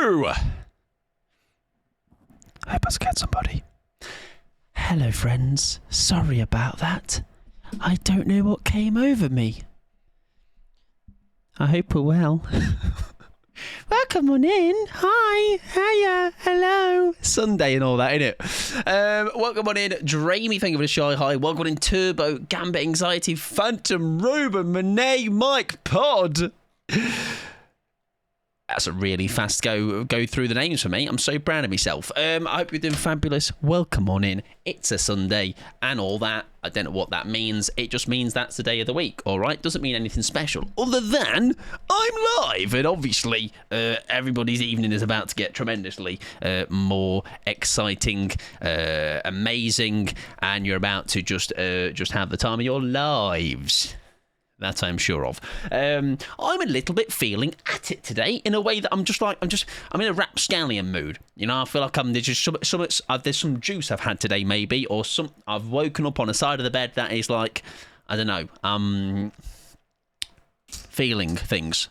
I hope I scared somebody. Hello, friends. Sorry about that. I don't know what came over me. I hope we're well. Welcome on in. Hi. Hiya. Hello. Sunday and all that, innit? Welcome on in. Dreamy, thank you for the shy hi. Welcome on in. Turbo, Gambit, Anxiety, Phantom, Ruben, Monet, Mike, Pod. That's a really fast go through the names for me. I'm so proud of myself. I hope you're doing fabulous. Welcome on in. It's a Sunday and all that. I don't know what that means. It just means that's the day of the week, all right? Doesn't mean anything special other than I'm live. And obviously, everybody's evening is about to get tremendously more exciting, amazing, and you're about to just have the time of your lives. That I'm sure of. I'm a little bit feeling at it today in a way that I'm in a rapscallion mood. You know, I feel like there's just there's some juice I've had today maybe, or I've woken up on a side of the bed that is like, I don't know, feeling things.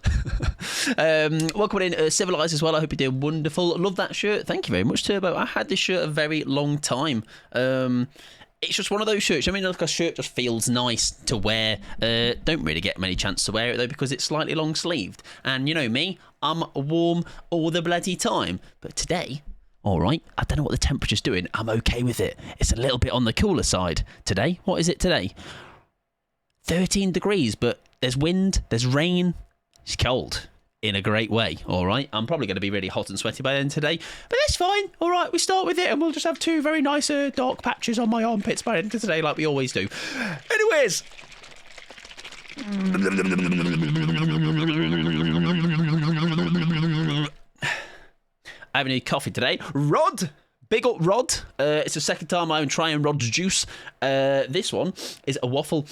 Welcome in, Civilized as well. I hope you're doing wonderful. Love that shirt. Thank you very much, Turbo. I had this shirt a very long time. It's just one of those shirts. I mean, like a shirt just feels nice to wear. Don't really get many chances to wear it, though, because it's slightly long-sleeved. And you know me, I'm warm all the bloody time. But today, all right, I don't know what the temperature's doing. I'm okay with it. It's a little bit on the cooler side today. What is it today? 13 degrees, but there's wind, there's rain. It's cold. In a great way, all right? I'm probably going to be really hot and sweaty by the end today, but that's fine. All right, we start with it, and we'll just have two very nice dark patches on my armpits by the end of today, like we always do. Anyways. I haven't any coffee today. Rod! Big up Rod. It's the second time I'm trying Rod's juice. This one is a waffle.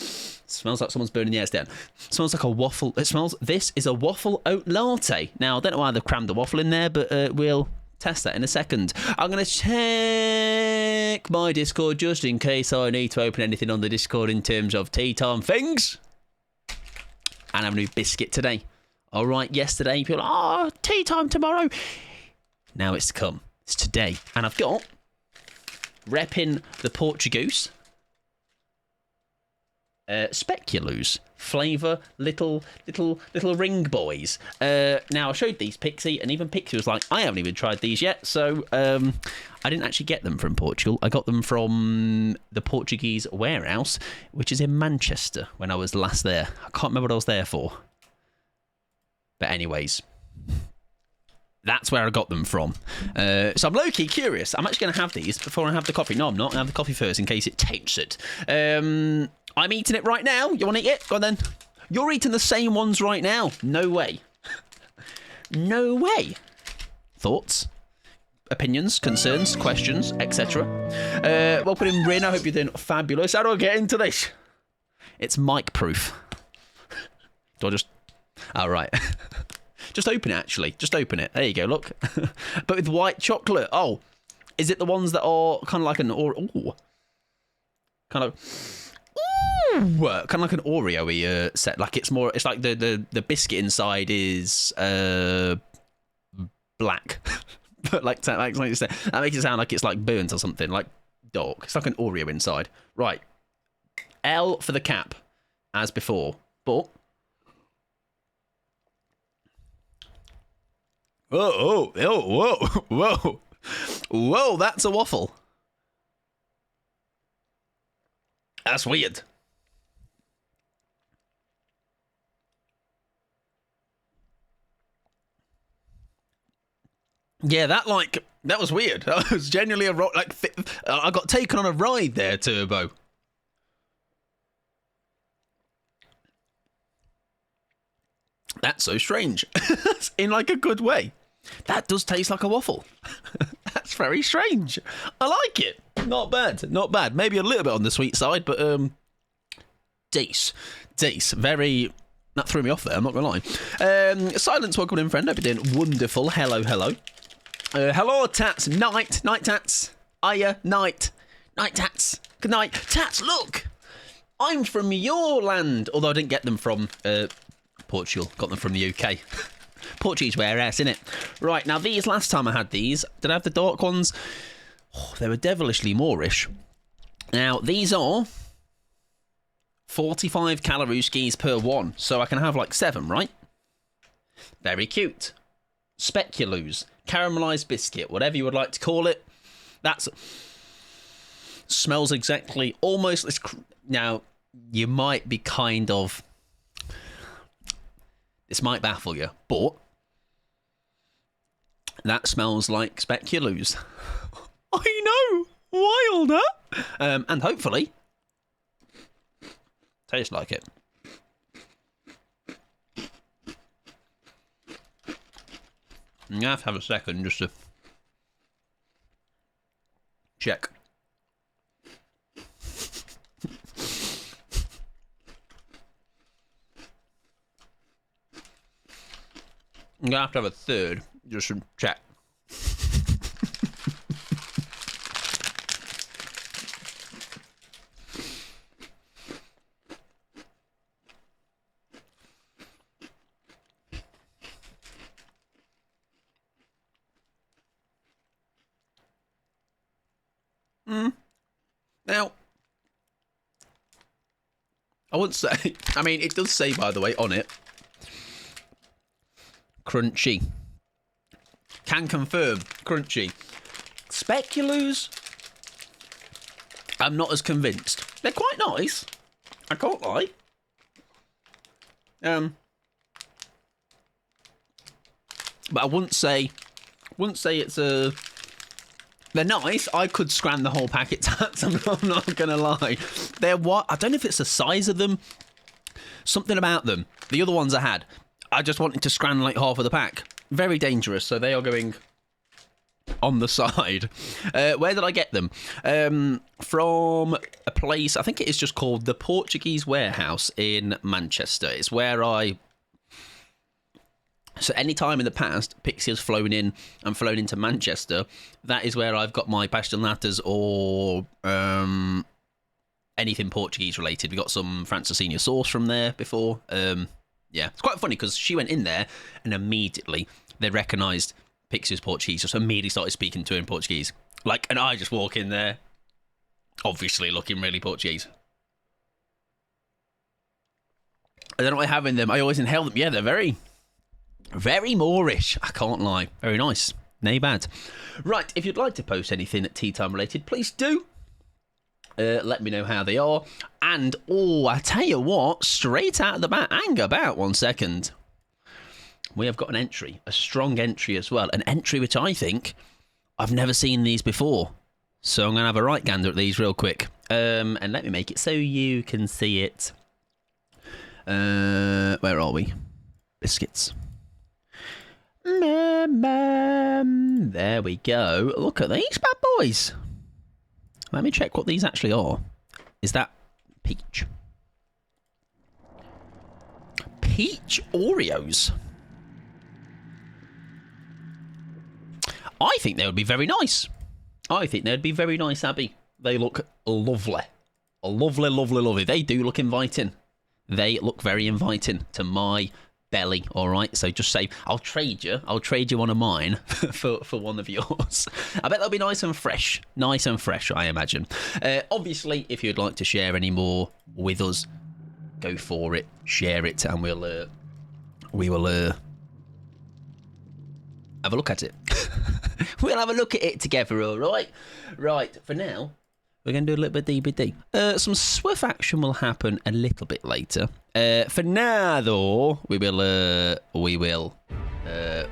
Smells like someone's burning the ass down. Smells like a waffle. This is a waffle oat latte. Now, I don't know why they've crammed the waffle in there, but we'll test that in a second. I'm going to check my Discord just in case I need to open anything on the Discord in terms of tea time things. And I have a new biscuit today. All right, yesterday, people are like, tea time tomorrow. Now it's to come. It's today. And I've got, repping the Portuguese, speculoos flavour little ring boys. Now I showed these Pixie, and even Pixie was like, I haven't even tried these yet. So I didn't actually get them from Portugal. I got them from the Portuguese warehouse, which is in Manchester, when I was last there. I can't remember what I was there for, but anyways, that's where I got them from. So I'm low-key curious. I'm actually going to have these before I have the coffee. No, I'm not. I'll have the coffee first in case it tastes it. I'm eating it right now. You want to eat it? Go on then. You're eating the same ones right now. No way. No way. Thoughts? Opinions? Concerns? Questions? Etc. Welcome in, Rin. I hope you're doing fabulous. How do I get into this? It's mic-proof. Do I just... Oh, right. Just open it, actually. Just open it. There you go, look. But with white chocolate. Oh, is it the ones that are kind of like an kind of like an Oreo-y set? Like it's like the biscuit inside is black. But like that makes it sound like it's like burnt or something, like dark. It's like an Oreo inside. Right. L for the cap, as before. But whoa, that's a waffle. That's weird. Yeah, that was weird. That was genuinely I got taken on a ride there, Turbo. That's so strange. In like a good way. That does taste like a waffle. That's very strange. I like it. Not bad. Not bad. Maybe a little bit on the sweet side, but Dace. Very... That threw me off there, I'm not going to lie. Silence, welcome in, friend. Hope you're doing wonderful. Hello. Hello, Tats. Night, Tats. Aya, night. Night, Tats. Good night. Tats, look. I'm from your land. Although I didn't get them from... Portugal, got them from the UK. Portuguese warehouse, innit? Right, now these, last time I had these, did I have the dark ones? Oh, they were devilishly Moorish. Now, these are 45 calories per one, so I can have like 7, right? Very cute. Speculoos, caramelised biscuit, whatever you would like to call it. That's smells exactly almost. Now, you might be kind of. This might baffle you, but that smells like speculoos. I know, wild, huh? And hopefully tastes like it. I'm gonna have to have a second just to check. I'm gonna have to have a third just to check. Now, I wouldn't say. I mean, it does say, by the way, on it, crunchy. Can confirm, crunchy. Speculoos, I'm not as convinced. They're quite nice. I can't lie. But I wouldn't say it's a. They're nice. I could scran the whole packet, Tats. I'm not gonna lie. They're what? I don't know if it's the size of them. Something about them. The other ones I had, I just wanted to scran like half of the pack. Very dangerous. So they are going on the side. Where did I get them? From a place. I think it is just called the Portuguese Warehouse in Manchester. It's where I. So any time in the past, Pixie has flown in and flown into Manchester, that is where I've got my pastel natas or anything Portuguese related. We got some Francesinha sauce from there before. Yeah, it's quite funny because she went in there and immediately they recognised Pixie was Portuguese, just immediately started speaking to her in Portuguese. Like, and I just walk in there, obviously looking really Portuguese. I don't know what I have in them. I always inhale them. Yeah, they're very Moorish. I can't lie. Very nice. Nay bad. Right, if you'd like to post anything at tea time related, please do. Let me know how they are. And, I tell you what, straight out of the bat, hang about 1 second. We have got an entry, a strong entry as well. An entry which I think I've never seen these before. So I'm going to have a right gander at these real quick. And let me make it so you can see it. Where are we? Biscuits. There we go. Look at these bad boys. Let me check what these actually are. Is that peach? Peach Oreos. I think they would be very nice. I think they'd be very nice, Abby. They look lovely. Lovely, lovely, lovely. They do look inviting. They look very inviting to my belly, all right? So just say, I'll trade you one of mine for one of yours. I bet they'll be nice and fresh. Nice and fresh, I imagine. Obviously, if you'd like to share any more with us, go for it, share it, and we will have a look at it. We'll have a look at it together, all right? Right, for now, we're going to do a little bit of DBD. Some swift action will happen a little bit later. For now, though, we will do a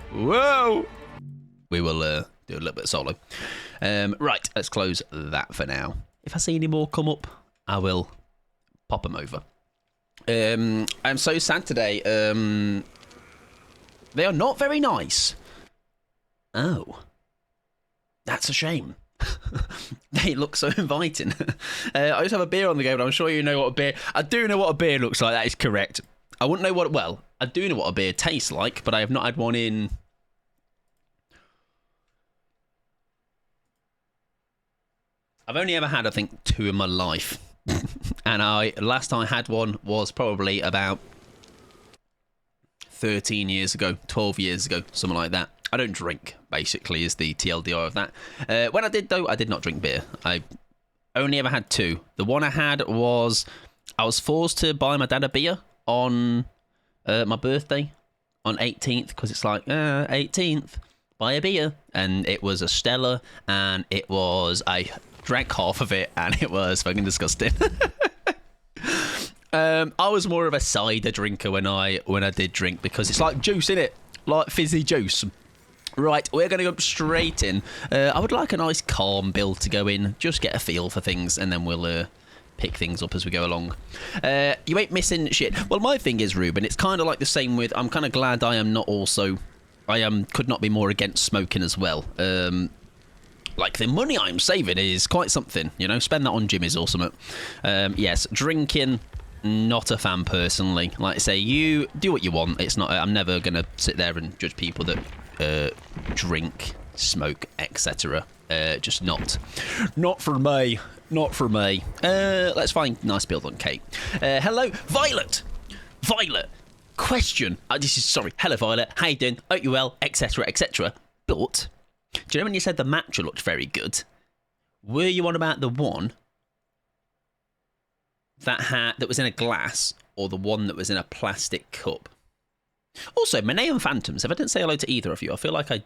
little bit of solo. Right, let's close that for now. If I see any more come up, I will pop them over. I'm so sad today. They are not very nice. Oh. That's a shame. They look so inviting. I just have a beer on the go, but I'm sure you know what a beer. I do know what a beer looks like. That is correct. I wouldn't know what. Well, I do know what a beer tastes like, but I have not had one in. I've only ever had, I think, 2 in my life, and last time I had one was probably about 13 years ago, 12 years ago, something like that. I don't drink, basically, is the TLDR of that. When I did, though, I did not drink beer. I only ever had two. The one I had was, I was forced to buy my dad a beer on my birthday on 18th, because it's like, 18th, buy a beer. And it was a Stella, and I drank half of it, and it was fucking disgusting. I was more of a cider drinker when I did drink, because it's like juice, innit? Like fizzy juice. Right, we're going to go straight in. I would like a nice calm build to go in, just get a feel for things, and then we'll pick things up as we go along. You ain't missing shit. Well, my thing is, Ruben, it's kind of like the same with, I'm kind of glad I am not also, could not be more against smoking as well. Like, the money I'm saving is quite something, you know, spend that on Jimmy's or something. Yes, drinking, not a fan personally. Like I say, you do what you want. It's not, I'm never going to sit there and judge people that drink, smoke, etc. Just not for me. Not for me. Let's find nice build on Kate. Hello, Violet. Question. Hello, Violet. How you doing? Hope you well, etc., etc. But do you know when you said the matcha looked very good? Were you on about the one that was in a glass, or the one that was in a plastic cup? Also, Monet and Phantoms, if I didn't say hello to either of you, I feel like I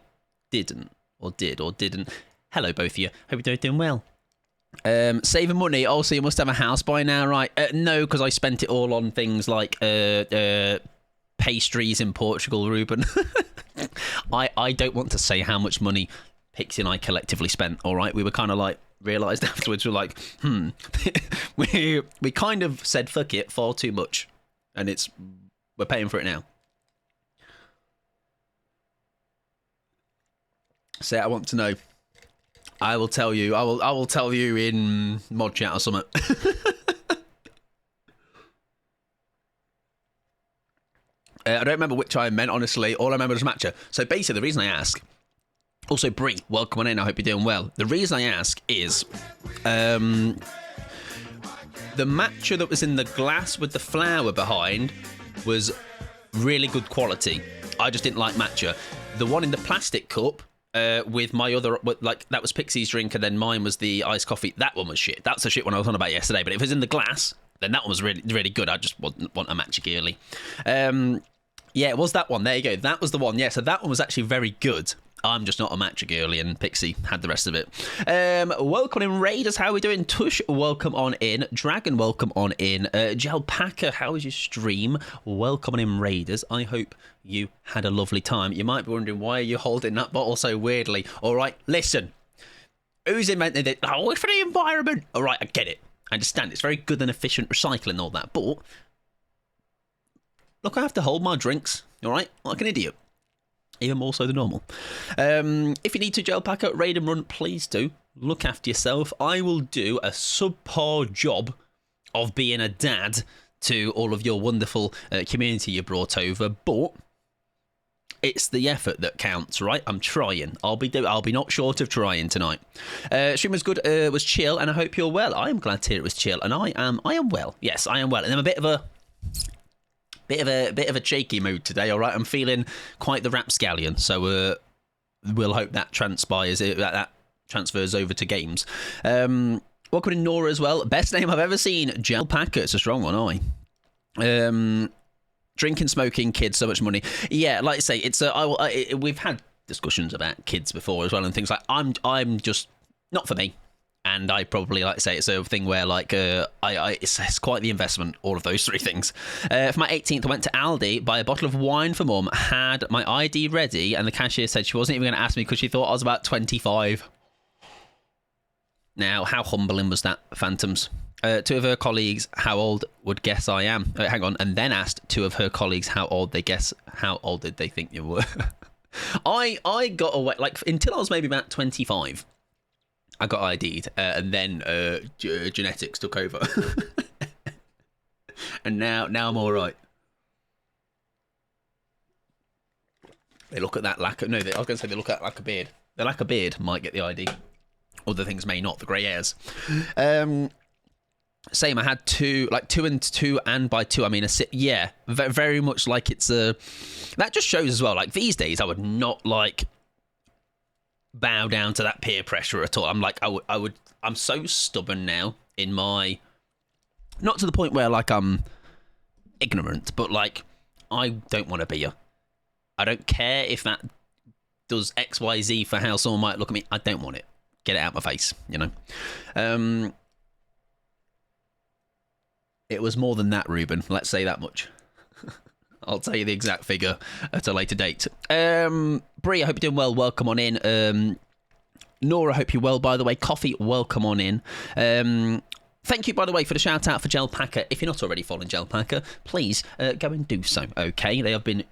didn't, or didn't. Hello, both of you. Hope you're doing well. Saving money. Also, you must have a house by now, right? No, because I spent it all on things like pastries in Portugal, Ruben. I don't want to say how much money Pixie and I collectively spent, all right? We were kind of like, realised afterwards, we're like, we kind of said, fuck it, far too much. And we're paying for it now. Say, I want to know. I will tell you. I will tell you in mod chat or something. I don't remember which I meant, honestly. All I remember was matcha. So basically, the reason I ask. Also, Brie, welcome on in. I hope you're doing well. The reason I ask is, the matcha that was in the glass with the flower behind was really good quality. I just didn't like matcha. The one in the plastic cup. With my other, like, that was Pixie's drink, and then mine was the iced coffee. That one was shit. That's the shit one I was on about yesterday. But if it was in the glass, then that one was really, really good. I just want a matcha girly. Yeah, it was that one. There you go. That was the one. Yeah, so that one was actually very good. I'm just not a matcha girly, and Pixie had the rest of it. Welcome in, Raiders. How are we doing? Tush, welcome on in. Dragon, welcome on in. Jalpaca, how was your stream? Welcome on in, Raiders. I hope you had a lovely time. You might be wondering, why are you holding that bottle so weirdly? All right, listen. Who's invented it? Oh, it's for the environment. All right, I get it. I understand. It's very good and efficient recycling and all that. But look, I have to hold my drinks. All right, like an idiot. Even more so than normal. If you need to gel pack up, raid and run, please do. Look after yourself. I will do a subpar job of being a dad to all of your wonderful community you brought over, but it's the effort that counts, right? I'm trying. I'll be not short of trying tonight. Stream was good, was chill, and I hope you're well. I am glad to hear it was chill, and I am well. Yes, I am well, and I'm a bit of a shaky mood today. All right, I'm feeling quite the rapscallion, so we'll hope that transpires. That transfers over to games. Welcome in, Nora, as well. Best name I've ever seen. Gel Packer. It's a strong one. Drinking, smoking, kids, so much money. Yeah, like I say, it's we've had discussions about kids before as well, and things like I'm just not for me. And I probably, like to say, it's a thing where, like, it's quite the investment, all of those three things. For my 18th, I went to Aldi, buy a bottle of wine for Mum, had my ID ready, and the cashier said she wasn't even going to ask me because she thought I was about 25. Now, how humbling was that, Phantoms? Two of her colleagues, how old would guess I am? Hang on. And then asked two of her colleagues how old did they think you were? I got away, like, until I was maybe about 25. I got ID'd, and then genetics took over. And now I'm all right. They look at that lack of... No, I was going to say they look at that lack of beard. The lack of beard might get the ID. Other things may not, the grey hairs. Same. I had two and two, and by two I mean a sit. Yeah, very much like it's a. That just shows as well. Like these days, I would not like bow down to that peer pressure at all. I'm like, I would. I'm so stubborn now in my. Not to the point where like I'm ignorant, but like I don't want to be a. I don't care if that does X, Y, Z for how someone might look at me. I don't want it. Get it out of my face, you know. It was more than that, Ruben. Let's say that much. I'll tell you the exact figure at a later date. Brie, I hope you're doing well. Welcome on in. Nora, I hope you're well, by the way. Coffee, welcome on in. Thank you, by the way, for the shout out for Gel Packer. If you're not already following Gel Packer, please go and do so. Okay, they have been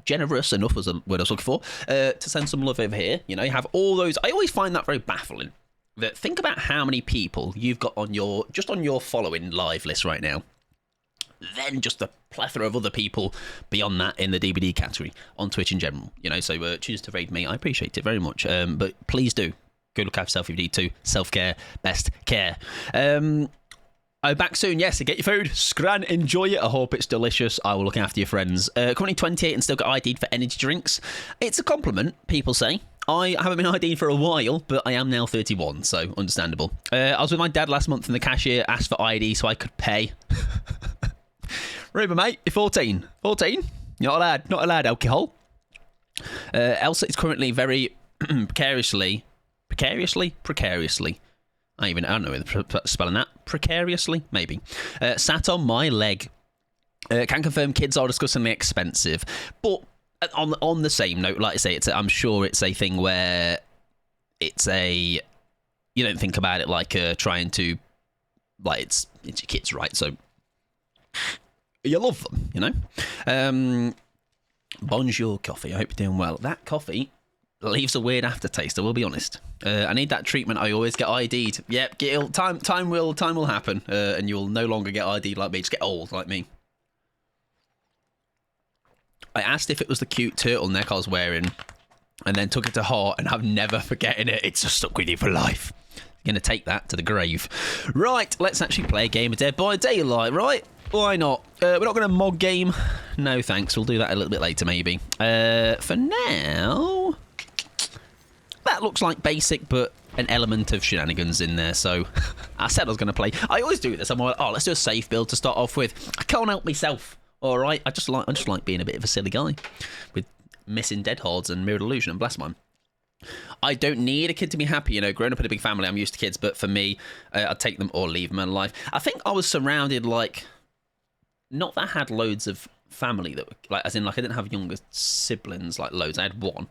generous enough, was the word I was looking for, to send some love over here. You know, you have all those. I always find that very baffling. That think about how many people you've got on your following live list right now. Then just a plethora of other people beyond that in the DVD category on Twitch in general. You know, so choose to raid me. I appreciate it very much. But please do go look after yourself if you need to. Self-care, best care. I'm back soon, yes, to get your food. Scran, enjoy it. I hope it's delicious. I will look after your friends. Currently 28 and still got ID'd for energy drinks. It's a compliment, people say. I haven't been ID'd for a while, but I am now 31, so understandable. I was with my dad last month and the cashier asked for ID so I could pay. Remember, mate, you're 14. 14? You're not allowed alcohol. Elsa is currently very precariously. I don't know the spelling that. Precariously, maybe. Sat on my leg. Can confirm kids are disgustingly expensive. But on the same note, like I say, I'm sure it's a thing where it's a... You don't think about it like trying to... Like, it's your kids, right? So, you love them, you know? Bonjour coffee. I hope you're doing well. That coffee leaves a weird aftertaste, I will be honest. I need that treatment. I always get ID'd. Yep, time will happen, and you'll no longer get ID'd like me. Just get old like me. I asked if it was the cute turtleneck I was wearing, and then took it to heart, and I'm never forgetting it. It's just stuck with you for life. You're going to take that to the grave. Right, let's actually play a game of Dead by Daylight, right? Why not? We're not going to mod game. No, thanks. We'll do that a little bit later, maybe. For now... That looks like basic, but an element of shenanigans in there. So I said I was going to play. I always do this. I'm like, let's do a safe build to start off with. I can't help myself. All right. I just like being a bit of a silly guy with missing dead hordes and mirror illusion and blast mine. I don't need a kid to be happy. You know, growing up in a big family, I'm used to kids. But for me, I'd take them or leave them alive. I think I was surrounded like, not that I had loads of family that were like, as in like I didn't have younger siblings like loads. I had one.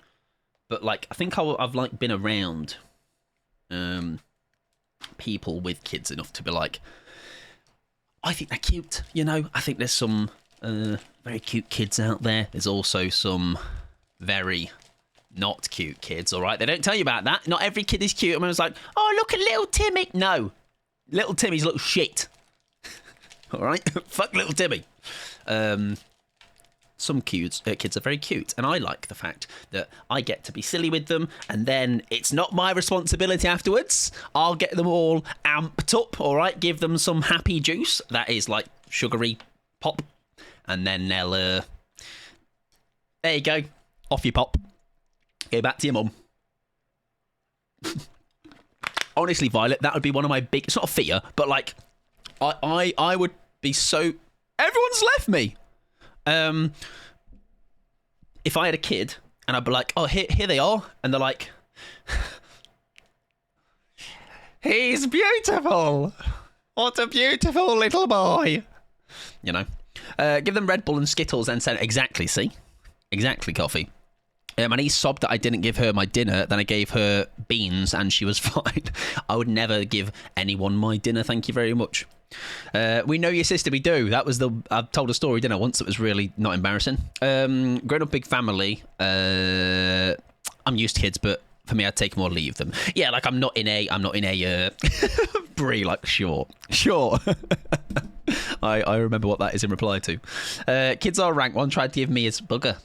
But, like, I think I've, like, been around people with kids enough to be like, I think they're cute, you know? I think there's some very cute kids out there. There's also some very not cute kids, all right? They don't tell you about that. Not every kid is cute. I mean, it's like, oh, look at little Timmy. No. Little Timmy's little shit. All right? Fuck little Timmy. Some kids are very cute, and I like the fact that I get to be silly with them, and then it's not my responsibility afterwards. I'll get them all amped up, all right? Give them some happy juice that is like sugary pop, and then they'll, there you go, off you pop. Go back to your mum. Honestly, Violet, that would be one of my big... It's not a fear, but like, I would be so... Everyone's left me. If I had a kid and I'd be like, oh, here they are, and they're like, he's beautiful. What a beautiful little boy. You know, give them Red Bull and Skittles and send exactly. See, exactly, coffee. And he sobbed that I didn't give her my dinner. Then I gave her beans and she was fine. I would never give anyone my dinner. Thank you very much. We know your sister, we do. That was I've told a story, didn't I, once that was really not embarrassing. Growing up big family, I'm used to kids, but for me, I'd take them or leave them. Yeah, like I'm not in a Brie, like, sure. I remember what that is in reply to. Kids are rank. One tried to give me his bugger.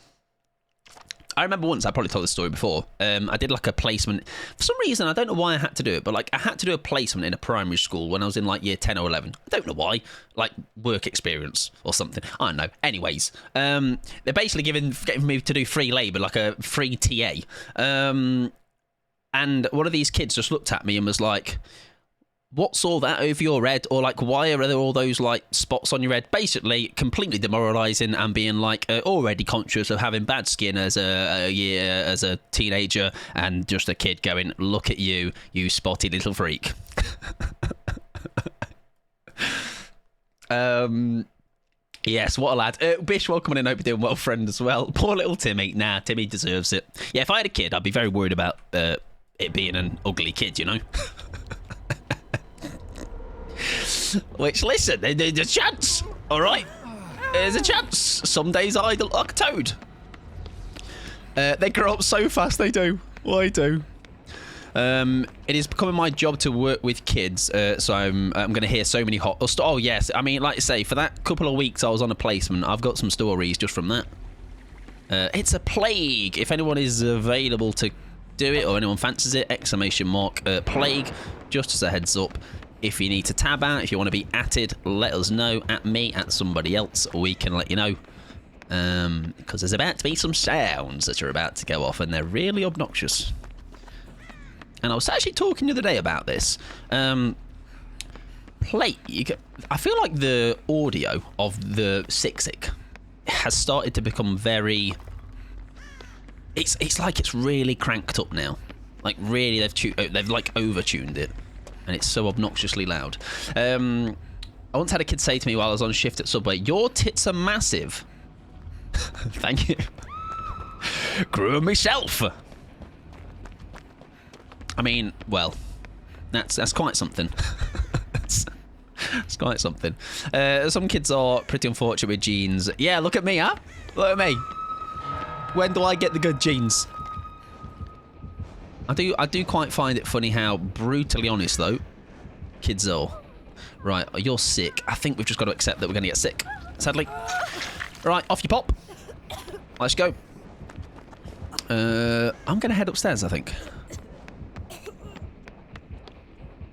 I remember once, I probably told this story before, I did like a placement. For some reason, I don't know why I had to do it, but like I had to do a placement in a primary school when I was in like year 10 or 11. I don't know why. Like work experience or something. I don't know. Anyways, they're basically getting me to do free labour, like a free TA. And one of these kids just looked at me and was like, what's all that over your head? Or like, why are there all those like spots on your head? Basically, completely demoralising and being like already conscious of having bad skin as a teenager, and just a kid going, "Look at you, you spotty little freak." Yes, what a lad. Bish, welcome in. Hope you're doing well, friend, as well. Poor little Timmy. Nah, Timmy deserves it. Yeah, if I had a kid, I'd be very worried about it being an ugly kid, you know. Which, listen, there's a chance, all right? There's a chance. Some days I look like a toad. They grow up so fast, they do. Well, they do. It is becoming my job to work with kids, so I'm going to hear so many hot... Oh, yes. I mean, like I say, for that couple of weeks I was on a placement, I've got some stories just from that. It's a plague. If anyone is available to do it, or anyone fancies it, exclamation mark, plague, just as a heads up. If you need to tab out, if you want to be atted, let us know. At me, at somebody else, we can let you know. Because there's about to be some sounds that are about to go off, and they're really obnoxious. And I was actually talking the other day about this. Plague, I feel like the audio of the Sixic has started to become very... It's like it's really cranked up now. Like, really, they've like over-tuned it. And it's so obnoxiously loud. I once had a kid say to me while I was on shift at Subway, "Your tits are massive." Thank you. Grew them myself. I mean, well, that's quite something. That's quite something. Some kids are pretty unfortunate with genes. Yeah, look at me, huh? Look at me. When do I get the good genes? I do quite find it funny how brutally honest, though, kids are. Right, you're sick. I think we've just got to accept that we're going to get sick, sadly. Right, off you pop. Let's go. I'm going to head upstairs, I think.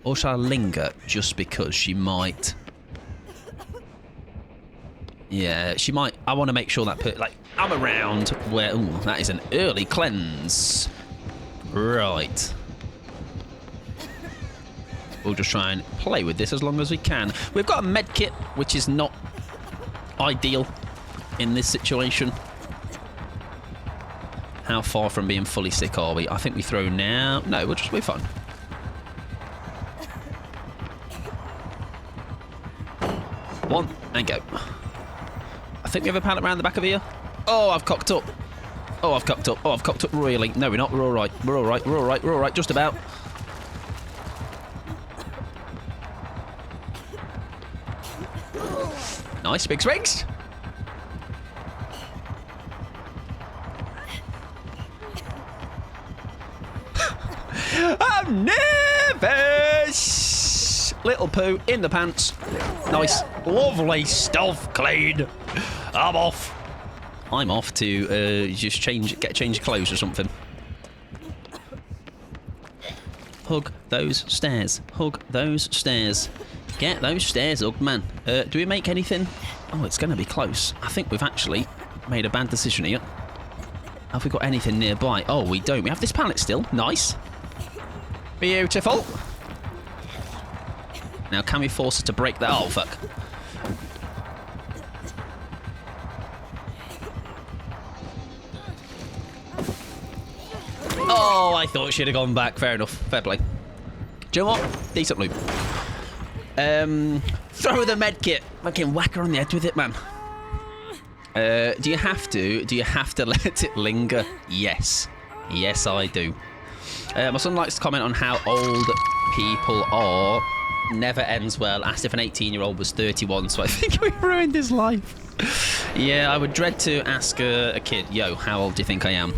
Or shall I linger just because she might... Yeah, she might... I want to make sure that... Like, I'm around where... Ooh, that is an early cleanse. Right. We'll just try and play with this as long as we can. We've got a med kit, which is not ideal in this situation. How far from being fully sick are we? I think we throw now. No, we're fine. One, and go. I think we have a pallet around the back of here. Oh, I've cocked up. Oh, I've cocked up. Oh, I've cocked up really. No, we're not. We're all right. We're all right. We're all right. We're all right. Just about. Nice. Big swings. I'm nervous. Little poo in the pants. Nice. Lovely stuff, clean. I'm off. I'm off to just get a change of clothes or something. Hug those stairs. Hug those stairs. Get those stairs hugged, man. Do we make anything? Oh, it's going to be close. I think we've actually made a bad decision here. Have we got anything nearby? Oh, we don't. We have this pallet still. Nice. Beautiful. Now, can we force her to break that? Oh, fuck. Oh, I thought she'd have gone back. Fair enough. Fair play. Do you know what? Decent loop. Throw the med kit. Fucking whack her on the head with it, man. Do you have to let it linger? Yes. Yes, I do. My son likes to comment on how old people are. Never ends well. Asked if an 18-year-old was 31, so I think we ruined his life. Yeah, I would dread to ask a kid, yo, how old do you think I am?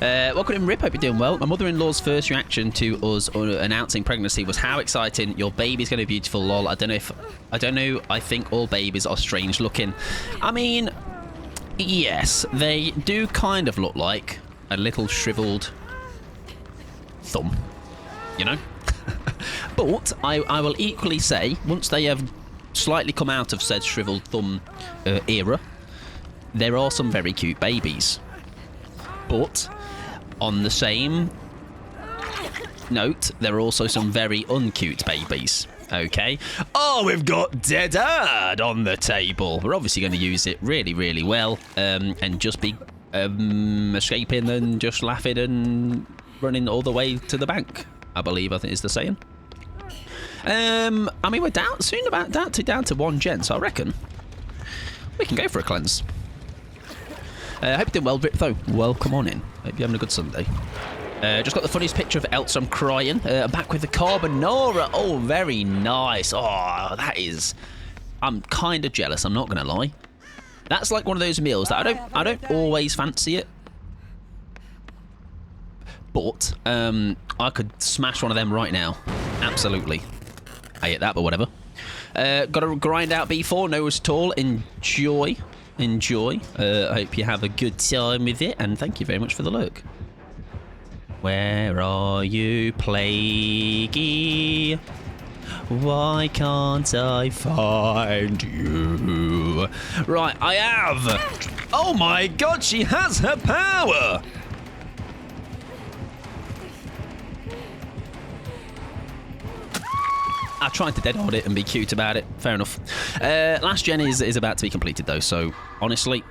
Welcome in, Rip. Hope you're doing well. My mother-in-law's first reaction to us announcing pregnancy was how exciting. Your baby's going to be beautiful, lol. I don't know. I think all babies are strange looking. I mean, yes, they do kind of look like a little shriveled thumb, you know. But I will equally say, once they have slightly come out of said shriveled thumb era, there are some very cute babies. But on the same note, there are also some very uncute babies. Okay. Oh, we've got Dead Hard on the table. We're obviously going to use it really, really well, and just be escaping and just laughing and running all the way to the bank, I think is the saying. I mean, we're down to 1 gen, so I reckon we can go for a cleanse. I hope you're doing well, Drip, though. Welcome on in. Hope you're having a good Sunday. Just got the funniest picture of Elsa. I'm crying. I'm back with the carbonara. Oh, very nice. Oh, that is... I'm kind of jealous, I'm not going to lie. That's like one of those meals that I don't always fancy it. But I could smash one of them right now. Absolutely. I ate that, but whatever. Got to grind out B4. No at all. Enjoy. I hope you have a good time with it, and thank you very much for the look. Where are you, Plaguey? Why can't I find you? Right, I have. Oh my god, she has her power. I tried to dead hold it and be cute about it. Fair enough. Last gen is about to be completed, though, so honestly,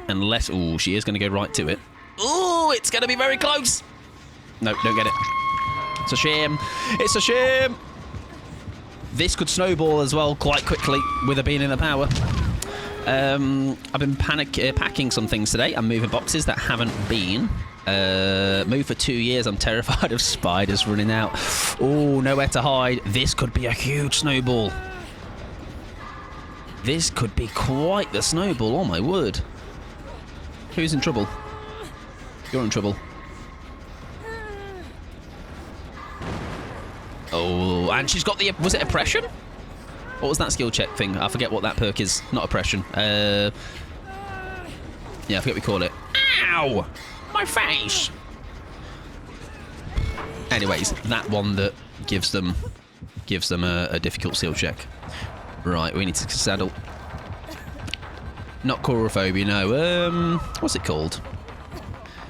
unless... Ooh, she is going to go right to it. Ooh, it's going to be very close. No, don't get it. It's a shame. It's a shame. This could snowball as well quite quickly with her being in the power. I've been packing some things today. I'm moving boxes that haven't been. Moved for 2 years. I'm terrified of spiders running out. Oh, nowhere to hide. This could be a huge snowball. This could be quite the snowball. Oh, my word. Who's in trouble? You're in trouble. Oh, and she's got the... Was it oppression? What was that skill check thing? I forget what that perk is. Not oppression. Yeah, I forget what we call it. Ow! My face! Anyways, that one that gives them a difficult skill check. Right, we need to saddle. Not chorophobia, no. What's it called?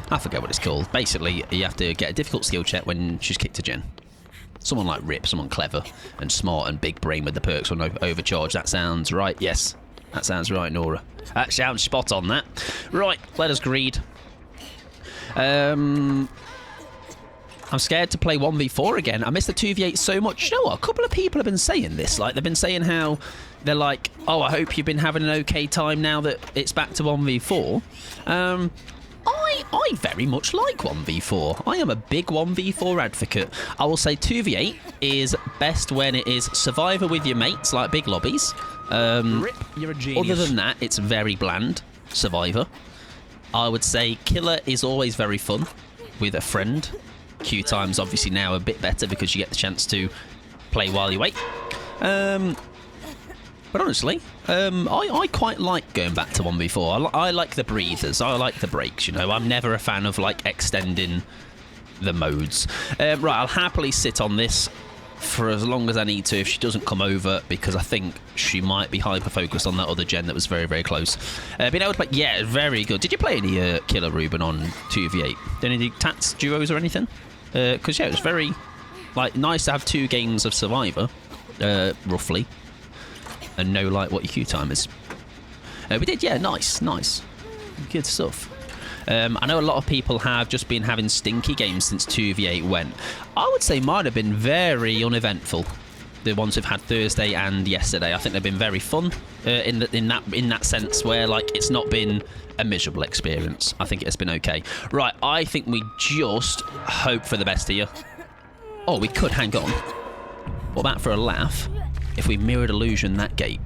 I forget what it's called. Basically, you have to get a difficult skill check when she's kicked a gen. Someone like Rip, someone clever and smart and big brain with the perks will overcharge. That sounds right. Yes, that sounds right, Nora. That sounds spot on, that. Right, let us greed. I'm scared to play 1v4 again. I miss the 2v8 so much. You know what? A couple of people have been saying this. Like, they've been saying how they're like, oh, I hope you've been having an okay time now that it's back to 1v4. I very much like 1v4. I am a big 1v4 advocate. I will say 2v8 is best when it is Survivor with your mates, like big lobbies. Rip, you're a genius. Other than that, it's very bland, Survivor. I would say Killer is always very fun with a friend. Queue time's obviously now a bit better because you get the chance to play while you wait. But honestly, I quite like going back to 1v4. I like the breathers. I like the breaks, you know. I'm never a fan of, like, extending the modes. Right, I'll happily sit on this for as long as I need to if she doesn't come over, because I think she might be hyper-focused on that other gen that was very, very close. Being able to play... Yeah, very good. Did you play any Killer Ruben on 2v8? Did any Tats duos or anything? Because, yeah, it was very, like, nice to have 2 games of Survivor, roughly. And know, like, what your queue time is. We did, yeah, nice. Good stuff. I know a lot of people have just been having stinky games since 2v8 went. I would say mine have been very uneventful. The ones we've had Thursday and yesterday. I think they've been very fun in that sense where, like, it's not been a miserable experience. I think it has been okay. Right, I think we just hope for the best here. Oh, we could hang on. What about for a laugh? If we mirrored illusion that gate.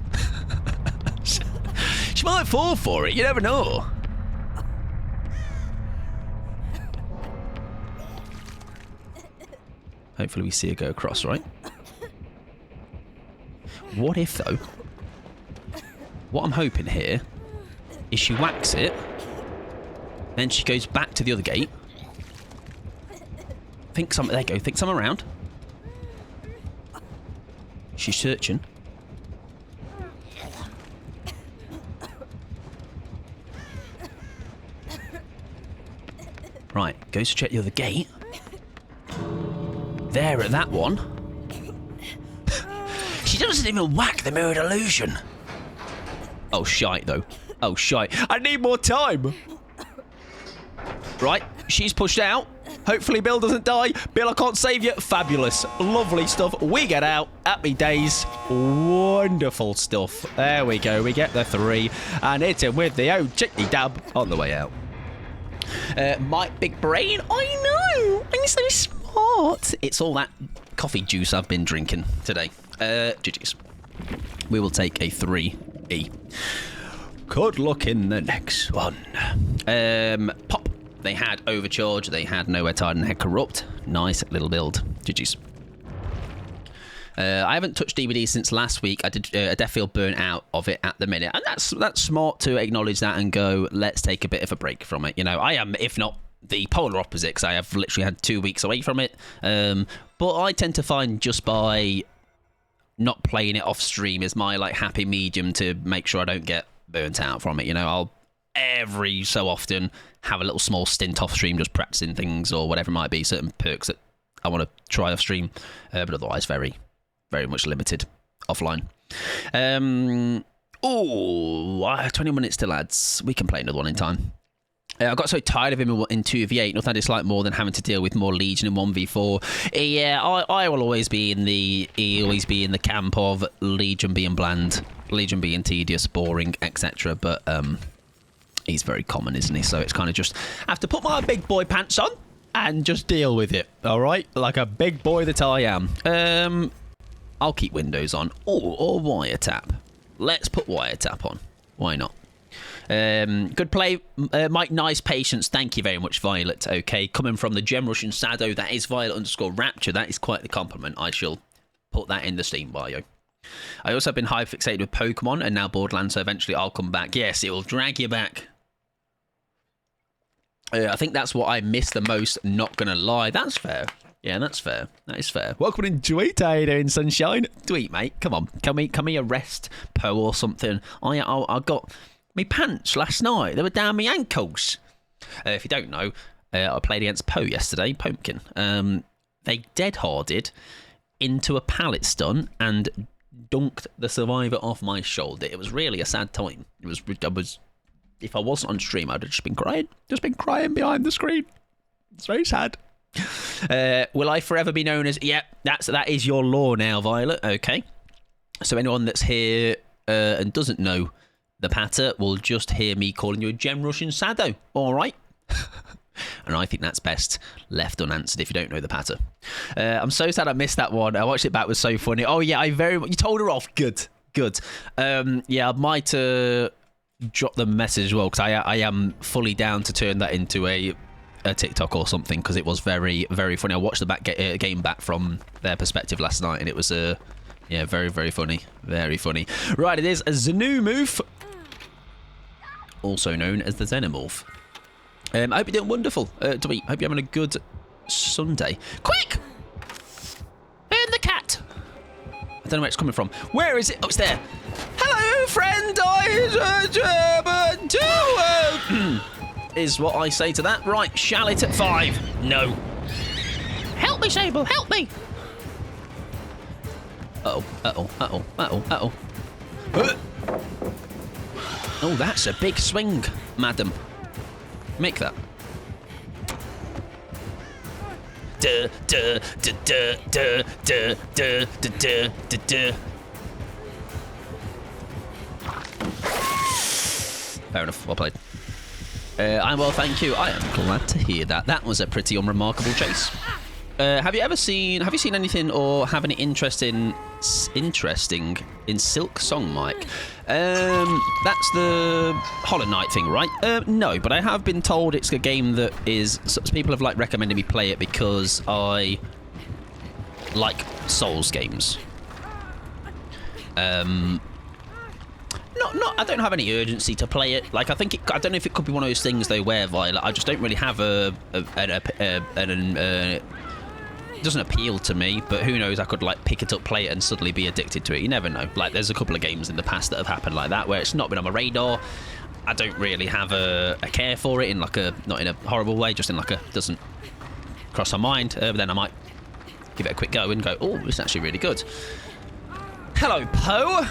She might fall for it, you never know. Hopefully we see her go across, right? What if, though, what I'm hoping here is she whacks it, then she goes back to the other gate, think some. There you go. Think some around. She's searching. Right, goes to check the other gate. There at that one. She doesn't even whack the mirrored illusion. Oh, shite, though. Oh, shite. I need more time. Right, she's pushed out. Hopefully Bill doesn't die. Bill, I can't save you. Fabulous. Lovely stuff. We get out. Happy days. Wonderful stuff. There we go. We get the 3. And hit him with the old chickly dab on the way out. My big brain. I know. I'm so smart. It's all that coffee juice I've been drinking today. GG's. We will take a 3E. Good luck in the next one. Pop. They had Overcharge, they had Nowhere Tied, and had Corrupt. Nice little build. GG's. I haven't touched DVD since last week. I definitely feel burnt out of it at the minute. And that's smart to acknowledge that and go, let's take a bit of a break from it. You know, I am, if not the polar opposite, because I have literally had 2 weeks away from it. But I tend to find just by not playing it off stream is my like happy medium to make sure I don't get burnt out from it. You know, I'll every so often have a little small stint off stream just practicing things or whatever it might be, certain perks that I want to try off stream, but otherwise very, very much limited offline. 20 minutes to lads. We can play another one in time. I got so tired of him in 2v8. Nothing I dislike more than having to deal with more Legion in 1v4. Yeah, I will always be in the camp of Legion being bland, Legion being tedious, boring, etc. But he's very common, isn't he? So it's kind of just have to put my big boy pants on and just deal with it. All right, like a big boy that I am. I'll keep Windows on or wiretap. Let's put wiretap on. Why not? Good play, Mike. Nice patience. Thank you very much, Violet. Okay, coming from the Gem Russian Sado, that is Violet_Rapture. That is quite the compliment. I shall put that in the Steam bio. I also have been high fixated with Pokemon and now Borderlands, so eventually I'll come back. Yes, it will drag you back. I think that's what I miss the most, not gonna lie. That's fair. Yeah, that's fair. That is fair. Welcome in, Tweet. How you doing, Sunshine? Tweet, mate. Come on. Can we arrest Poe or something? I got me pants last night. They were down my ankles. If you don't know, I played against Poe yesterday, Pumpkin. They dead-harded into a pallet stun and dunked the survivor off my shoulder. It was really a sad time. If I wasn't on stream, I'd have just been crying behind the screen. It's very sad. Will I forever be known as... Yeah, that is your law now, Violet. Okay. So anyone that's here and doesn't know the patter will just hear me calling you a Gem Russian Sado. All right? And I think that's best left unanswered if you don't know the patter. I'm so sad I missed that one. I watched it back. It was so funny. Oh, yeah, you told her off. Good. Yeah, I might drop the message as well, because I am fully down to turn that into a TikTok or something, because it was very, very funny. I watched the game back from their perspective last night, and it was yeah, very, very funny. Very funny. Right, it is a Xenomorph, also known as the Xenomorph. I hope you're doing wonderful. Hope you're having a good Sunday. Quick! Burn the cat! I don't know where it's coming from. Where is it? Oh, it's there. Hello, friend. Is what I say to that. Right, shall it at 5? No. Help me, Sable. Help me. Uh-oh. Oh, that's a big swing, madam. Make that. Fair enough. Well played. I'm well, thank you. I am glad to hear that. That was a pretty unremarkable chase. Have you seen anything or have any interesting in Silk Song, Mike? That's the Hollow Knight thing, right? No, but I have been told it's a game that is... People have recommended me play it because I like Souls games. I don't have any urgency to play it. I don't know if it could be one of those things though where I just don't really have doesn't appeal to me, but who knows, I could like pick it up, play it, and suddenly be addicted to it. You never know. Like, there's a couple of games in the past that have happened like that, where it's not been on my radar. I don't really have a care for it in like a, not in a horrible way, just in like a, doesn't cross my mind. But then I might give it a quick go and go, oh, it's actually really good. Hello, Poe.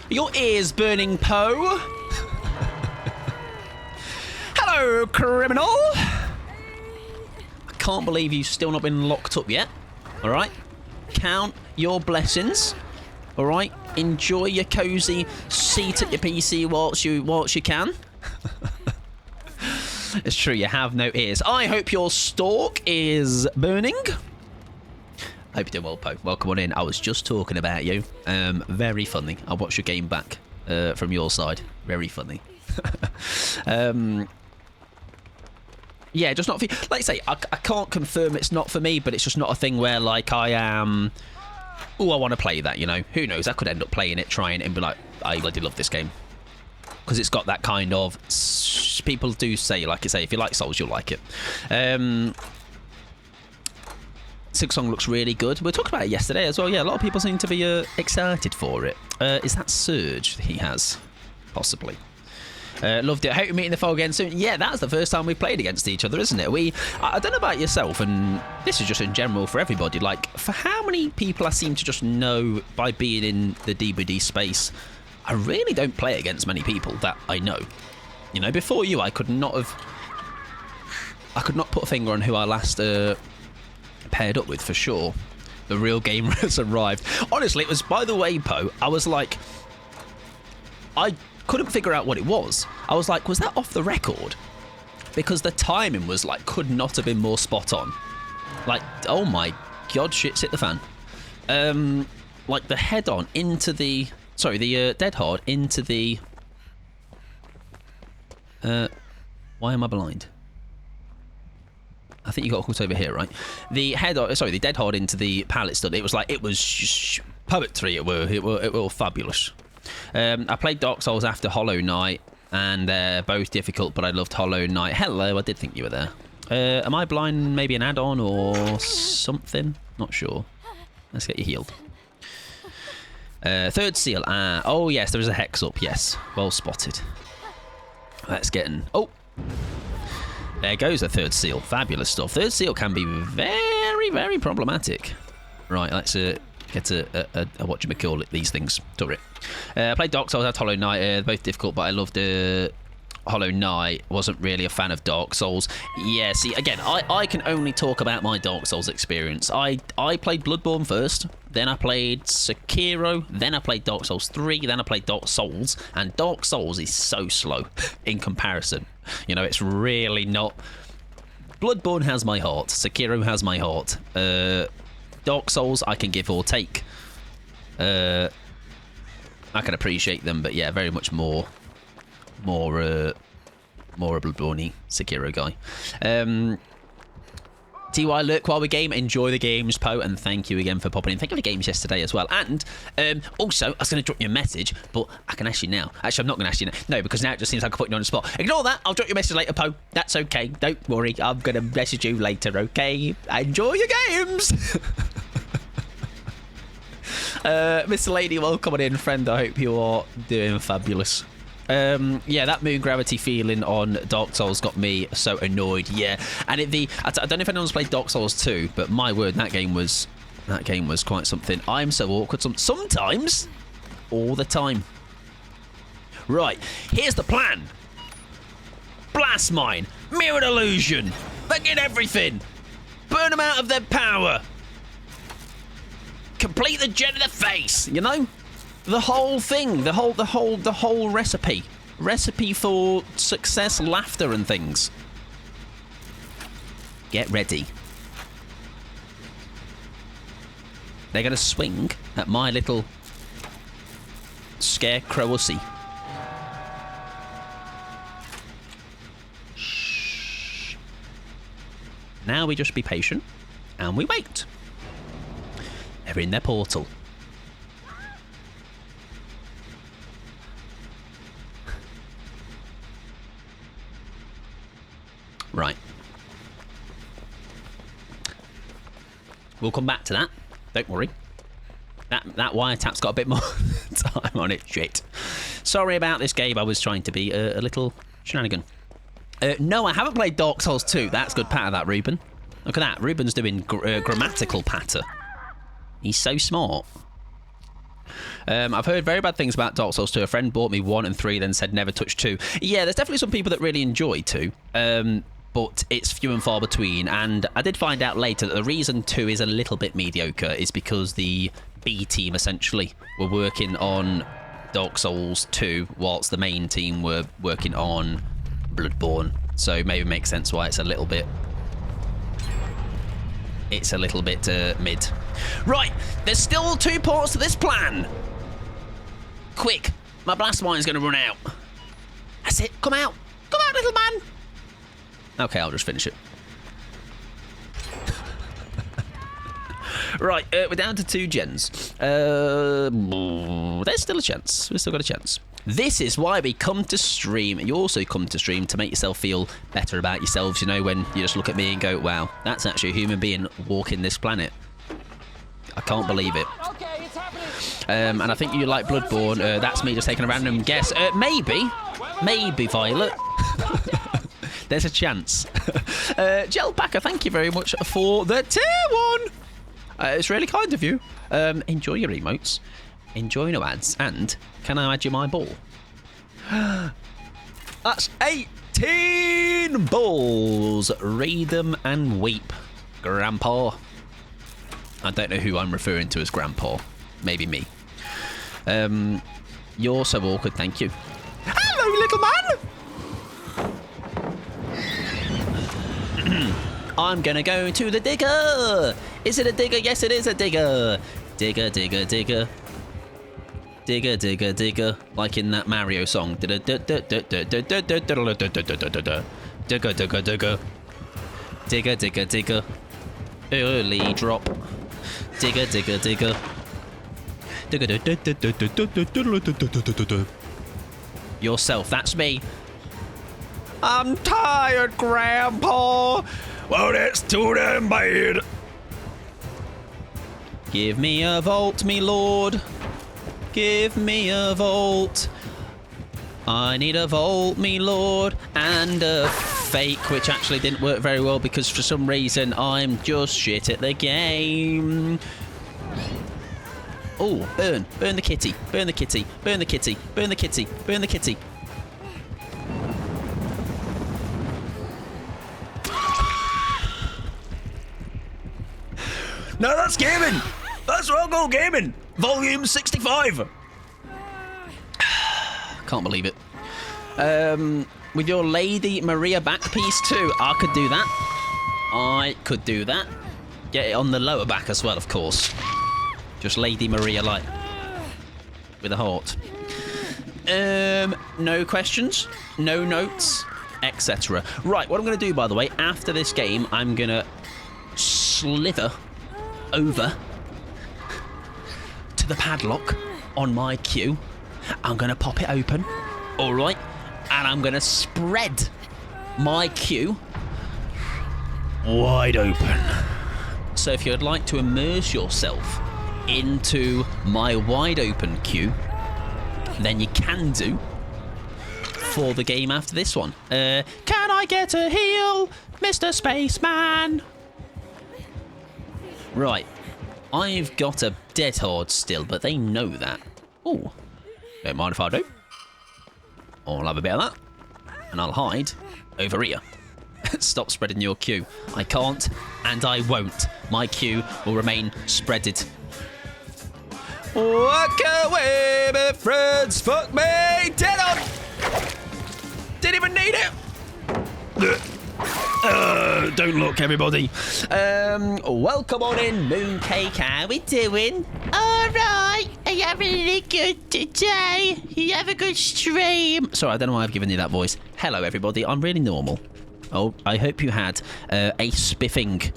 Your ears burning, Poe. Hello, criminal. I can't believe you've still not been locked up yet. All right, count your blessings. All right, enjoy your cozy seat at your PC whilst you can. It's true, you have no ears. I hope your stalk is burning. I hope you're doing well, Poe. Welcome on in. I was just talking about you. Very funny. I watched your game back from your side. Very funny. Yeah, just not for you. Like I say, I can't confirm it's not for me, but it's just not a thing where, like, I am... Oh, I want to play that, you know. Who knows? I could end up playing it, trying it, and be like, I bloody love this game. Because it's got that kind of... People do say, like I say, if you like Souls, you'll like it. Silksong looks really good. We were talking about it yesterday as well. Yeah, a lot of people seem to be excited for it. Is that Surge he has? Possibly. Loved it. Hope we meet in the fog again soon. Yeah, that's the first time we played against each other, isn't it? I don't know about yourself, and this is just in general for everybody. Like, for how many people I seem to just know by being in the DBD space, I really don't play against many people that I know. You know, before you, I could not put a finger on who I last paired up with for sure. The real gamer has arrived. Honestly, it was, by the way, Poe, I was like, I couldn't figure out what it was. I was like, was that off the record? Because the timing was like, could not have been more spot on. Like, oh my god, shit's hit the fan. Like the head on into the, sorry, the dead hard into the, why am I blind? I think you got hooked over here, right? The head, sorry, the dead hard into the pallet stud. It was like, it was poetry. It were fabulous. I played Dark Souls after Hollow Knight, and they're both difficult, but I loved Hollow Knight. Hello, I did think you were there. Am I blind? Maybe an add-on or something? Not sure. Let's get you healed. Third seal. Oh, yes, there is a hex up. Yes, well spotted. Let's get in. Oh, there goes the third seal. Fabulous stuff. Third seal can be very, very problematic. Right, let's get a whatchamacallit it, these things. Turret. I played Dark Souls, had Hollow Knight. Both difficult, but I loved Hollow Knight. Wasn't really a fan of Dark Souls. Yeah, see, again, I can only talk about my Dark Souls experience. I played Bloodborne first, then I played Sekiro, then I played Dark Souls 3, then I played Dark Souls, and Dark Souls is so slow in comparison. You know, it's really not... Bloodborne has my heart. Sekiro has my heart. Dark Souls, I can give or take. I can appreciate them, but yeah, very much more a Bloodborne-y Sekiro guy. TY, look while we game. Enjoy the games, Poe, and thank you again for popping in. Thank you for the games yesterday as well. And also, I was going to drop you a message, but I can ask you now. Actually, I'm not going to ask you now. No, because now it just seems like I'm putting you on the spot. Ignore that. I'll drop you a message later, Poe. That's okay. Don't worry. I'm going to message you later, okay? Enjoy your games. Mr. Lady, welcome on in, friend. I hope you are doing fabulous. Yeah, that moon gravity feeling on Dark Souls got me so annoyed. Yeah, and I don't know if anyone's played Dark Souls 2, but my word, that game was quite something. I'm so awkward sometimes, all the time. Right, here's the plan. Blast mine, mirror illusion, fucking everything, burn them out of their power, complete the jet of the face. You know. The whole thing, the whole recipe for success, laughter, and things. Get ready. They're gonna swing at my little scarecrowacy. Shh. Now we just be patient and we wait. They're in their portal. Right. We'll come back to that. Don't worry. That wiretap's got a bit more time on it. Shit. Sorry about this, Gabe. I was trying to be a little shenanigan. No, I haven't played Dark Souls 2. That's good patter, that, Ruben. Look at that. Ruben's doing grammatical patter. He's so smart. I've heard very bad things about Dark Souls 2. A friend bought me 1 and 3, then said never touch 2. Yeah, there's definitely some people that really enjoy 2. But it's few and far between. And I did find out later that the reason 2 is a little bit mediocre is because the B team, essentially, were working on Dark Souls 2, whilst the main team were working on Bloodborne. So maybe it makes sense why it's a little bit... It's a little bit mid. Right, there's still 2 parts to this plan. Quick, my blast wine's going to run out. That's it, come out. Come out, little man. Okay, I'll just finish it. Right, we're down to 2 gens. There's still a chance. We've still got a chance. This is why we come to stream. You also come to stream to make yourself feel better about yourselves, you know, when you just look at me and go, wow, that's actually a human being walking this planet. I can't believe it. And I think you like Bloodborne. That's me just taking a random guess. Maybe Violet. There's a chance. Gelbacker, thank you very much for the tier 1. It's really kind of you. Enjoy your emotes. Enjoy no ads. And can I add you my ball? That's 18 balls. Read them and weep, Grandpa. I don't know who I'm referring to as Grandpa. Maybe me. You're so awkward, thank you. Hello, little man. I'm gonna go to the digger. Is it a digger? Yes, it is a digger. Digger, digger, digger. Digger, digger, digger. Like in that Mario song. Digger, digger, digger. Digger, digger, digger. Early drop. Digger, digger, digger. Yourself, that's me. I'm tired, Grandpa. Well, that's too damn bad. Give me a vault, me lord. Give me a vault. I need a vault, me lord. And a fake, which actually didn't work very well because for some reason I'm just shit at the game. Oh, burn. Burn the kitty. Burn the kitty. Burn the kitty. Burn the kitty. Burn the kitty. No, that's gaming. That's Rogo Gaming. Volume 65. Can't believe it. With your Lady Maria back piece too. I could do that. I could do that. Get it on the lower back as well, of course. Just Lady Maria like with a heart. No questions, no notes, etc. Right, what I'm going to do, by the way, after this game, I'm going to slither over to the padlock on my queue. I'm going to pop it open, all right, and I'm going to spread my queue wide open. So if you'd like to immerse yourself into my wide open queue, then you can do for the game after this one. Can I get a heal, Mr. Spaceman? Right, I've got a dead horde still, but they know that. Oh, don't mind if I do. I'll have a bit of that, and I'll hide over here. Stop spreading your queue. I can't, and I won't. My queue will remain spreaded. Walk away, my friends. Fuck me. Dead on. Didn't even need it. Don't look, everybody. Welcome on in, Mooncake. How we doing? All right. Are you having really good today? You have a good stream. Sorry, I don't know why I've given you that voice. Hello, everybody. I'm really normal. Oh, I hope you had a spiffing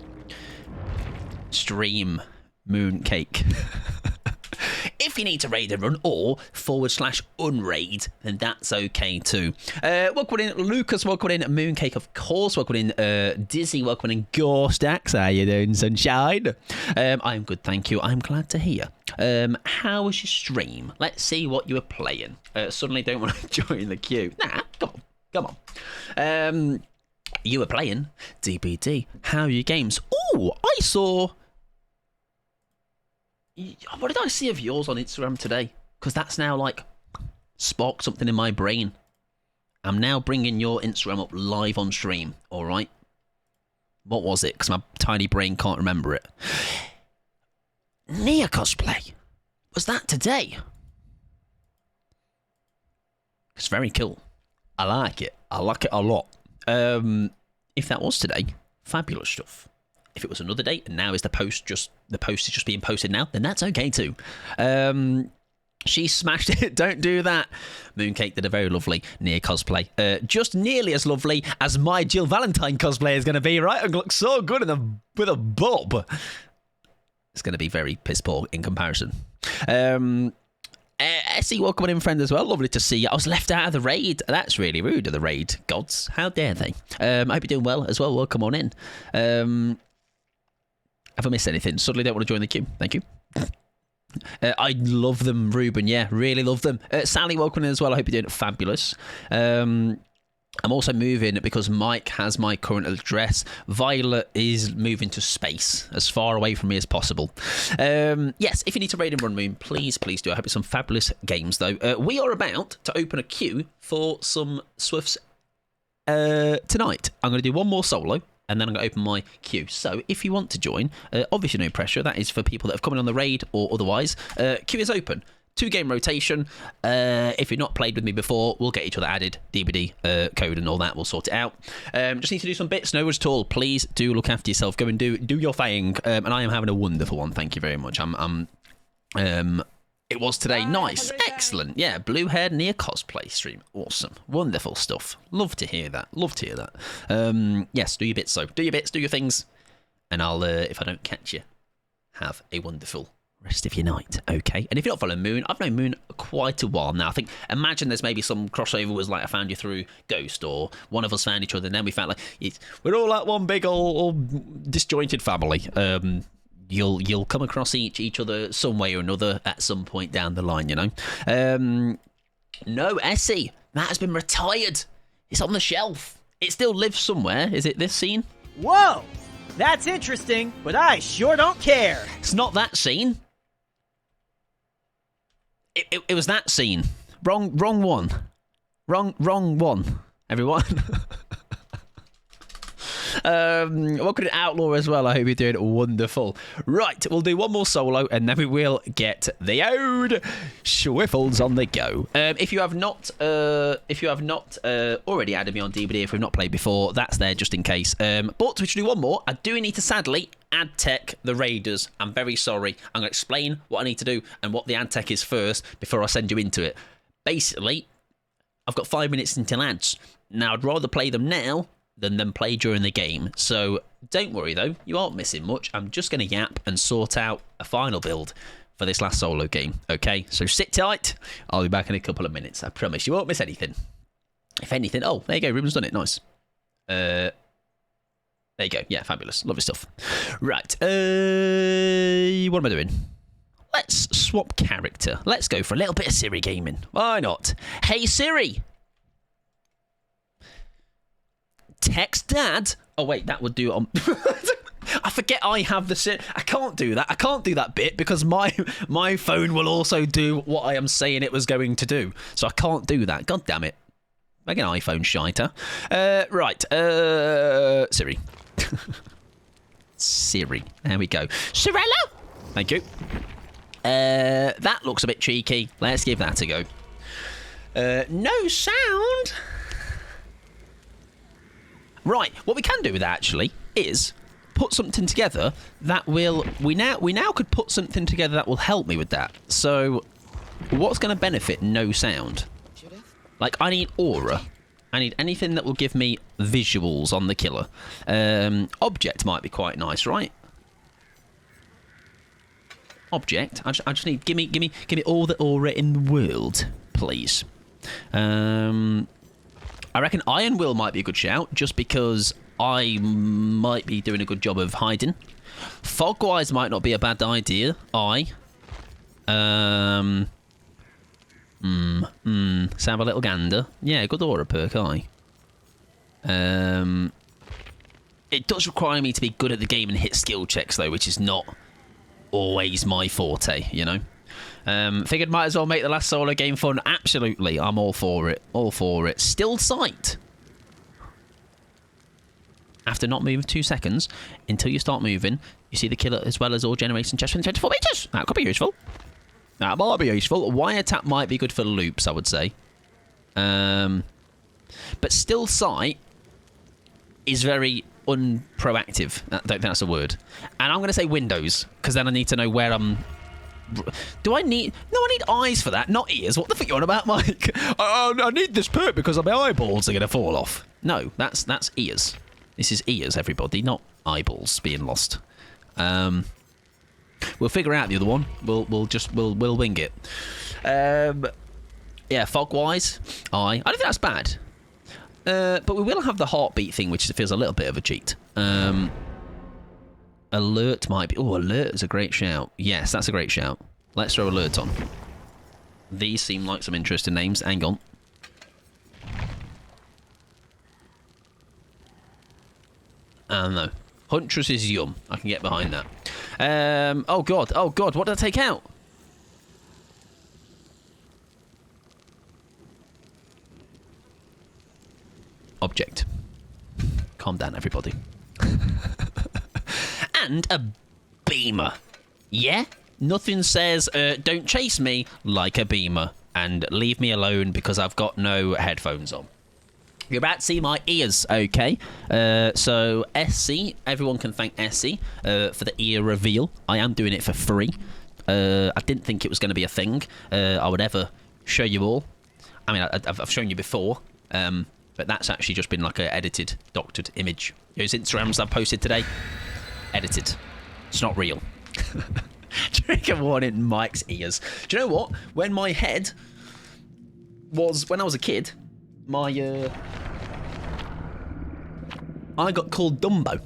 stream, Mooncake. If If you need to raid and run or /unraid, then that's okay too. Welcome in Lucas, welcome in Mooncake, of course, welcome in Dizzy, welcome in Gorstax. How you doing, sunshine? I'm good, thank you. I'm glad to hear. How was your stream? Let's see what you were playing. Suddenly don't want to join the queue. Nah, come on. You were playing DBD. How are your games? Oh, I saw... What did I see of yours on Instagram today? Because that's now, like, sparked something in my brain. I'm now bringing your Instagram up live on stream, all right? What was it? Because my tiny brain can't remember it. Nia cosplay. Was that today? It's very cool. I like it. I like it a lot. If that was today, fabulous stuff. If it was another day and now is the post is just being posted now, then that's okay too. She smashed it. Don't do that. Mooncake did a very lovely Nia cosplay. Just nearly as lovely as my Jill Valentine cosplay is going to be, right? It looks so good with a bob. It's going to be very piss poor in comparison. Essie, welcome in, friend, as well. Lovely to see you. I was left out of the raid. That's really rude of the raid gods. How dare they? I hope you're doing well as well. Welcome on in. Have I missed anything? Suddenly don't want to join the queue. Thank you. I love them, Ruben. Yeah, really love them. Sally, welcome in as well. I hope you're doing fabulous. I'm also moving because Mike has my current address. Violet is moving to space, as far away from me as possible. Yes, if you need to raid and run Moon, please do. I hope it's some fabulous games, though. We are about to open a queue for some Swifts tonight. I'm going to do one more solo, and then I'm going to open my queue. So if you want to join, obviously no pressure. That is for people that have come in on the raid or otherwise. Queue is open. 2-game rotation. If you've not played with me before, we'll get each other added. DBD code and all that. We'll sort it out. Just need to do some bits. No worries at all. Please do look after yourself. Go and do your thing. And I am having a wonderful one. Thank you very much. It was today. Nice. Excellent. Yeah. Blue-haired Nia cosplay stream. Awesome. Wonderful stuff. Love to hear that. Yes. Do your bits, though. Do your bits. Do your things. And I'll, if I don't catch you, have a wonderful rest of your night, okay? And if you're not following Moon, I've known Moon quite a while now. I imagine there's maybe some crossover was like I found you through Ghost, or one of us found each other, and then we found like we're all like one big old disjointed family. You'll come across each other some way or another at some point down the line, you know. No, Essie, that has been retired. It's on the shelf. It still lives somewhere. Is it this scene? Whoa! That's interesting, but I sure don't care. It's not that scene. It was that scene. Wrong one. Wrong one, everyone. Welcome to Outlaw as well. I hope you're doing wonderful. Right, we'll do one more solo and then we will get the ode Schwiffles on the go. If you have not already added me on DBD, if we've not played before, that's there just in case. But we should do one more. I do need to sadly ad tech the raiders. I'm very sorry. I'm going to explain what I need to do and what the ad tech is first before I send you into it. Basically, I've got 5 minutes until ads. Now, I'd rather play them now than them play during the game. So don't worry, though. You aren't missing much. I'm just going to yap and sort out a final build for this last solo game. Okay, so sit tight. I'll be back in a couple of minutes. I promise you won't miss anything. If anything... Oh, there you go. Ruben's done it. Nice. There you go. Yeah, fabulous. Lovely stuff. Right. What am I doing? Let's swap character. Let's go for a little bit of Siri gaming. Why not? Hey, Siri. Text Dad. Oh, wait. That would do it on... I forget I have the... I can't do that. I can't do that bit because my phone will also do what I am saying it was going to do. So I can't do that. God damn it. Like an iPhone shiter. Right. Siri. Siri. There we go. Cirella! Thank you. That looks a bit cheeky. Let's give that a go. No sound. Right. What we can do with that actually is put something together that will... We now could put something together that will help me with that. So what's going to benefit no sound? Like, I need aura. I need anything that will give me visuals on the killer. Object might be quite nice, right? Object. I just need give me all the aura in the world, please. I reckon Iron Will might be a good shout, just because I might be doing a good job of hiding. Fogwise might not be a bad idea. Let's have a little gander. Yeah, good aura perk, it does require me to be good at the game and hit skill checks, though, which is not always my forte, you know. Figured might as well make the last solo game fun. Absolutely, I'm all for it. All for it. Still sight. After not moving 2 seconds, until you start moving, you see the killer as well as all generating chests within 24 meters. That could be useful. That might be useful. Wiretap might be good for loops, I would say. But still sight is very unproactive. I don't think that's a word. And I'm going to say windows, because then I need to know where I'm... Do I need... No, I need eyes for that, not ears. What the fuck are you on about, Mike? I need this perk because my eyeballs are going to fall off. No, that's ears. This is ears, everybody, not eyeballs being lost. We'll figure out the other one. We'll wing it. Yeah, fog-wise, I don't think that's bad. But we will have the heartbeat thing, which feels a little bit of a cheat. Alert might be... Oh, alert is a great shout. Yes, that's a great shout. Let's throw alert on. These seem like some interesting names. Hang on. I don't know. Huntress is yum. I can get behind that. Oh, God. Oh, God. What did I take out? Object. Calm down, everybody. And a beamer. Yeah? Nothing says, don't chase me like a beamer. And leave me alone because I've got no headphones on. You're about to see my ears, okay? So, SC, everyone can thank SC for the ear reveal. I am doing it for free. I didn't think it was going to be a thing I would ever show you all. I mean, I've shown you before, but that's actually just been like an edited, doctored image. Those Instagrams I've posted today, edited. It's not real. Trigger warning, Mike's ears. Do you know what? When my head was... When I was a kid... I got called Dumbo,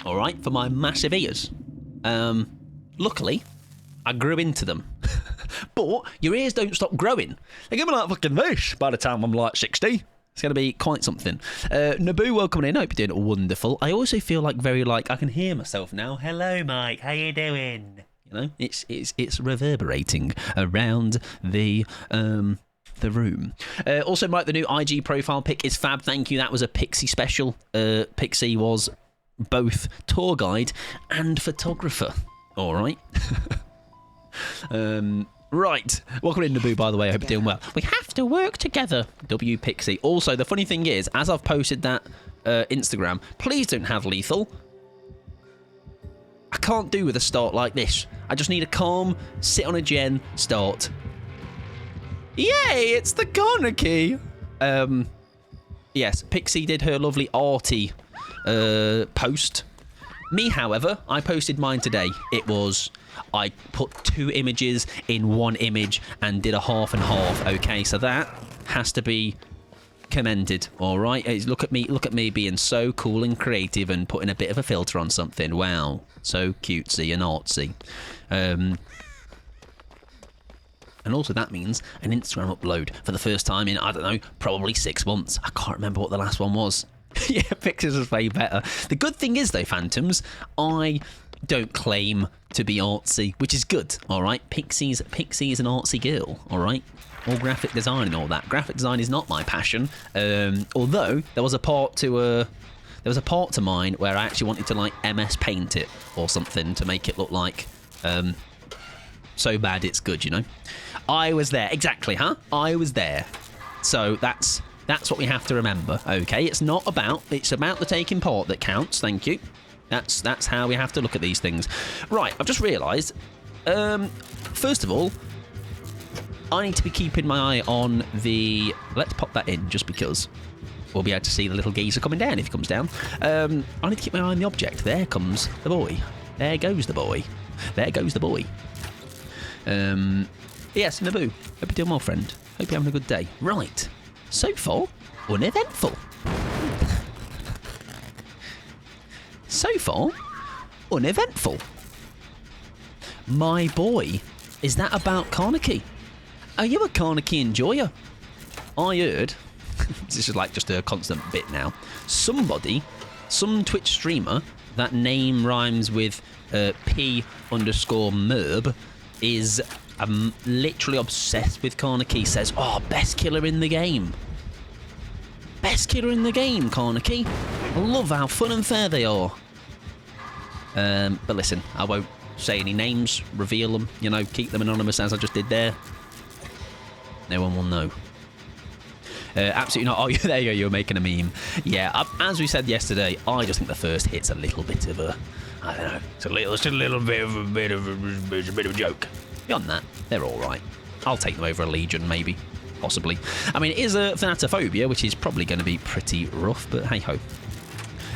all right, for my massive ears. Luckily, I grew into them. But your ears don't stop growing. They're going to be like fucking this by the time I'm like 60. It's going to be quite something. Naboo, welcome in. I hope you're doing wonderful. I also feel like I can hear myself now. Hello, Mike. How you doing? You know, it's reverberating around the room. Also, Mike, the new IG profile pic is fab. Thank you. That was a Pixie special. Pixie was both tour guide and photographer. All right. Right. Welcome in, Naboo, by the way. I hope you're doing well. We have to work together. W Pixie. Also, the funny thing is, as I've posted that Instagram, please don't have lethal. I can't do with a start like this. I just need a calm, sit on a gen, start. Yay, it's the corner key. Yes, Pixie did her lovely arty post. Me, however, I posted mine today. It was, I put 2 images in 1 image and did a half and half. Okay, so that has to be commended. All right, look at me being so cool and creative and putting a bit of a filter on something. Wow, so cutesy and artsy. And also that means an Instagram upload for the first time in, I don't know, probably 6 months. I can't remember what the last one was. Yeah, pictures was way better. The good thing is, though, Phantoms, I don't claim to be artsy, which is good, all right? Pixie is an artsy girl, all right? All graphic design and all that. Graphic design is not my passion, although there was a part to mine where I actually wanted to, like, MS Paint it or something to make it look like... so bad it's good, you know. I was there. Exactly, huh? I was there. So that's what we have to remember, okay? It's about the taking part that counts. Thank you. That's how we have to look at these things. Right, I've just realised, first of all, I need to be keeping my eye on the... Let's pop that in, just because we'll be able to see the little geezer coming down if he comes down. I need to keep my eye on the object. There comes the boy. There goes the boy. There goes the boy. Yes, Naboo. Hope you're doing well, friend. Hope you're having a good day. Right. So far, uneventful. So far, uneventful. My boy, is that about Carnegie? Are you a Carnegie enjoyer? I heard, this is like just a constant bit now, some Twitch streamer, that name rhymes with P_Merb, is literally obsessed with Carnegie. Says, oh, best killer in the game. Best killer in the game, Carnegie. I love how fun and fair they are. But listen, I won't say any names, reveal them, you know, keep them anonymous as I just did there. No one will know. Absolutely not. Oh, there you go, you're making a meme. Yeah, as we said yesterday, I just think the first hit's a little bit of a, I don't know, it's a little bit of a joke. Beyond that, they're all right. I'll take them over a Legion, maybe, possibly. I mean, it is a Thanatophobia, which is probably going to be pretty rough, but hey ho.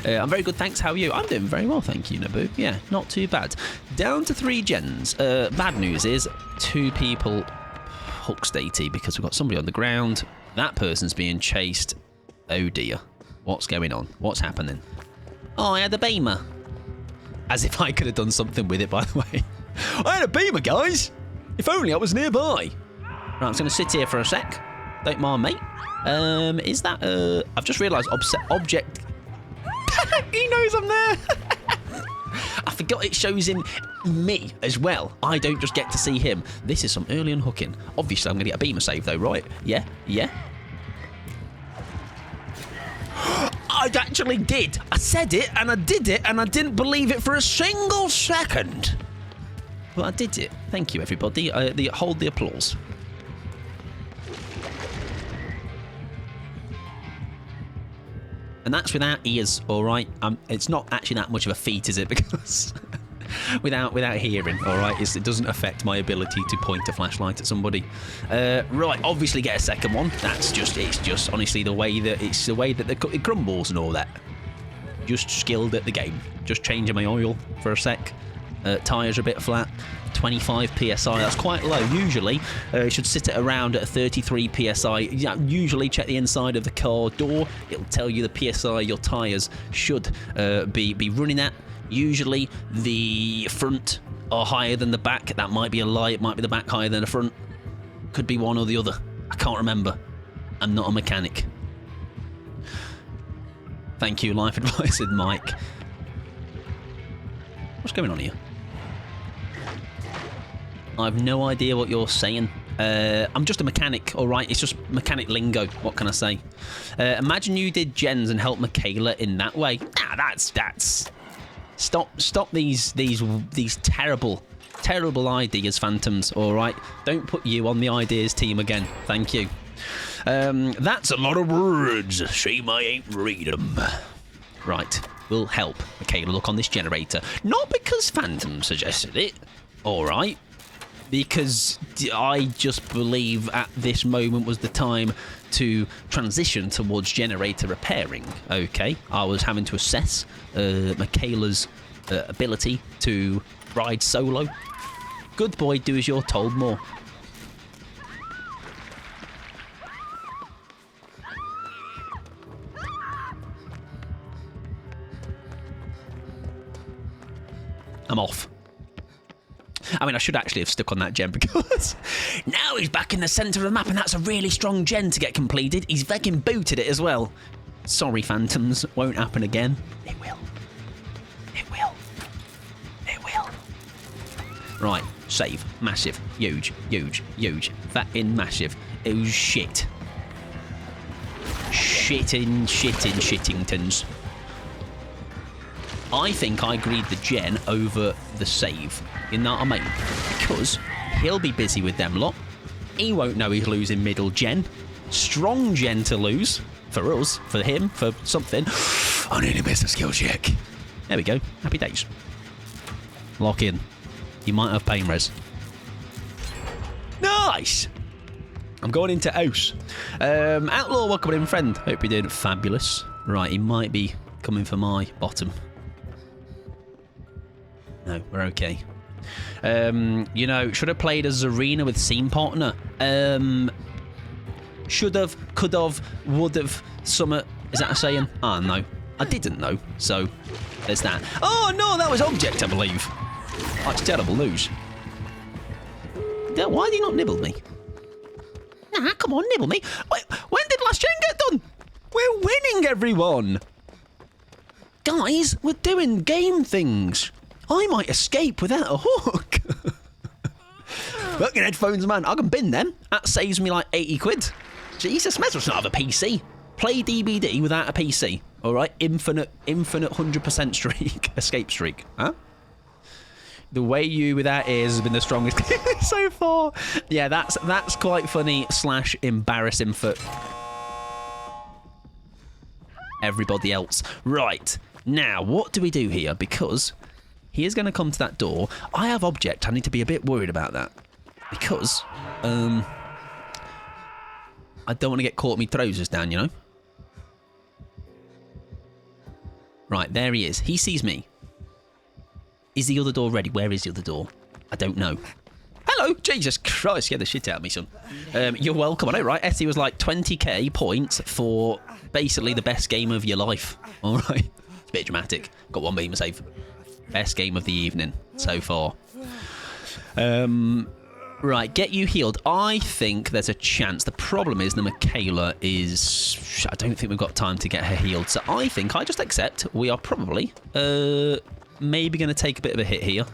I'm very good, thanks. How are you? I'm doing very well, thank you, Naboo. Yeah, not too bad. Down to 3 gens. Bad news is 2 people hook statey because we've got somebody on the ground. That person's being chased. Oh dear. What's going on? What's happening? Oh, I had a beamer. As if I could have done something with it, by the way. I had a beamer, guys. If only I was nearby. Right, I'm just going to sit here for a sec. Don't mind, mate. Is that I've just realised object. He knows I'm there. I forgot it shows him me as well. I don't just get to see him. This is some early unhooking. Obviously, I'm going to get a beamer save, though, right? Yeah, yeah. I actually did. I said it, and I did it, and I didn't believe it for a single second. Well, I did it. Thank you, everybody. Hold the applause. And that's without ears, all right? It's not actually that much of a feat, is it? Because without hearing, all right? It doesn't affect my ability to point a flashlight at somebody. Right, obviously get a second one. It's just honestly the way that it crumbles and all that. Just skilled at the game. Just changing my oil for a sec. Tyres are a bit flat. 25 psi, that's quite low. Usually, it should sit at around at 33 psi. Usually, check the inside of the car door. It'll tell you the psi your tyres should be running at. Usually, the front are higher than the back. That might be a lie. It might be the back higher than the front. Could be one or the other. I can't remember. I'm not a mechanic. Thank you, life advisor Mike. What's going on here? I have no idea what you're saying. I'm just a mechanic, all right? It's just mechanic lingo. What can I say? Imagine you did gens and helped Michaela in that way. That's. Stop these terrible ideas, Phantoms. All right, don't put you on the ideas team again. Thank you. That's a lot of words. Shame I ain't read them. Right, we'll help Michaela look on this generator. Not because Phantom suggested it. All right. Because I just believe at this moment was the time to transition towards generator repairing. Okay, I was having to assess Michaela's ability to ride solo. Good boy, do as you're told, more. I'm off. I mean, I should actually have stuck on that gen because now he's back in the centre of the map and that's a really strong gen to get completed. He's fucking booted it as well. Sorry, Phantoms. Won't happen again. It will. It will. It will. Right. Save. Massive. Huge. Huge. Huge. That in massive. Oh, shit. Shittingtons. I think I agreed the gen over the save. You know what I mean? Because he'll be busy with them lot. He won't know he's losing middle gen. Strong gen to lose. For us. For him. For something. I need to miss a skill check. There we go. Happy days. Lock in. You might have pain res. Nice! I'm going into house. Outlaw, welcome in, friend. Hope you're doing fabulous. Right, he might be coming for my bottom. No, we're okay. You know, should have played as Zarina with scene partner. Should have, could have, would have, summer. Is that a saying? Ah, no. I didn't know. So, there's that. Oh, no, that was object, I believe. That's terrible news. Why did he not nibble me? Nah, come on, nibble me. Wait, when did last gen get done? We're winning, everyone. Guys, we're doing game things. I might escape without a hook. Fucking headphones, man. I can bin them. That saves me like 80 quid. Jesus, might as well not have a PC. Play DBD without a PC. All right, infinite 100% streak, escape streak. Huh? The way you without ears has been the strongest so far. Yeah, that's quite funny / embarrassing for everybody else. Right, now what do we do here? Because he is going to come to that door. I have object. I need to be a bit worried about that because I don't want to get caught with me trousers down, you know. Right, there he is. He sees me. Is the other door ready? Where is the other door? I don't know. Hello! Jesus Christ, scared the shit out of me, son. You're welcome. I know, right? Essie was like 20k points for basically the best game of your life. All right. It's a bit dramatic. Got one beam save. Best game of the evening so far. Right, get you healed. I think there's a chance. The problem is the Michaela is... I don't think we've got time to get her healed. So I think I just accept we are probably... maybe going to take a bit of a hit here.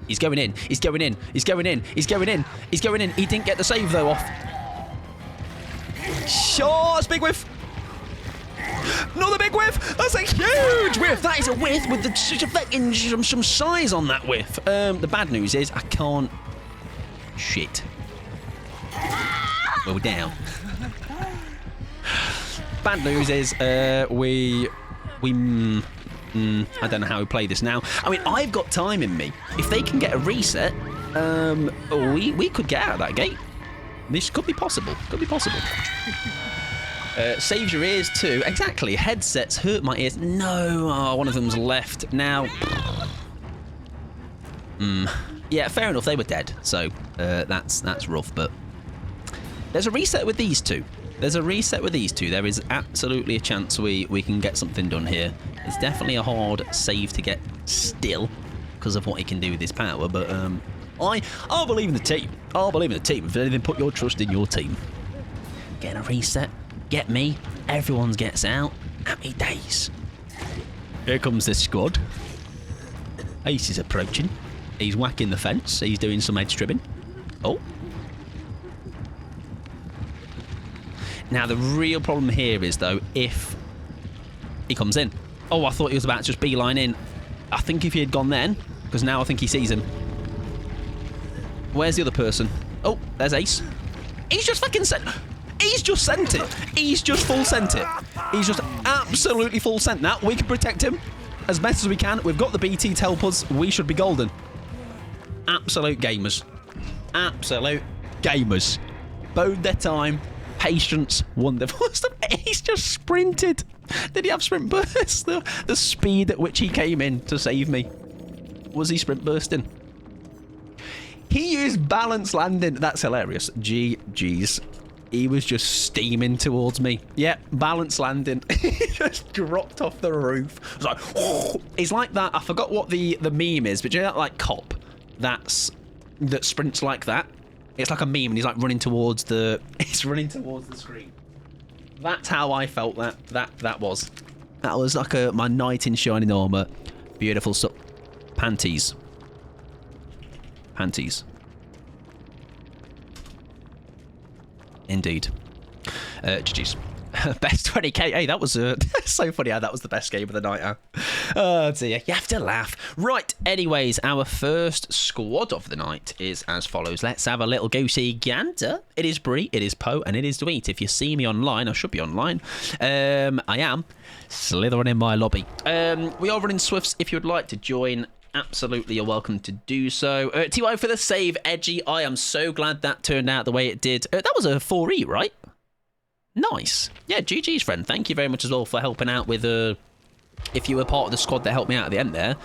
He's going in. He's going in. He's going in. He's going in. He's going in. He didn't get the save, though, off. Sure, that's a big whiff. Another big whiff. That's a huge whiff. That is a whiff with some size on that whiff. The bad news is I can't... Shit. Well, we're down. Bad news is I don't know how we play this now. I mean, I've got time in me. If they can get a reset, we could get out of that gate. This could be possible. Could be possible. Saves your ears too. Exactly. Headsets hurt my ears. No. Oh, one of them's left. Now... Yeah, fair enough. They were dead. So, that's rough, but... There's a reset with these two. There's a reset with these two. There is absolutely a chance we can get something done here. It's definitely a hard save to get still because of what he can do with his power, but I'll believe in the team. I'll believe in the team. If anything, put your trust in your team. Getting a reset. Get me. Everyone gets out. Happy days. Here comes this squad. Ace is approaching. He's whacking the fence. He's doing some edge trimming. Oh. Now, the real problem here is, though, if he comes in. Oh, I thought he was about to just beeline in. I think if he had gone then, because now I think he sees him. Where's the other person? Oh, there's Ace. He's just fucking sent... He's just sent it. He's just full sent it. He's just absolutely full sent that. We can protect him as best as we can. We've got the BT to help us. We should be golden. Absolute gamers. Absolute gamers. Bode their time. Patience, wonderful stuff. He's just sprinted. Did he have sprint burst? The speed at which he came in to save me. Was he sprint bursting? He used balance landing. That's hilarious. GG's. He was just steaming towards me. Yeah, balance landing. He just dropped off the roof. It's like, oh. He's like that. I forgot what the meme is, but you know that like cop that sprints like that? It's like a meme, and he's like running towards the... He's running towards the screen. That's how I felt that was. That was like my knight in shining armour. Beautiful stuff. Panties. Panties. Indeed. GG's. Best 20k. Hey, that was so funny how that was the best game of the night. Huh? Oh dear, you have to laugh. Right, anyways, our first squad of the night is as follows. Let's have a little go-see gander. It is Bree, it is Poe, and it is Newyt. If you see me online, I should be online. I am slithering in my lobby. We are running Swifts. If you would like to join, absolutely you're welcome to do so. TY for the save, Edgy. I am so glad that turned out the way it did. That was a 4E, right? Nice. Yeah, GG's, friend. Thank you very much as well for helping out with if you were part of the squad that helped me out at the end there,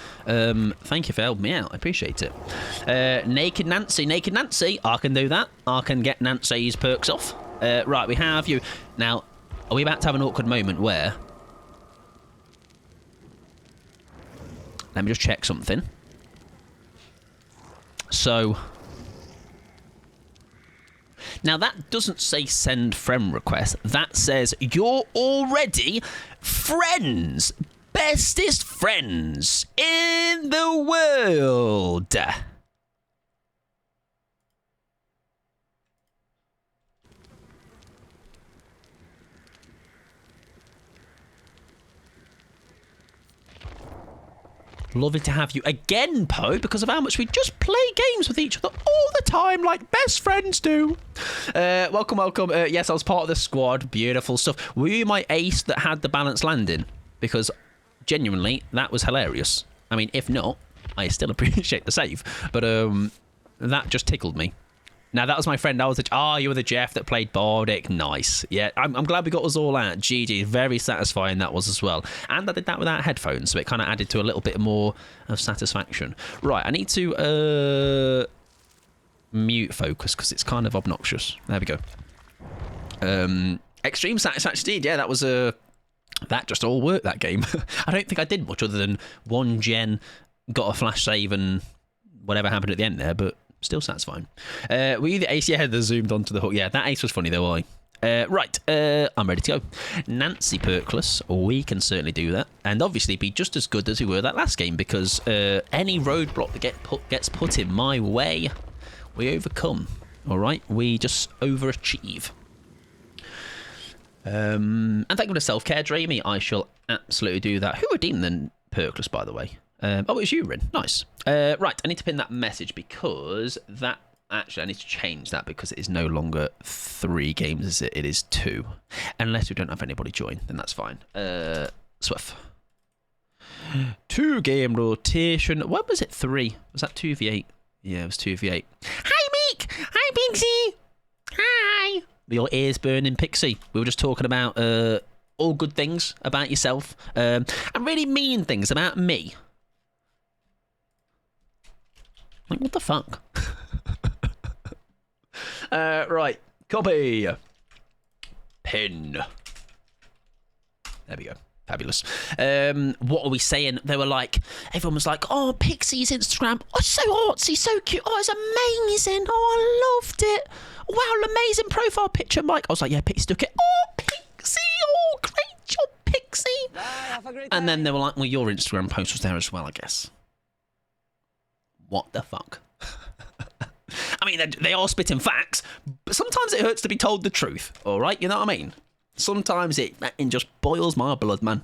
thank you for helping me out. I appreciate it. Naked Nancy, I can do that. I can get Nancy's perks off. Right, we have you. Now, are we about to have an awkward moment where... Let me just check something. So... Now, that doesn't say send friend request. That says you're already friends. Bestest friends in the world. Lovely to have you again, Poe, because of how much we just play games with each other all the time, like best friends do. Welcome. Yes, I was part of the squad. Beautiful stuff. Were you my ace that had the balanced landing? Because genuinely, that was hilarious. I mean, if not, I still appreciate the save. But that just tickled me. Now, that was my friend. You were the Jeff that played Bardic. Nice. Yeah, I'm glad we got us all out. GG. Very satisfying that was as well. And I did that without headphones, so it kind of added to a little bit more of satisfaction. Right, I need to mute focus because it's kind of obnoxious. There we go. Extreme satisfaction. Yeah, that was that just all worked, that game. I don't think I did much other than one gen, got a flash save and whatever happened at the end there, but... Still satisfying. Were you the ace? Yeah, that zoomed onto the hook. Yeah, that ace was funny though, right, I'm ready to go. Nancy Perkless, we can certainly do that. And obviously be just as good as we were that last game because any roadblock that gets put in my way, we overcome. All right, we just overachieve. And thank you for the self-care, Dreamy. I shall absolutely do that. Who redeemed the Perkless, by the way? It was you, Rin. Nice. Right, I need to pin that message because that... Actually, I need to change that because it is no longer 3 games, is it? It is 2. Unless we don't have anybody join, then that's fine. Swift. 2 game rotation. What was it? 3? Was that 2v8? Yeah, it was 2v8. Hi, Meek! Hi, Pixie! Hi! Your ears burning, Pixie. We were just talking about all good things about yourself and really mean things about me. Like, what the fuck? Right. Copy. Pin. There we go. Fabulous. What are we saying? They were like, everyone was like, oh, Pixie's Instagram. Oh, so artsy, so cute. Oh, it's amazing. Oh, I loved it. Wow, amazing profile picture, Mike. I was like, yeah, Pixie took it. Oh, Pixie. Oh, great job, Pixie. Have a great and then they were like, well, your Instagram post was there as well, I guess. What the fuck? I mean, they are spitting facts, but sometimes it hurts to be told the truth, all right? You know what I mean? Sometimes it just boils my blood, man.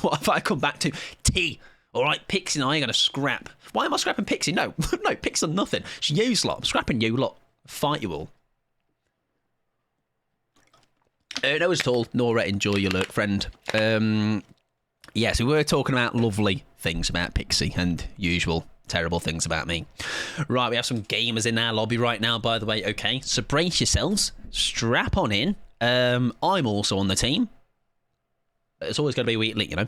What if I come back to T? All right, Pixie and I are going to scrap. Why am I scrapping Pixie? No, no, Pixie on nothing. It's you lot. I'm scrapping you lot. Fight you all. No, it's all. Nora, enjoy your lurk, friend. Yes, we were talking about lovely things about Pixie and usual terrible things about me. Right, we have some gamers in our lobby right now, by the way. Okay, so brace yourselves. Strap on in. I'm also on the team. It's always going to be weekly, you know.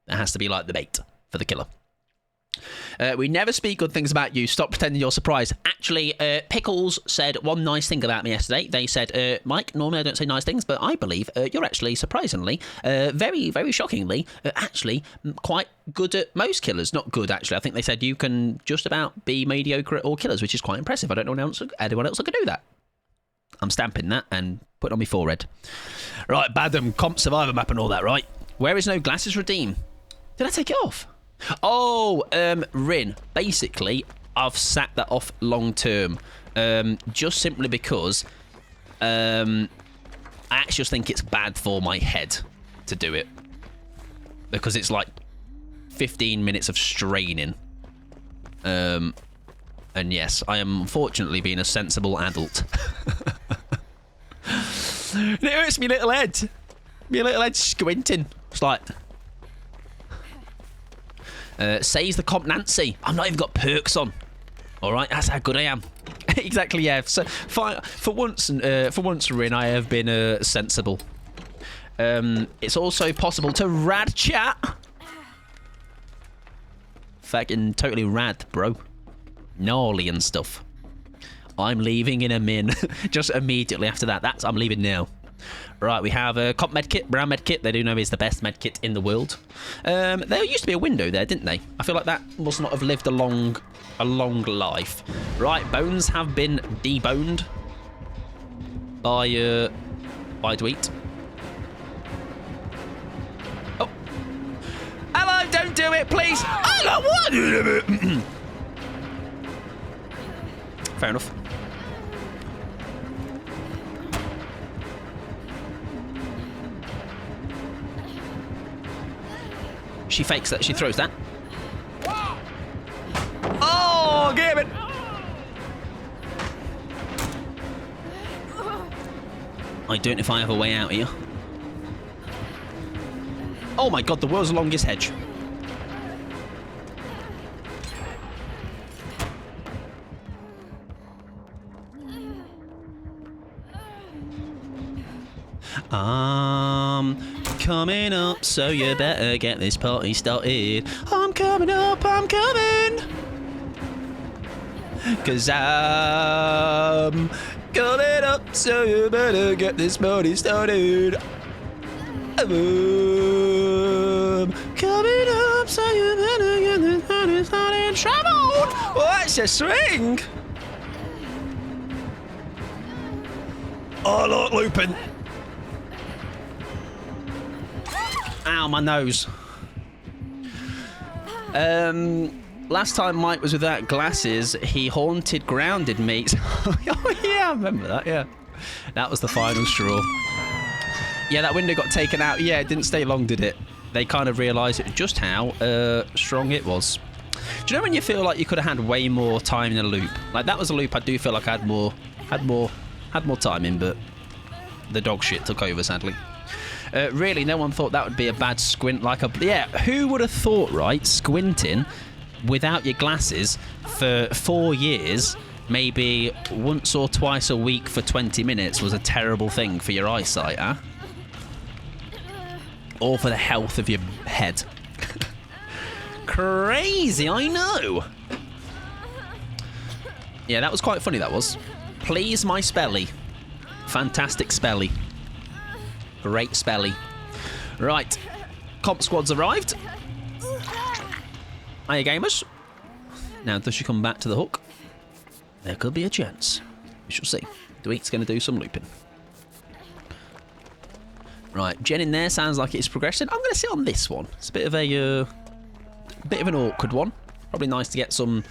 It has to be like the bait for the killer. We never speak good things about you. Stop pretending you're surprised. Actually, Pickles said one nice thing about me yesterday. They said, Mike, normally I don't say nice things, but I believe you're actually, surprisingly, very, very shockingly, actually quite good at most killers. Not good, actually. I think they said you can just about be mediocre at all killers, which is quite impressive. I don't know anyone else that can do that. I'm stamping that and putting on my forehead. Right, Badham, comp survivor map and all that, right? Where is no glasses redeem? Did I take it off? Oh, Rin. Basically, I've sacked that off long term. Just simply because I actually just think it's bad for my head to do it. Because it's like 15 minutes of straining. And yes, I am unfortunately being a sensible adult. It hurts me little head. My little head squinting. It's like... says the comp Nancy. I've not even got perks on. All right, that's how good I am. Exactly, yeah. So for once, Rin, I have been sensible. It's also possible to rad chat. Fucking totally rad, bro. Gnarly and stuff. I'm leaving in a min. Just immediately after that. I'm leaving now. Right, we have a cop medkit, brown medkit. They do know is the best medkit in the world. There used to be a window there, didn't they? I feel like that must not have lived a long life. Right, bones have been deboned by Dweet. Oh, hello! Don't do it, please. I don't want to do it. Fair enough. She fakes that. She throws that. Oh, give it! I don't know if I have a way out here. Oh my god, the world's longest hedge. Coming up, so you better get this party started. I'm coming up, I'm coming. 'Cause I'm coming up, so you better get this party started. I'm coming up, so you better get this party started. Travel! What's a swing? I like looping. Ow, my nose. Last time Mike was without glasses, he haunted grounded me. Oh yeah, I remember that, yeah. That was the final straw. Yeah, that window got taken out. Yeah, it didn't stay long, did it? They kind of realised just how strong it was. Do you know when you feel like you could have had way more time in a loop? Like, that was a loop I do feel like I had more time in, but the dog shit took over, sadly. Really, no one thought that would be a bad squint. Yeah, who would have thought, right, squinting without your glasses for 4 years, maybe once or twice a week for 20 minutes was a terrible thing for your eyesight, huh? Or for the health of your head. Crazy, I know. Yeah, that was quite funny, that was. Please, my spelly. Fantastic spelly. Great spelly. Right. Comp squad's arrived. Hiya, gamers. Now, does she come back to the hook? There could be a chance. We shall see. Dweet's going to do some looping. Right, Jen in there sounds like it's progressing. I'm going to sit on this one. It's a bit of an awkward one. Probably nice to get some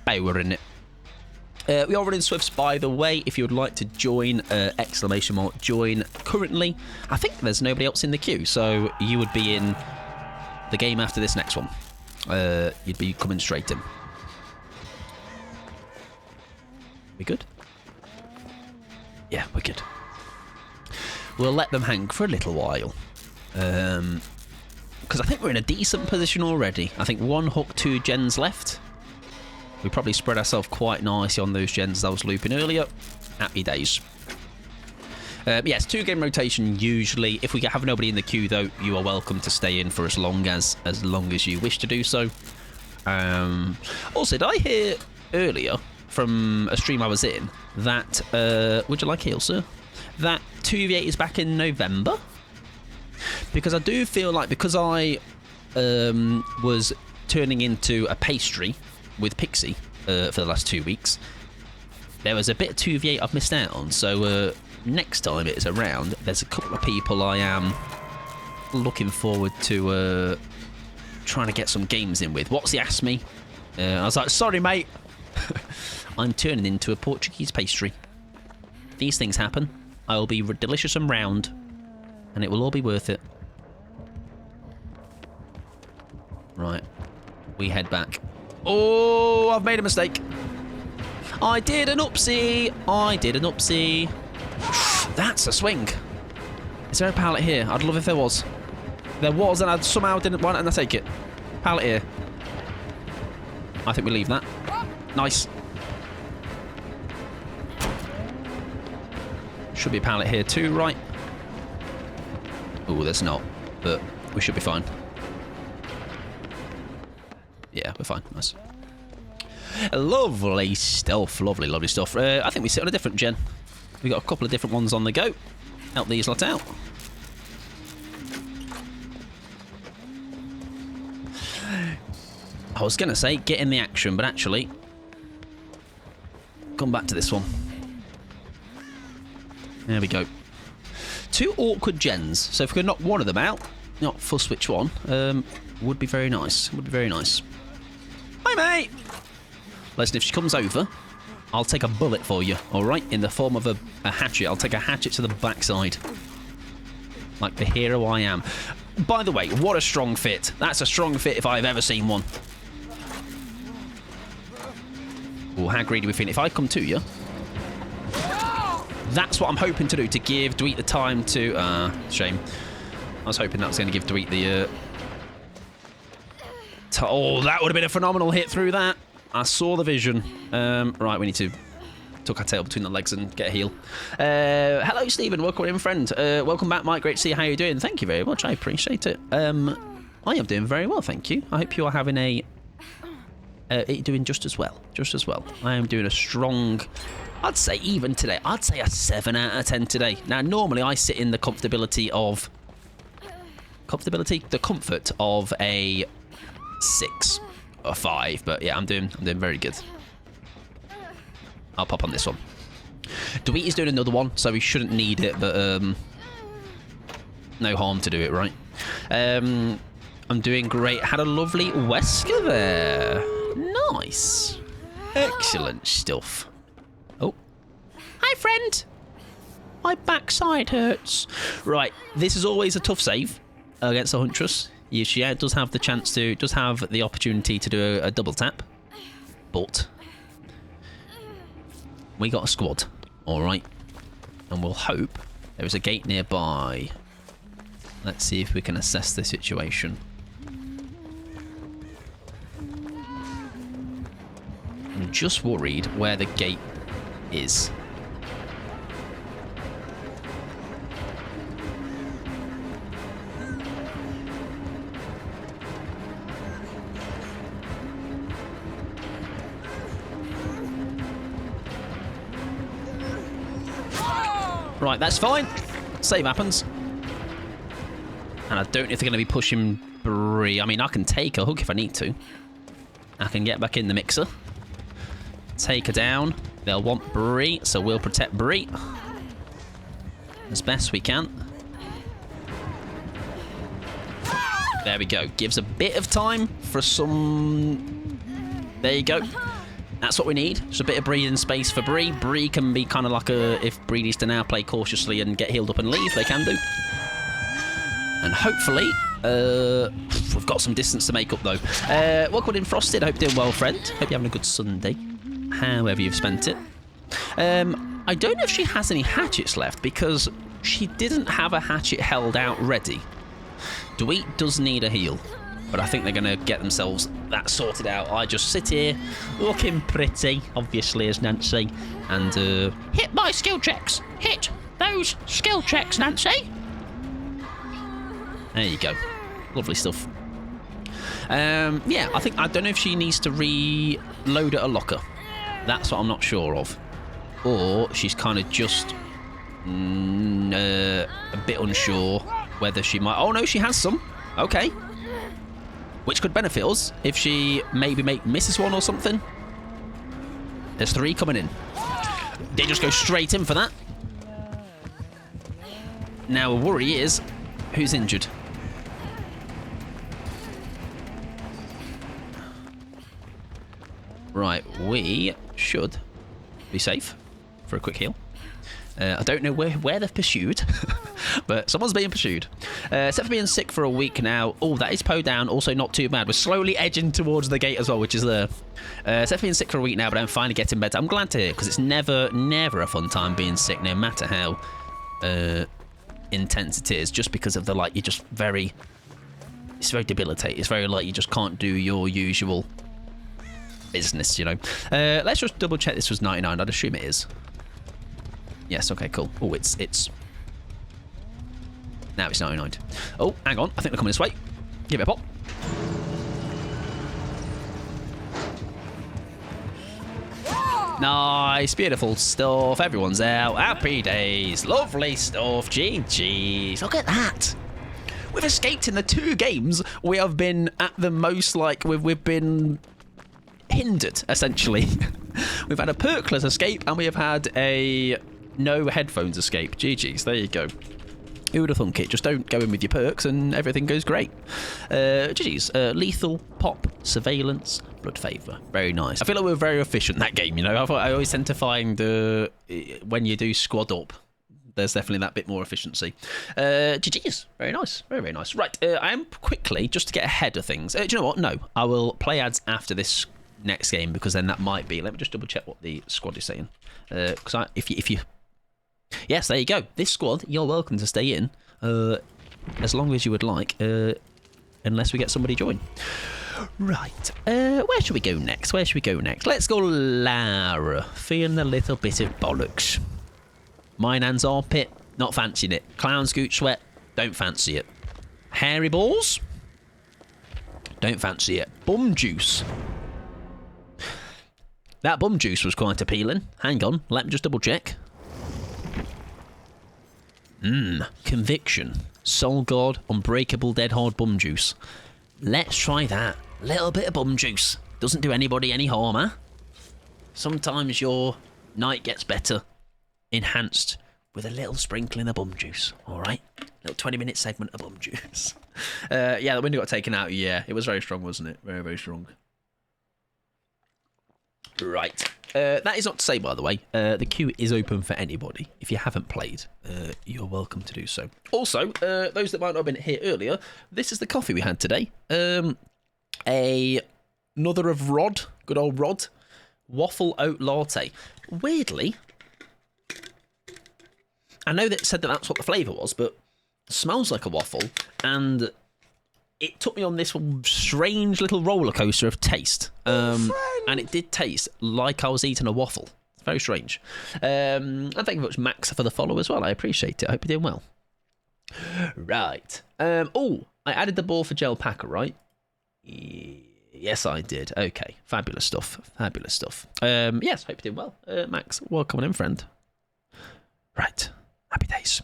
power in it. We are running Swifts, by the way. If you would like to join, exclamation mark join currently. I think there's nobody else in the queue, so you would be in the game after this next one. You'd be coming straight in. We good? Yeah, we're good. We'll let them hang for a little while. Because I think we're in a decent position already. I think 1 hook, 2 gens left. We probably spread ourselves quite nicely on those gens I was looping earlier. Happy days. Yes, 2-game rotation usually. If we have nobody in the queue, though, you are welcome to stay in for as long as you wish to do so. Also, did I hear earlier from a stream I was in that would you like heal, sir? That 2v8 is back in November. Because I do feel like because I was turning into a pastry with Pixie for the last 2 weeks, there was a bit of 2v8 I've missed out on. So next time it's around, there's a couple of people I am looking forward to trying to get some games in with. What's he asked me? I was like, sorry mate, I'm turning into a Portuguese pastry. These things happen. I will be delicious and round, and it will all be worth it. Right, we head back. Oh, I've made a mistake. I did an oopsie. I did an oopsie. That's a swing. Is there a pallet here? I'd love if there was. There was, and I somehow didn't want it, and I take it. Pallet here. I think we leave that. Nice. Should be a pallet here too, right? Oh, there's not, but we should be fine. Yeah, we're fine. Nice. Lovely stuff. Lovely, lovely stuff. I think we sit on a different gen. We've got a couple of different ones on the go. Help these lot out. I was going to say get in the action, but actually, come back to this one. There we go. 2 awkward gens. So if we could knock one of them out, not fuss which one, would be very nice. Would be very nice. Hi, mate. Listen, if she comes over, I'll take a bullet for you, all right? In the form of a hatchet. I'll take a hatchet to the backside. Like the hero I am. By the way, what a strong fit. That's a strong fit if I've ever seen one. Oh, how greedy we feeling? If I come to you, that's what I'm hoping to do, to give Newyt the time to... shame. I was hoping that was going to give Newyt the... oh, that would have been a phenomenal hit through that. I saw the vision. Right, we need to tuck our tail between the legs and get a heal. Hello, Stephen. Welcome in, friend. Welcome back, Mike. Great to see how you're doing. Thank you very much. I appreciate it. I am doing very well, thank you. I hope you are having a... doing just as well. Just as well. I am doing a strong... I'd say even today, I'd say a 7 out of 10 today. Now, normally I sit in the comfortability of... the comfort of a 6 or 5. But yeah, I'm doing very good. I'll pop on this one. Newyt is doing another one, so he shouldn't need it, but no harm to do it, right? I'm doing great. Had a lovely Wesker there. Nice. Excellent stuff. Oh. Hi, friend. My backside hurts. Right, this is always a tough save against the Huntress. She does have the chance to, does have the opportunity to do a double tap. But we got a squad, all right? And we'll hope there is a gate nearby. Let's see if we can assess the situation. I'm just worried where the gate is. Right, that's fine. Save happens. And I don't know if they're going to be pushing Bree. I mean, I can take a hook if I need to. I can get back in the mixer. Take her down. They'll want Bree, so we'll protect Bree as best we can. There we go. Gives a bit of time for some... There you go. That's what we need. Just a bit of breathing space for Bree. Bree can be kind of like a... If Bree needs to now play cautiously and get healed up and leave, they can do. And hopefully... we've got some distance to make up, though. Welcome in, Frosted. I hope you're doing well, friend. Hope you're having a good Sunday. However you've spent it. I don't know if she has any hatchets left, because she didn't have a hatchet held out ready. Newyt does need a heal, but I think they're going to get themselves that sorted out. I just sit here, looking pretty, obviously, as Nancy, and hit my skill checks. Hit those skill checks, Nancy. There you go. Lovely stuff. Yeah, I don't know if she needs to reload at a locker. That's what I'm not sure of. Or she's kind of just a bit unsure whether she might... Oh, no, she has some. Okay. Which could benefit us if she maybe misses one or something. There's 3 coming in. They just go straight in for that. Now, a worry is, who's injured? Right, we should be safe for a quick heal. I don't know where they've pursued, but someone's being pursued. Except for being sick for a week now. Oh, that is Poe down. Also not too bad. We're slowly edging towards the gate as well, which is there. Except for being sick for a week now, but I'm finally getting better. I'm glad to hear, because it's never a fun time being sick, no matter how intense it is. Just because of the, like, you're just very... It's very debilitating. It's very, like, you just can't do your usual business, you know. Let's just double check this was 99. I'd assume it is. Yes, okay, cool. Oh, it's... Now it's 99. Oh, hang on. I think they're coming this way. Give it a pop. Nice, beautiful stuff. Everyone's out. Happy days. Lovely stuff. GG's. Look at that. We've escaped in the 2 games. We have been at the most, like, we've been hindered, essentially. We've had a perkless escape, and we have had a no headphones escape. GG's. There you go. Who would have thunk it? Just don't go in with your perks and everything goes great. GG's. Lethal, pop, surveillance, blood favour. Very nice. I feel like we're very efficient in that game, you know. I always tend to find when you do squad up, there's definitely that bit more efficiency. GG's. Very nice. Very, very nice. Right. I am quickly, just to get ahead of things. Do you know what? No. I will play ads after this next game, because then that might be... Let me just double check what the squad is saying. Because if you... Yes, there you go. This squad, you're welcome to stay in as long as you would like, unless we get somebody join. Right. Where should we go next? Where should we go next? Let's go Lara. Feeling a little bit of bollocks. Mine hands armpit. Not fancying it. Clown scoot sweat. Don't fancy it. Hairy balls. Don't fancy it. Bum juice. That bum juice was quite appealing. Hang on. Let me just double check. Conviction. Soul God, Unbreakable Dead Hard Bum Juice. Let's try that. Little bit of bum juice. Doesn't do anybody any harm, huh? Sometimes your night gets better. Enhanced with a little sprinkling of bum juice. Alright? Little 20-minute segment of bum juice. Yeah, the window got taken out. Yeah, it was very strong, wasn't it? Very, very strong. Right. That is not to say, by the way, the queue is open for anybody. If you haven't played, you're welcome to do so. Also, those that might not have been here earlier, this is the coffee we had today. Another of Rod, good old Rod, waffle oat latte. Weirdly, I know that it said that that's what the flavour was, but it smells like a waffle, and it took me on this strange little roller coaster of taste. And it did taste like I was eating a waffle. It's very strange. And thank you very much, Max, for the follow as well. I appreciate it. I hope you're doing well. Right. Oh, I added the ball for Gel Packer, right? Yes, I did. Okay. Fabulous stuff. Fabulous stuff. Yes, hope you're doing well. Max, welcome in, friend. Right. Happy days.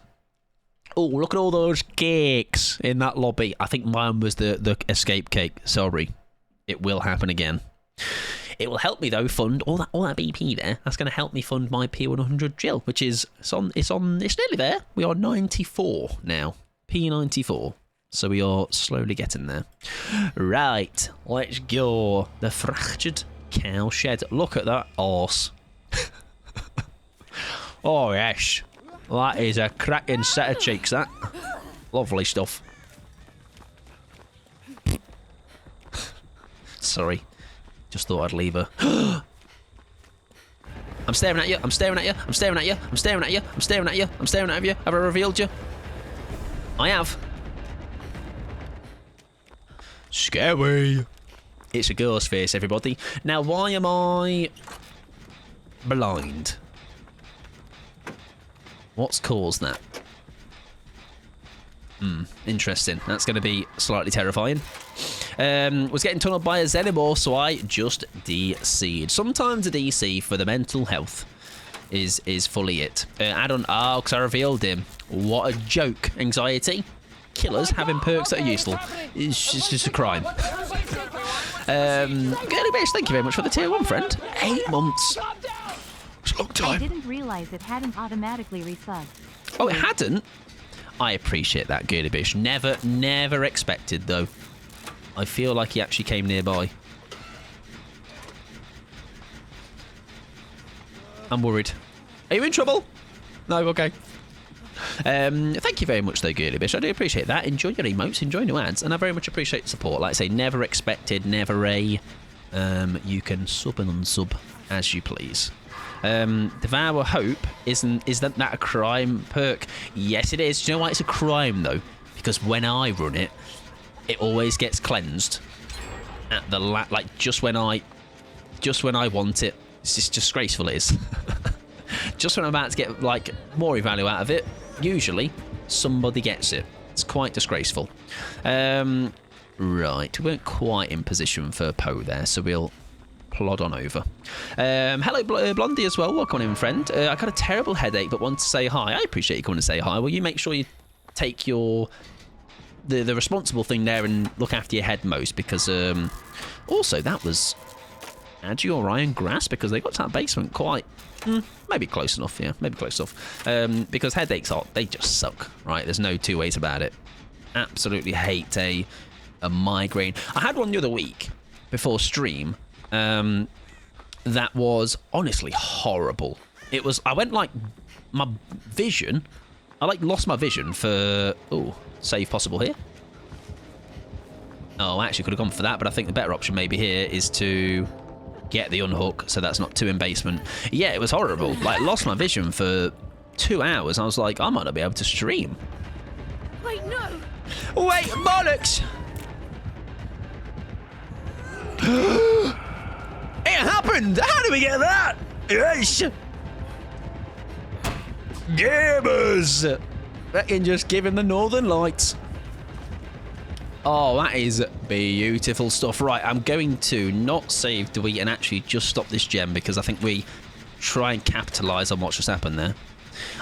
Oh, look at all those cakes in that lobby. I think mine was the escape cake. Sorry. It will happen again. It will help me, though, fund all that BP there. That's going to help me fund my P100 Jill, which is... It's nearly there. We are 94 now. P94. So we are slowly getting there. Right. Let's go. The fractured cow shed. Look at that horse. Oh, yes. That is a cracking set of cheeks, that. Lovely stuff. Sorry. Just thought I'd leave her. I'm staring at you. I'm staring at you. I'm staring at you. I'm staring at you. I'm staring at you. I'm staring at you. Have I revealed you? I have. Scary. It's a girl's face, everybody. Now, why am I blind? What's caused that? Interesting. That's going to be slightly terrifying. Was getting tunneled by a Xenomorph, so I just DC'd. Sometimes a DC for the mental health is fully it. Add-on, because I revealed him. What a joke. Anxiety. Killers having perks that are useful. It's just a crime. Girly Base, thank you very much for the tier 1, friend. 8 months. It's a long time. I didn't realize it hadn't automatically resubbed. Oh, it hadn't? I appreciate that, Girly Bish. Never expected, though. I feel like he actually came nearby. I'm worried. Are you in trouble? No, okay. Thank you very much, though, Girly Bish. I do appreciate that. Enjoy your emotes, enjoy new ads, and I very much appreciate the support. Like I say, never expected, never a... you can sub and unsub as you please. Devour Hope, isn't that a crime perk? Yes, it is. Do you know why it's a crime, though? Because when I run it, it always gets cleansed at the like just when I want it. It's just disgraceful, it is. Just when I'm about to get like more value out of it, usually somebody gets it. It's quite disgraceful. Right, we weren't quite in position for Poe there, so we'll plod on over. Hello, Blondie as well. Welcome in, friend. I got a terrible headache, but wanted to say hi. I appreciate you coming to say hi. Will you make sure you take your the responsible thing there and look after your head most? Because also that was Agi or Ryan Grass, because they got to that basement quite maybe close enough. Yeah, maybe close enough. Because headaches they just suck. Right? There's no two ways about it. Absolutely hate a migraine. I had one the other week before stream. That was honestly horrible. It was, I went like, my vision, I like lost my vision for, oh, save possible here. Oh, I actually could have gone for that, but I think the better option maybe here is to get the unhook, so that's not 2 in basement. Yeah, it was horrible. Like, lost my vision for 2 hours. I was like, I might not be able to stream. Wait, no! Wait, bollocks! It happened! How did we get that? Yes! Gamers! That can just give him the Northern Lights. Oh, that is beautiful stuff. Right, I'm going to not save Newyt and actually just stop this gem, because I think we try and capitalise on what's just happened there.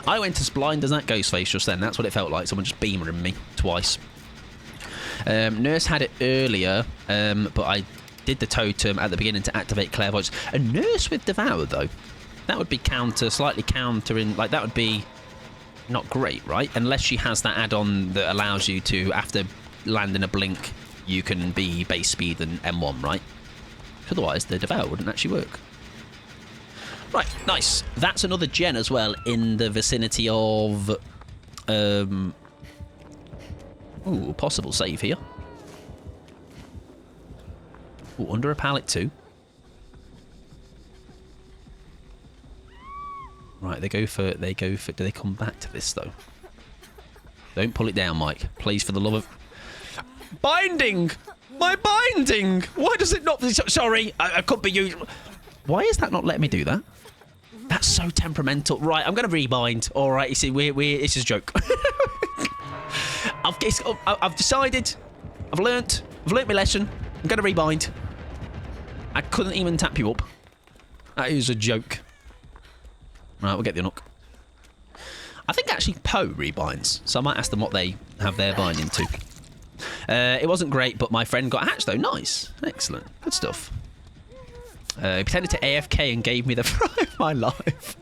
I went as blind as that Ghostface just then. That's what it felt like. Someone just beamering me twice. Nurse had it earlier, but I did the totem at the beginning to activate clairvoyance. A nurse with devour, though, that would be slightly countering. Like, that would be not great, right? Unless she has that add-on that allows you to, after landing a blink, you can be base speed and M1, right? Otherwise, the devour wouldn't actually work. Right, nice. That's another gen as well in the vicinity of ooh, possible save here. Ooh, under a pallet too. Right, do they come back to this though? Don't pull it down, Mike. Please, for the love of... Binding! My binding! Why does it not... Sorry, I could be used... Why is that not letting me do that? That's so temperamental. Right, I'm going to rebind. All right, you see, it's just a joke. I've decided. I've learnt my lesson. I'm going to rebind. I couldn't even tap you up. That is a joke. Right, we'll get the unhook. I think actually Poe rebinds, so I might ask them what they have their binding to. It wasn't great, but my friend got hatched though. Nice. Excellent. Good stuff. He pretended to AFK and gave me the fright of my life.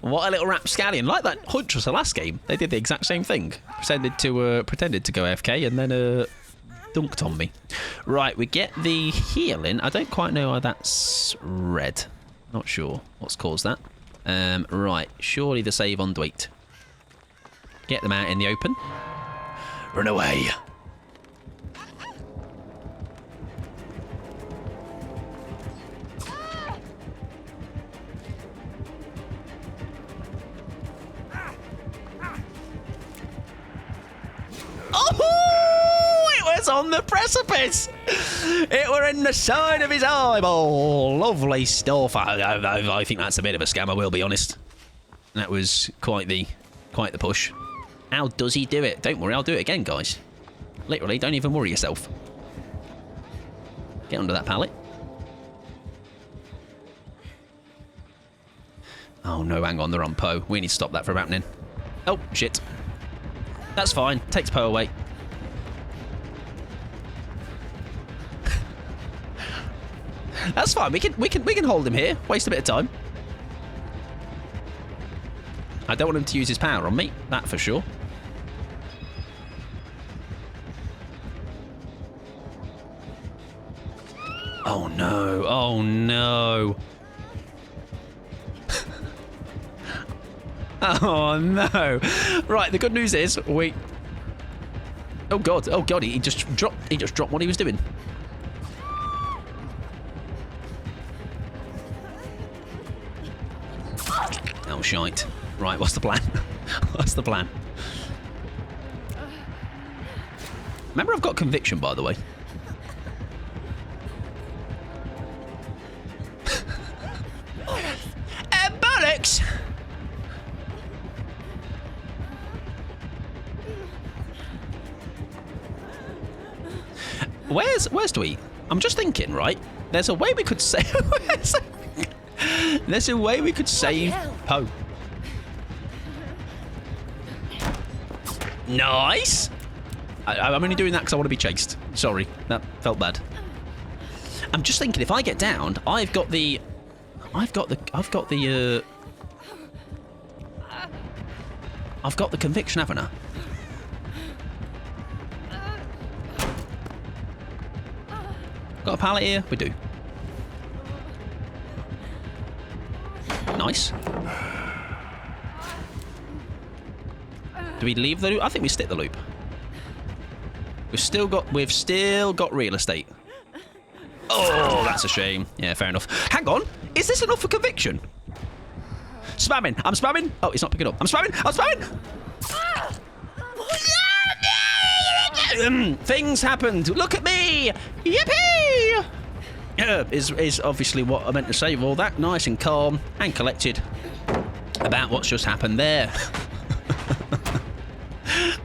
What a little rapscallion. Like that Huntress the last game. They did the exact same thing. Pretended to go AFK and then dunked on me. Right, we get the healing. I don't quite know why that's red. Not sure what's caused that. Right, surely the save on Newyt. Get them out in the open. Run away. Oh, it was on the precipice. It were in the side of his eyeball. Lovely stuff. I think that's a bit of a scam, I will be honest. That was quite the push. How does he do it? Don't worry, I'll do it again, guys. Literally, don't even worry yourself. Get under that pallet. Oh no, hang on, they're on Poe. We need to stop that from happening. Oh, shit. That's fine. Takes Poe away. That's fine. We can hold him here. Waste a bit of time. I don't want him to use his power on me. That for sure. Oh no. Oh no. Oh no. Right, the good news is we... Oh god, he just dropped what he was doing. Oh shite. Right, what's the plan? What's the plan? Remember, I've got conviction, by the way. Bollocks! Where's Newyt? I'm just thinking, right? There's a way we could save... There's a way we could save Poe. Nice! I'm only doing that because I want to be chased. Sorry, that felt bad. I'm just thinking, if I get downed, I've got the conviction, haven't I? Got a pallet here? We do. Nice. Do we leave the loop? I think we stick the loop. We've still got real estate. Oh, that's a shame. Yeah, fair enough. Hang on. Is this enough for conviction? Spamming. I'm spamming. Oh, it's not picking up. I'm spamming. I'm spamming. Things happened. Look at me. Yippee! Is obviously what I meant to say. All that nice and calm and collected about what's just happened there.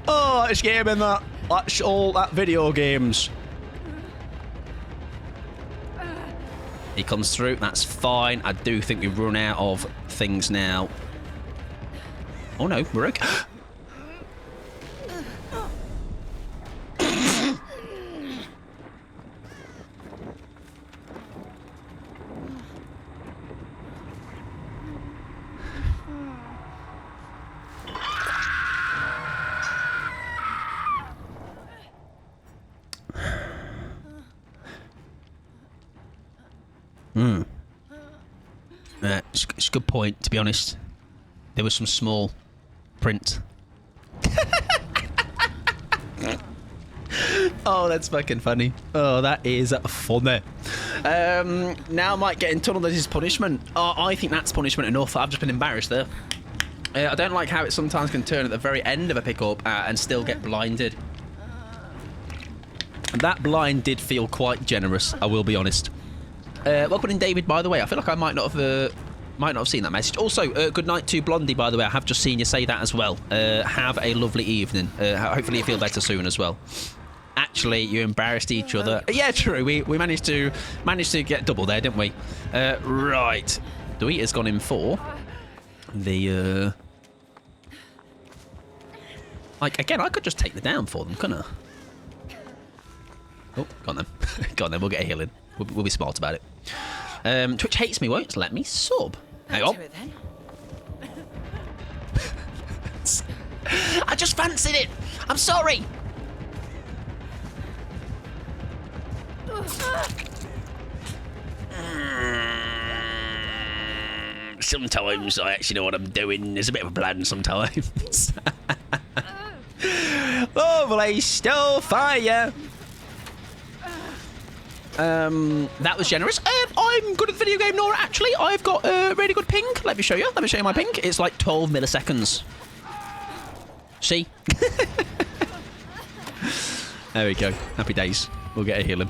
Oh, it's gaming that. That's all that video games. He comes through. That's fine. I do think we've run out of things now. Oh no, we're okay. It's a good point, to be honest. There was some small print. Oh, that's fucking funny. Oh, that is funny. Now I might get in tunnel as his punishment. Oh, I think that's punishment enough. I've just been embarrassed there. I don't like how it sometimes can turn at the very end of a pickup and still get blinded. That blind did feel quite generous, I will be honest. Welcome in, David, by the way. I feel like I might not have seen that message. Also, good night to Blondie, by the way. I have just seen you say that as well. Have a lovely evening. Hopefully you feel better soon as well. Actually, you embarrassed each other. Yeah, true. We managed to get double there, didn't we? Right. Newyt has gone in for the... Like, again, I could just take the down for them, couldn't I? Oh, go on then. Go on then, we'll get a heal in. We'll be smart about it. Twitch hates me, won't let me sub. Hang on. I just fancied it. I'm sorry. Sometimes I actually know what I'm doing. There's a bit of a plan sometimes. Lovely still fire. That was generous. I'm good at the video game, Nora, actually. I've got a really good ping. Let me show you. Let me show you my ping. It's like 12 milliseconds. See? There we go. Happy days. We'll get a healing.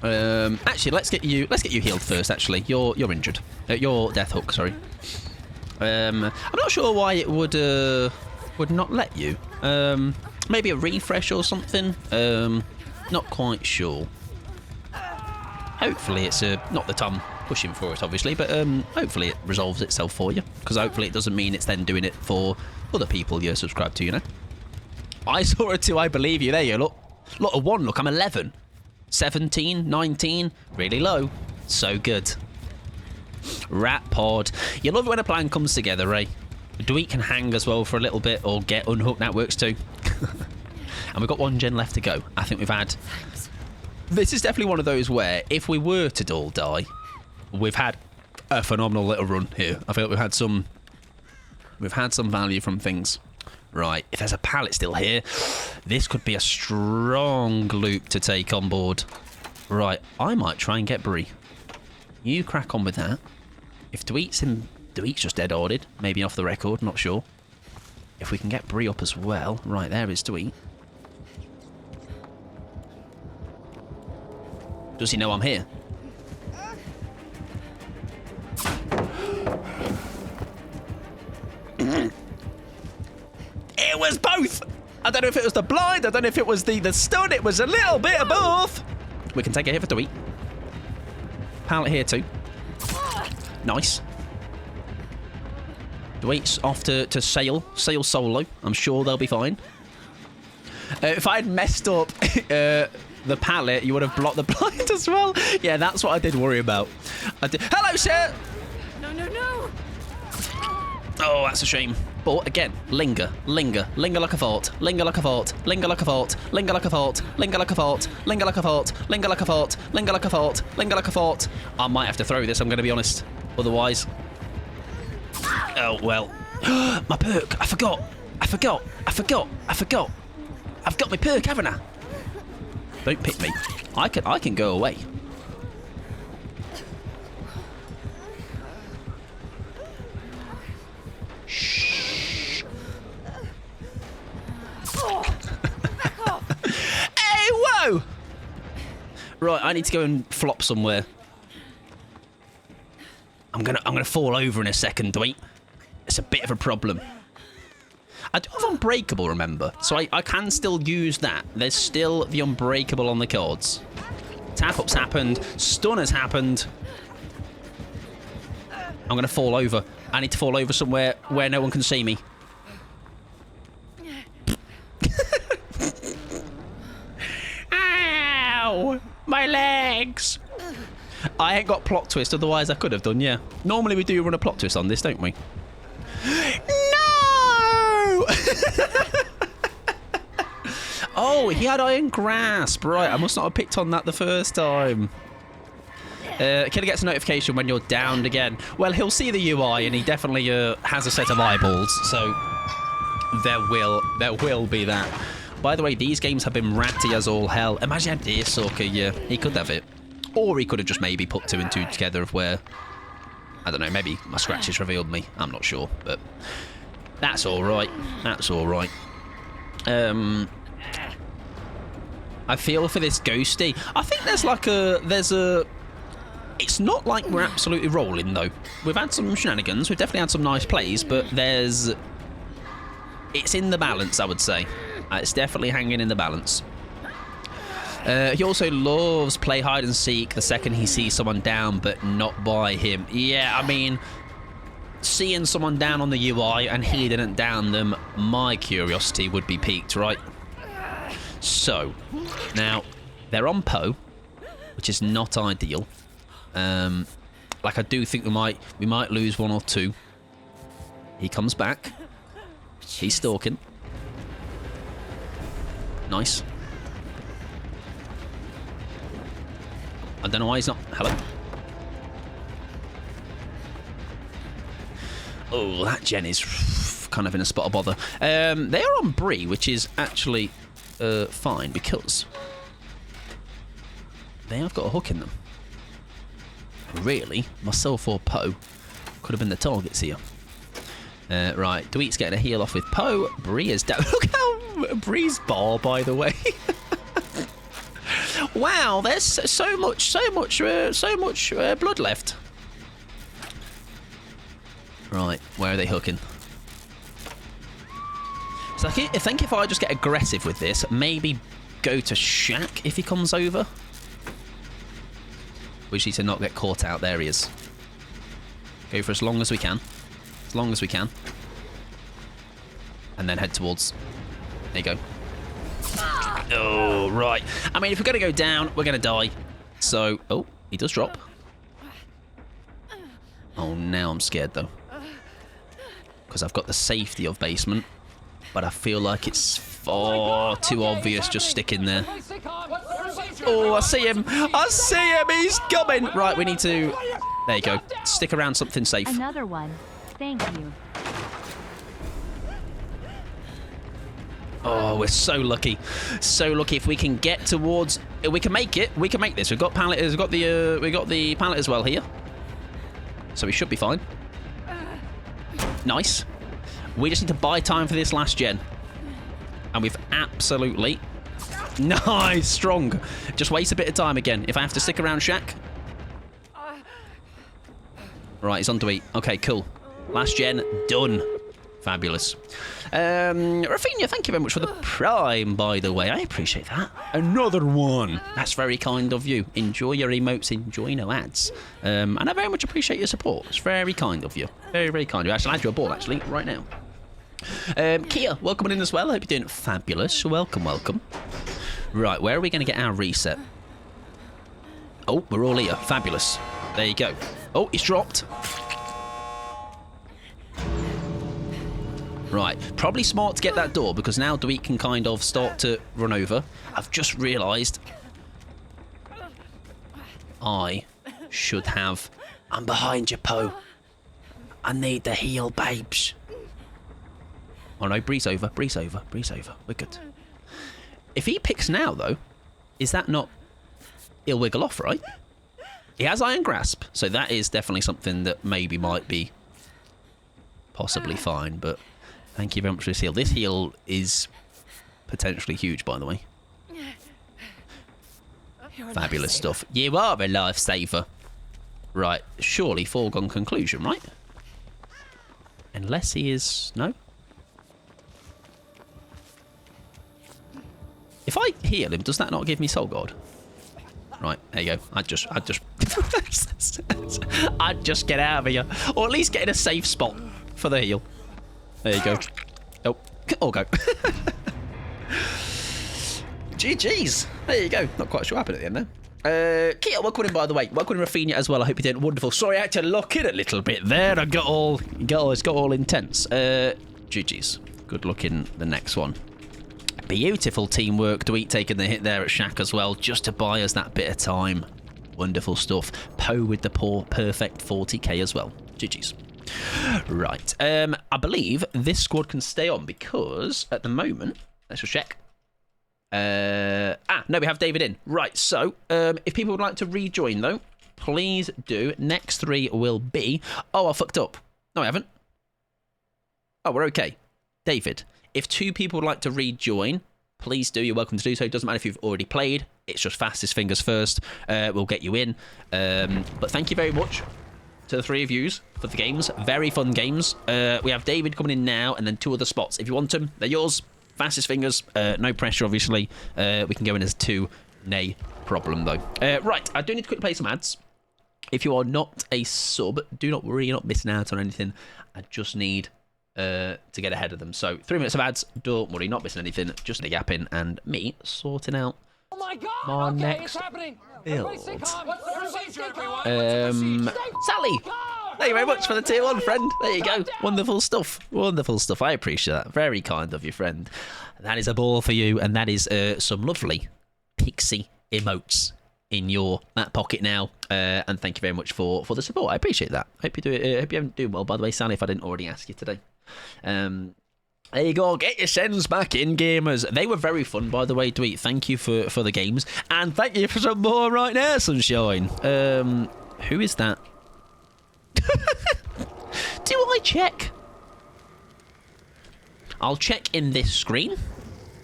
Actually, let's get you healed first, actually. You're injured. You're death hook, sorry. I'm not sure why it would not let you. Maybe a refresh or something. Not quite sure. Hopefully it's not that I'm pushing for it, obviously, but hopefully it resolves itself for you, because hopefully it doesn't mean it's then doing it for other people you're subscribed to, you know. I saw a 2, I believe you. There you look. Look, a 1, look, I'm 11. 17, 19, really low. So good. Rat pod. You love it when a plan comes together, eh? Newyt can hang as well for a little bit, or get unhooked, that works too. And we've got 1 gen left to go. I think we've had... This is definitely one of those where, if we were to all die, we've had a phenomenal little run here. I feel like we've had some value from things. Right, if there's a pallet still here, this could be a strong loop to take on board. Right, I might try and get Bree. You crack on with that. If Newyt's just dead-ordered, maybe off the record, not sure. If we can get Bree up as well. Right, there is Newyt. Does he know I'm here? It was both! I don't know if it was the blind, I don't know if it was the stun, it was a little bit of both. We can take a hit for Dweet. Pallet here too. Nice. Dweet's off to sail solo. I'm sure they'll be fine. If I had messed up the pallet, you would have blocked the blind as well. Yeah, that's what I did worry about. Hello, sir! No, no, no! Oh, that's a shame. But again, linger like a thought, linger like a thought, linger like a thought, linger like a thought, linger like a thought, linger like a thought, linger like a thought, linger like a thought, linger like a thought. I might have to throw this, I'm going to be honest. Otherwise... Oh, well. My perk. I forgot. I've got my perk, haven't I? Don't pick me. I can go away. Shh. Hey, whoa! Right, I need to go and flop somewhere. I'm gonna fall over in a second, Dweet. It's a bit of a problem. I do have Unbreakable, remember, so I can still use that. There's still the Unbreakable on the cards. Tap-up's happened. Stun has happened. I'm going to fall over. I need to fall over somewhere where no one can see me. Ow! My legs! I ain't got plot twist, otherwise I could have done, yeah. Normally we do run a plot twist on this, don't we? No! Oh, he had Iron Grasp. Right, I must not have picked on that the first time. Killer gets a notification when you're downed again. Well, he'll see the UI, and he definitely has a set of eyeballs, so there will be that. By the way, these games have been ratty as all hell. Imagine had Deersucker, yeah, he could have it. Or he could have just maybe put 2 and 2 together of where... I don't know, maybe my scratches revealed me. I'm not sure, but that's all right. That's all right. I feel for this Ghosty. I think there's a... It's not like we're absolutely rolling, though. We've had some shenanigans. We've definitely had some nice plays, but there's... It's in the balance, I would say. It's definitely hanging in the balance. He also loves play hide and seek the second he sees someone down, but not by him. Yeah, I mean, seeing someone down on the UI and he didn't down them, my curiosity would be piqued, right? So, now, they're on Poe, which is not ideal. Like, I do think we might lose 1 or 2. He comes back. He's stalking. Nice. I don't know why he's not... Hello? Oh, that gen is kind of in a spot of bother. They are on Bree, which is actually fine, because they have got a hook in them. Really, myself or Poe could have been the targets here. Right, Dweet's getting a heal off with Poe. Bree is down. Look how Bree's bar, by the way. Wow, there's so much blood left. Right, where are they hooking? So I think if I just get aggressive with this, maybe go to Shaq if he comes over. We just need to not get caught out. There he is. Go for as long as we can. As long as we can. And then head towards... There you go. Oh, right. I mean, if we're going to go down, we're going to die. So... Oh, he does drop. Oh, now I'm scared, though. Because I've got the safety of basement. But I feel like it's far too obvious just sticking there. Oh, I see him. I see him. He's coming. Right, we need to... There you go. Stick around something safe. Another one. Thank you. Oh, we're so lucky. So lucky. If we can get towards... We can make it. We can make this. We've got pallet. We've got the pallet as well here. So we should be fine. Nice. We just need to buy time for this last gen. And we've absolutely... Nice. Strong. Just waste a bit of time again. If I have to stick around Shaq. Right, he's on to eat. Okay, cool. Last gen, done. Fabulous. Rafinha, thank you very much for the prime, by the way. I appreciate that. Another one. That's very kind of you. Enjoy your emotes, enjoy no ads. And I very much appreciate your support. It's very kind of you. Very, very kind of you. Actually, I'll add you a ball, actually, right now. Kia, welcome in as well. I hope you're doing fabulous. Welcome, welcome. Right, where are we going to get our reset? Oh, we're all here. Fabulous. There you go. Oh, he's dropped. Right, probably smart to get that door because now Newyt can kind of start to run over. I've just realised I should have... I'm behind you, Poe. I need the heal, babes. Oh no, breeze over, breeze over, breeze over. We're good. If he picks now, though, is that not... He'll wiggle off, right? He has Iron Grasp, so that is definitely something that maybe might be possibly fine, but... Thank you very much for this heal. This heal is potentially huge, by the way. Fabulous stuff. You are a lifesaver. Right, surely foregone conclusion, right? Unless he is... No? If I heal him, does that not give me Soul Guard? Right, there you go. I'd just get out of here. Or at least get in a safe spot for the heal. There you go. Oh, all go. GG's. There you go. Not quite sure what happened at the end there. Kia, welcome in, by the way. Welcome in, Rafinha, as well. I hope you're doing wonderful. Sorry, I had to lock in a little bit there. It's got all intense. GG's. Good luck in the next one. Beautiful teamwork. Newyt taking the hit there at Shaq as well, just to buy us that bit of time. Wonderful stuff. Poe with the perfect 40k as well. GG's. Right. I believe this squad can stay on because at the moment, let's just check. No, we have David in. Right, so if people would like to rejoin, though, please do. Next 3 will be... Oh, I fucked up. No, I haven't. Oh, we're okay. David, if 2 people would like to rejoin, please do. You're welcome to do so. It doesn't matter if you've already played. It's just fastest fingers first. We'll get you in. But thank you very much to the 3 of yous for the games. Very fun games. We have David coming in now and then 2 other spots. If you want them, they're yours. Fastest fingers. No pressure, obviously. We can go in as 2. Nay problem, though. Right, I do need to quickly play some ads. If you are not a sub, do not worry. You're not missing out on anything. I just need to get ahead of them. So 3 minutes of ads. Don't worry, not missing anything. Just a gap in and me sorting out oh my God! my Okay, next it's happening. build. Sally! Thank you very much for the tier 1, friend. There you go. Wonderful stuff. Wonderful stuff. I appreciate that. Very kind of you, friend. That is a ball for you, and that is some lovely pixie emotes in your back pocket now. And thank you very much for the support. I appreciate that. Hope you do. Hope you haven't doing well, by the way, Sally. If I didn't already ask you today. There you go. Get your sends back in, gamers. They were very fun, by the way, Newyt. Thank you for the games. And thank you for some more right now, Sunshine. Who is that? Do I check? I'll check in this screen.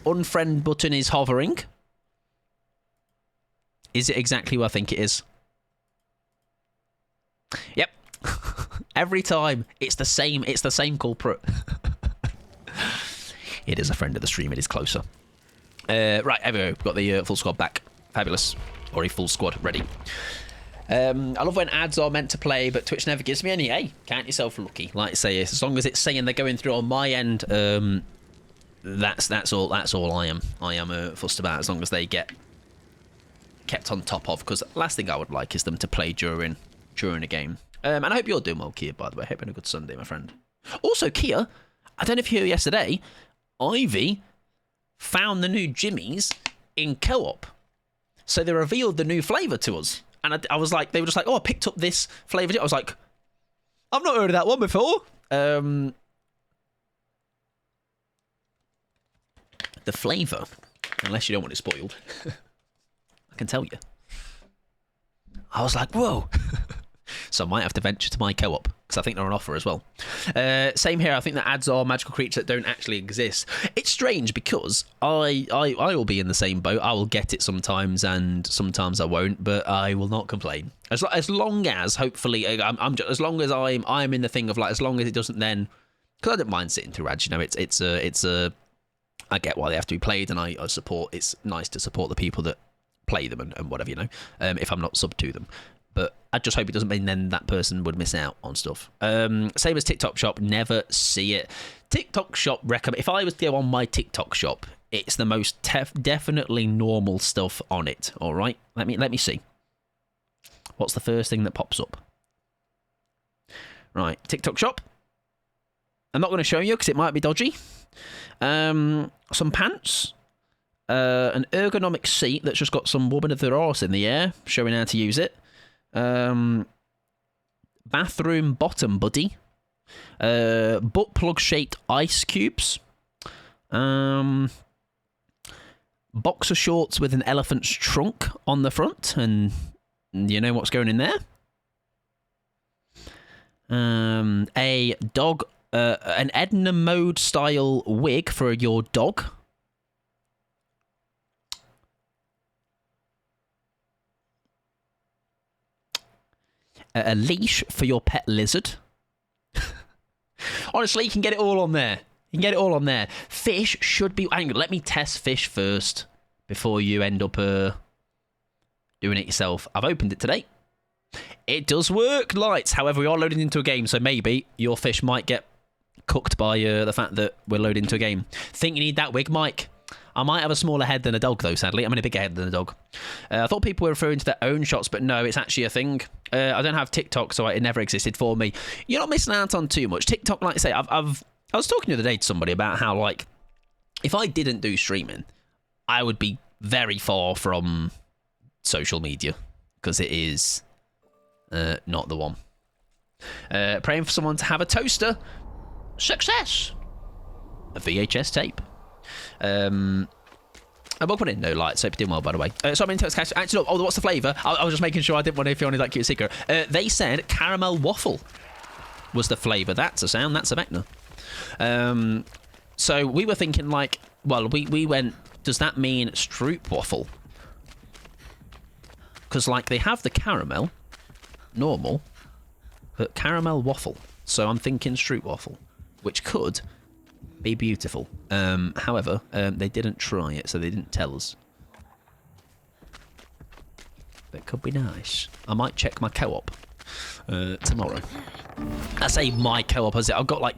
Unfriend button is hovering. Is it exactly what I think it is? Yep. Every time it's the same culprit. It is a friend of the stream. It is closer. Right, there we go. We've got the full squad back. Fabulous. Or a full squad ready. I love when ads are meant to play, but Twitch never gives me any. Hey, count yourself lucky. Like I say, as long as it's saying they're going through on my end, that's all I am. I am fussed about as long as they get kept on top of. Because last thing I would like is them to play during a game. And I hope you're doing well, Kia. By the way, hope you're having a good Sunday, my friend. Also, Kia, I don't know if you heard yesterday, Ivy found the new Jimmy's in co-op. So they revealed the new flavour to us. And I was like, they were just like, oh, I picked up this flavour. I was like, I've not heard of that one before. The flavour, unless you don't want it spoiled, I can tell you. I was like, whoa. So I might have to venture to my co-op, because I think they're on offer as well. Same here. I think the ads are magical creatures that don't actually exist. It's strange because I will be in the same boat. I will get it sometimes and sometimes I won't, but I will not complain. As long as, hopefully, as long as I'm in the thing of, like, as long as it doesn't then Because I don't mind sitting through ads. You know, it's a. I get why they have to be played, and I support. It's nice to support the people that play them and whatever, you know. If I'm not sub to them, but I just hope it doesn't mean then that person would miss out on stuff. Same as TikTok Shop, never see it. TikTok Shop recommend. If I was to go on my TikTok Shop, it's the most definitely normal stuff on it. All right, let me see. What's the first thing that pops up? Right, TikTok Shop. I'm not going to show you because it might be dodgy. Some pants. An ergonomic seat that's just got some woman of their arse in the air, showing how to use it. Bathroom bottom buddy. Butt plug shaped ice cubes. Boxer shorts with an elephant's trunk on the front, and you know what's going in there. A dog, an Edna Mode style wig for your dog. A leash for your pet lizard. Honestly, you can get it all on there. You can get it all on there. Fish should be... Hang on, let me test fish first before you end up doing it yourself. I've opened it today. It does work, lights. However, we are loading into a game, so maybe your fish might get cooked by the fact that we're loading into a game. Think you need that wig, Mike? I might have a smaller head than a dog, though, sadly. I'm in a bigger head than a dog. I thought people were referring to their own shots, but no, it's actually a thing. I don't have TikTok, so it never existed for me. You're not missing out on too much. TikTok, like I say, I was talking the other day to somebody about how, like, if I didn't do streaming, I would be very far from social media, because it is not the one. Praying for someone to have a toaster. Success! A VHS tape. I'm putting in no lights, so you're doing well, by the way. So I'm in text cash. Actually, no, what's the flavour? I was just making sure I didn't want to feel any that cute secret. They said caramel waffle was the flavour. That's a sound. That's a Vecna. So we were thinking, like, well, we went, does that mean Stroop waffle? Because, like, they have the caramel, normal, but caramel waffle. So I'm thinking Stroop waffle, which could be beautiful. However, they didn't try it, so they didn't tell us. But it could be nice. I might check my co-op tomorrow. I say my co-op as I've got, like,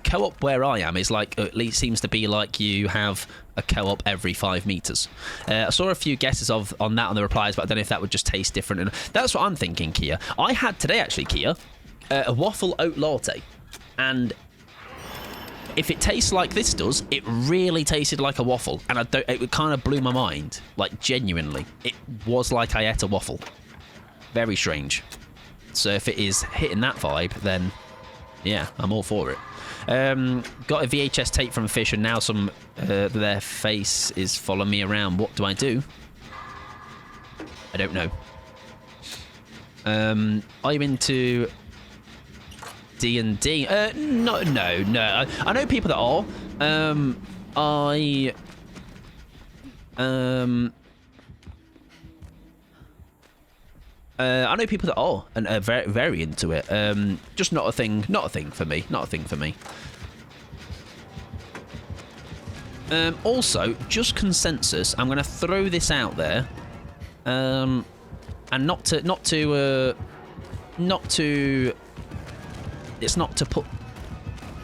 co-op where I am is like, at least seems to be like you have a co-op every 5 meters. I saw a few guesses on that on the replies, but I don't know if that would just taste different. And that's what I'm thinking, Kia. I had today, actually, Kia, a waffle oat latte, and if it tastes like this does, it really tasted like a waffle, and it kind of blew my mind. Like, genuinely, it was like I ate a waffle. Very strange. So if it is hitting that vibe, then yeah, I'm all for it. Got a VHS tape from Fish, and now their face is following me around. What do I do? I don't know. Are you into D&D? No. I know people that are. I know people that are and are very, very into it. Just not a thing for me. Also, just consensus. I'm going to throw this out there, and not to. It's not to put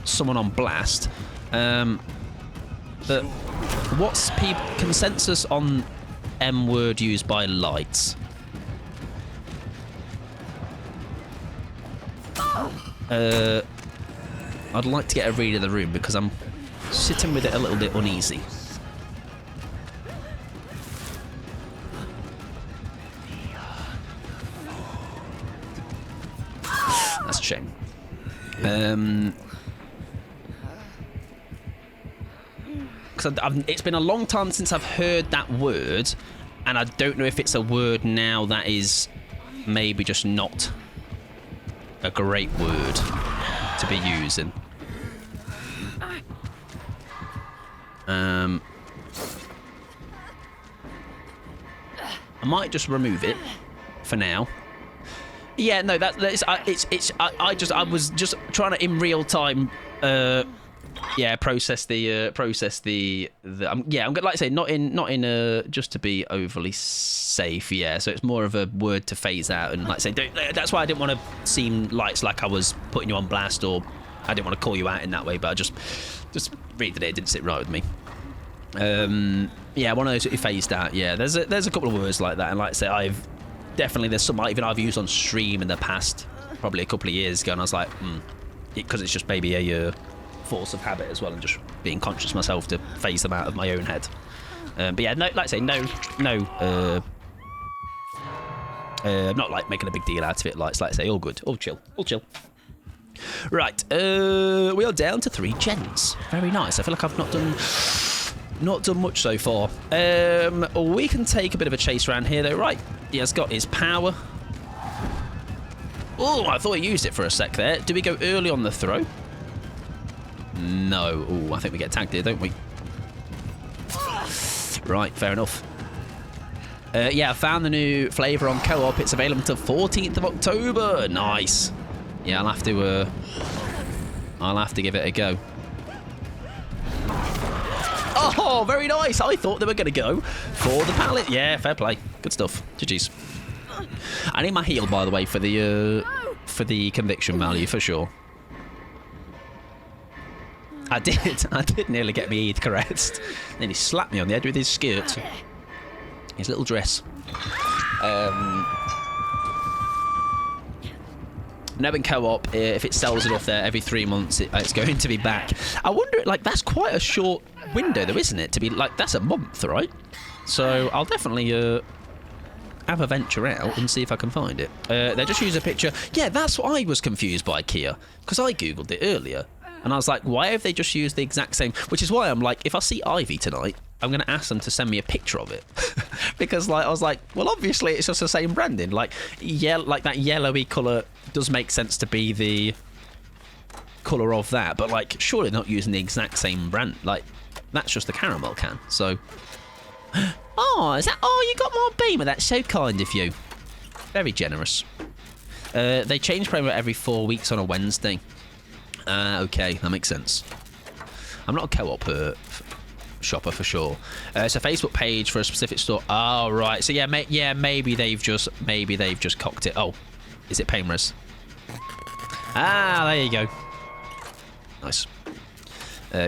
someone on blast. But what's consensus on M word used by lights? I'd like to get a read of the room because I'm sitting with it a little bit uneasy. That's a shame. Because it's been a long time since I've heard that word, and I don't know if it's a word now that is maybe just not a great word to be using. I might just remove it for now. Yeah, no, I was just trying to in real time, process the. I'm gonna like I say not in just to be overly safe. Yeah, so it's more of a word to phase out and like I say that's why I didn't want to seem like I was putting you on blast or I didn't want to call you out in that way. But I just read that it didn't sit right with me. Yeah, one of those that you phased out. Yeah, there's a couple of words like that, and like I say, there's some even I've used on stream in the past, probably a couple of years ago, and I was like, because it's just maybe a force of habit as well, and just being conscious myself to phase them out of my own head. But yeah, no, like I say, no. I'm not like making a big deal out of it. Like I say, all good, all chill. Right, we are down to 3 gens. Very nice. I feel like I've not done much so far. We can take a bit of a chase around here though. Right, he has got his power. Oh, I thought he used it for a sec there. Do we go early on the throw? No. Oh, I think we get tagged here, don't we? Right, fair enough. Yeah, I found the new flavour on co-op. It's available until 14th of October. Nice. Yeah, I'll have to give it a go. Oh, very nice. I thought they were going to go for the pallet. Yeah, fair play. Good stuff. GG's. I need my heal, by the way, for the conviction value, for sure. I did nearly get me Eid correct. Then he slapped me on the head with his skirt. His little dress. Knowing co-op, if it sells enough there every 3 months, it's going to be back. I wonder, like, that's quite a short window, though, isn't it? To be like, that's a month, right? So I'll definitely have a venture out and see if I can find it. They just use a picture. Yeah, that's what I was confused by, Kia, because I googled it earlier, and I was like, why have they just used the exact same? Which is why I'm like, if I see Ivy tonight, I'm going to ask them to send me a picture of it. Because like I was like, well, obviously it's just the same branding. Like, like that yellowy colour does make sense to be the colour of that. But like, surely not using the exact same brand. Like, that's just the caramel can. So, oh, is that? Oh, you got more Beamer. That's so kind of you. Very generous. They change promo every 4 weeks on a Wednesday. Okay, that makes sense. I'm not a co-op shopper for sure. It's a Facebook page for a specific store. Oh right. So yeah, maybe they've just cocked it. Oh, is it Painres? Ah, there you go. Nice.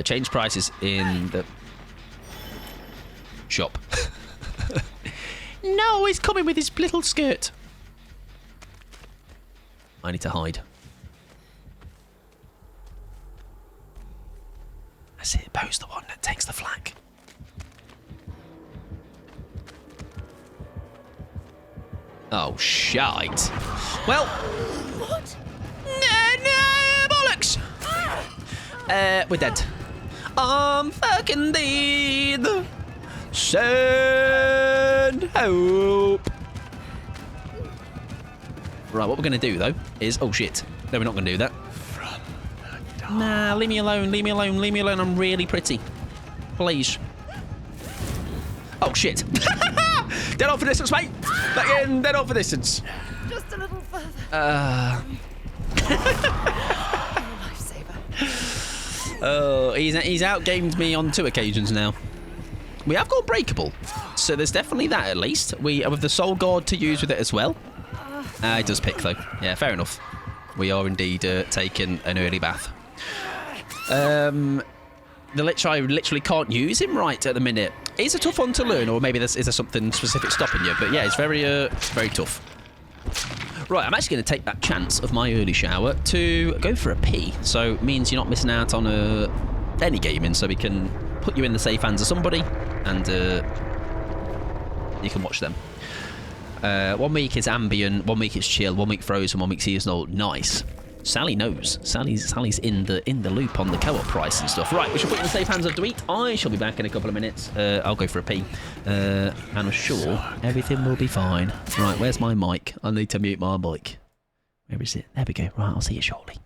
Change prices in the shop. No, he's coming with his little skirt. I need to hide. That's it. Po's the one that takes the flag. Oh, shite. Well. What? No, bollocks. We're dead. I'm fucking dead. Send hope. Right, what we're going to do, though, is... Oh, shit. No, we're not going to do that. Nah, leave me alone, leave me alone, leave me alone. I'm really pretty. Please. Oh, shit. Dead off for distance, mate. Back in, dead off for distance. Just a little further. Lifesaver. Oh, he's outgamed me on 2 occasions now. We have got breakable, so there's definitely that at least. We have the soul guard to use with it as well. It does pick though. Yeah, fair enough. We are indeed taking an early bath. I literally can't use him right at the minute. It's a tough one to learn, or maybe is there something specific stopping you? But yeah, it's very tough. Right, I'm actually going to take that chance of my early shower to go for a pee. So it means you're not missing out on any gaming. So we can put you in the safe hands of somebody, and you can watch them. 1 week is ambient, 1 week it's chill, 1 week frozen, 1 week seasonal. Nice. Sally knows. Sally's in the loop on the co-op price and stuff. Right, we should put you in the safe hands of Newyt. I shall be back in a couple of minutes. I'll go for a pee. And I'm sure everything will be fine. Right, where's my mic? I need to mute my mic. Where is it? There we go. Right, I'll see you shortly.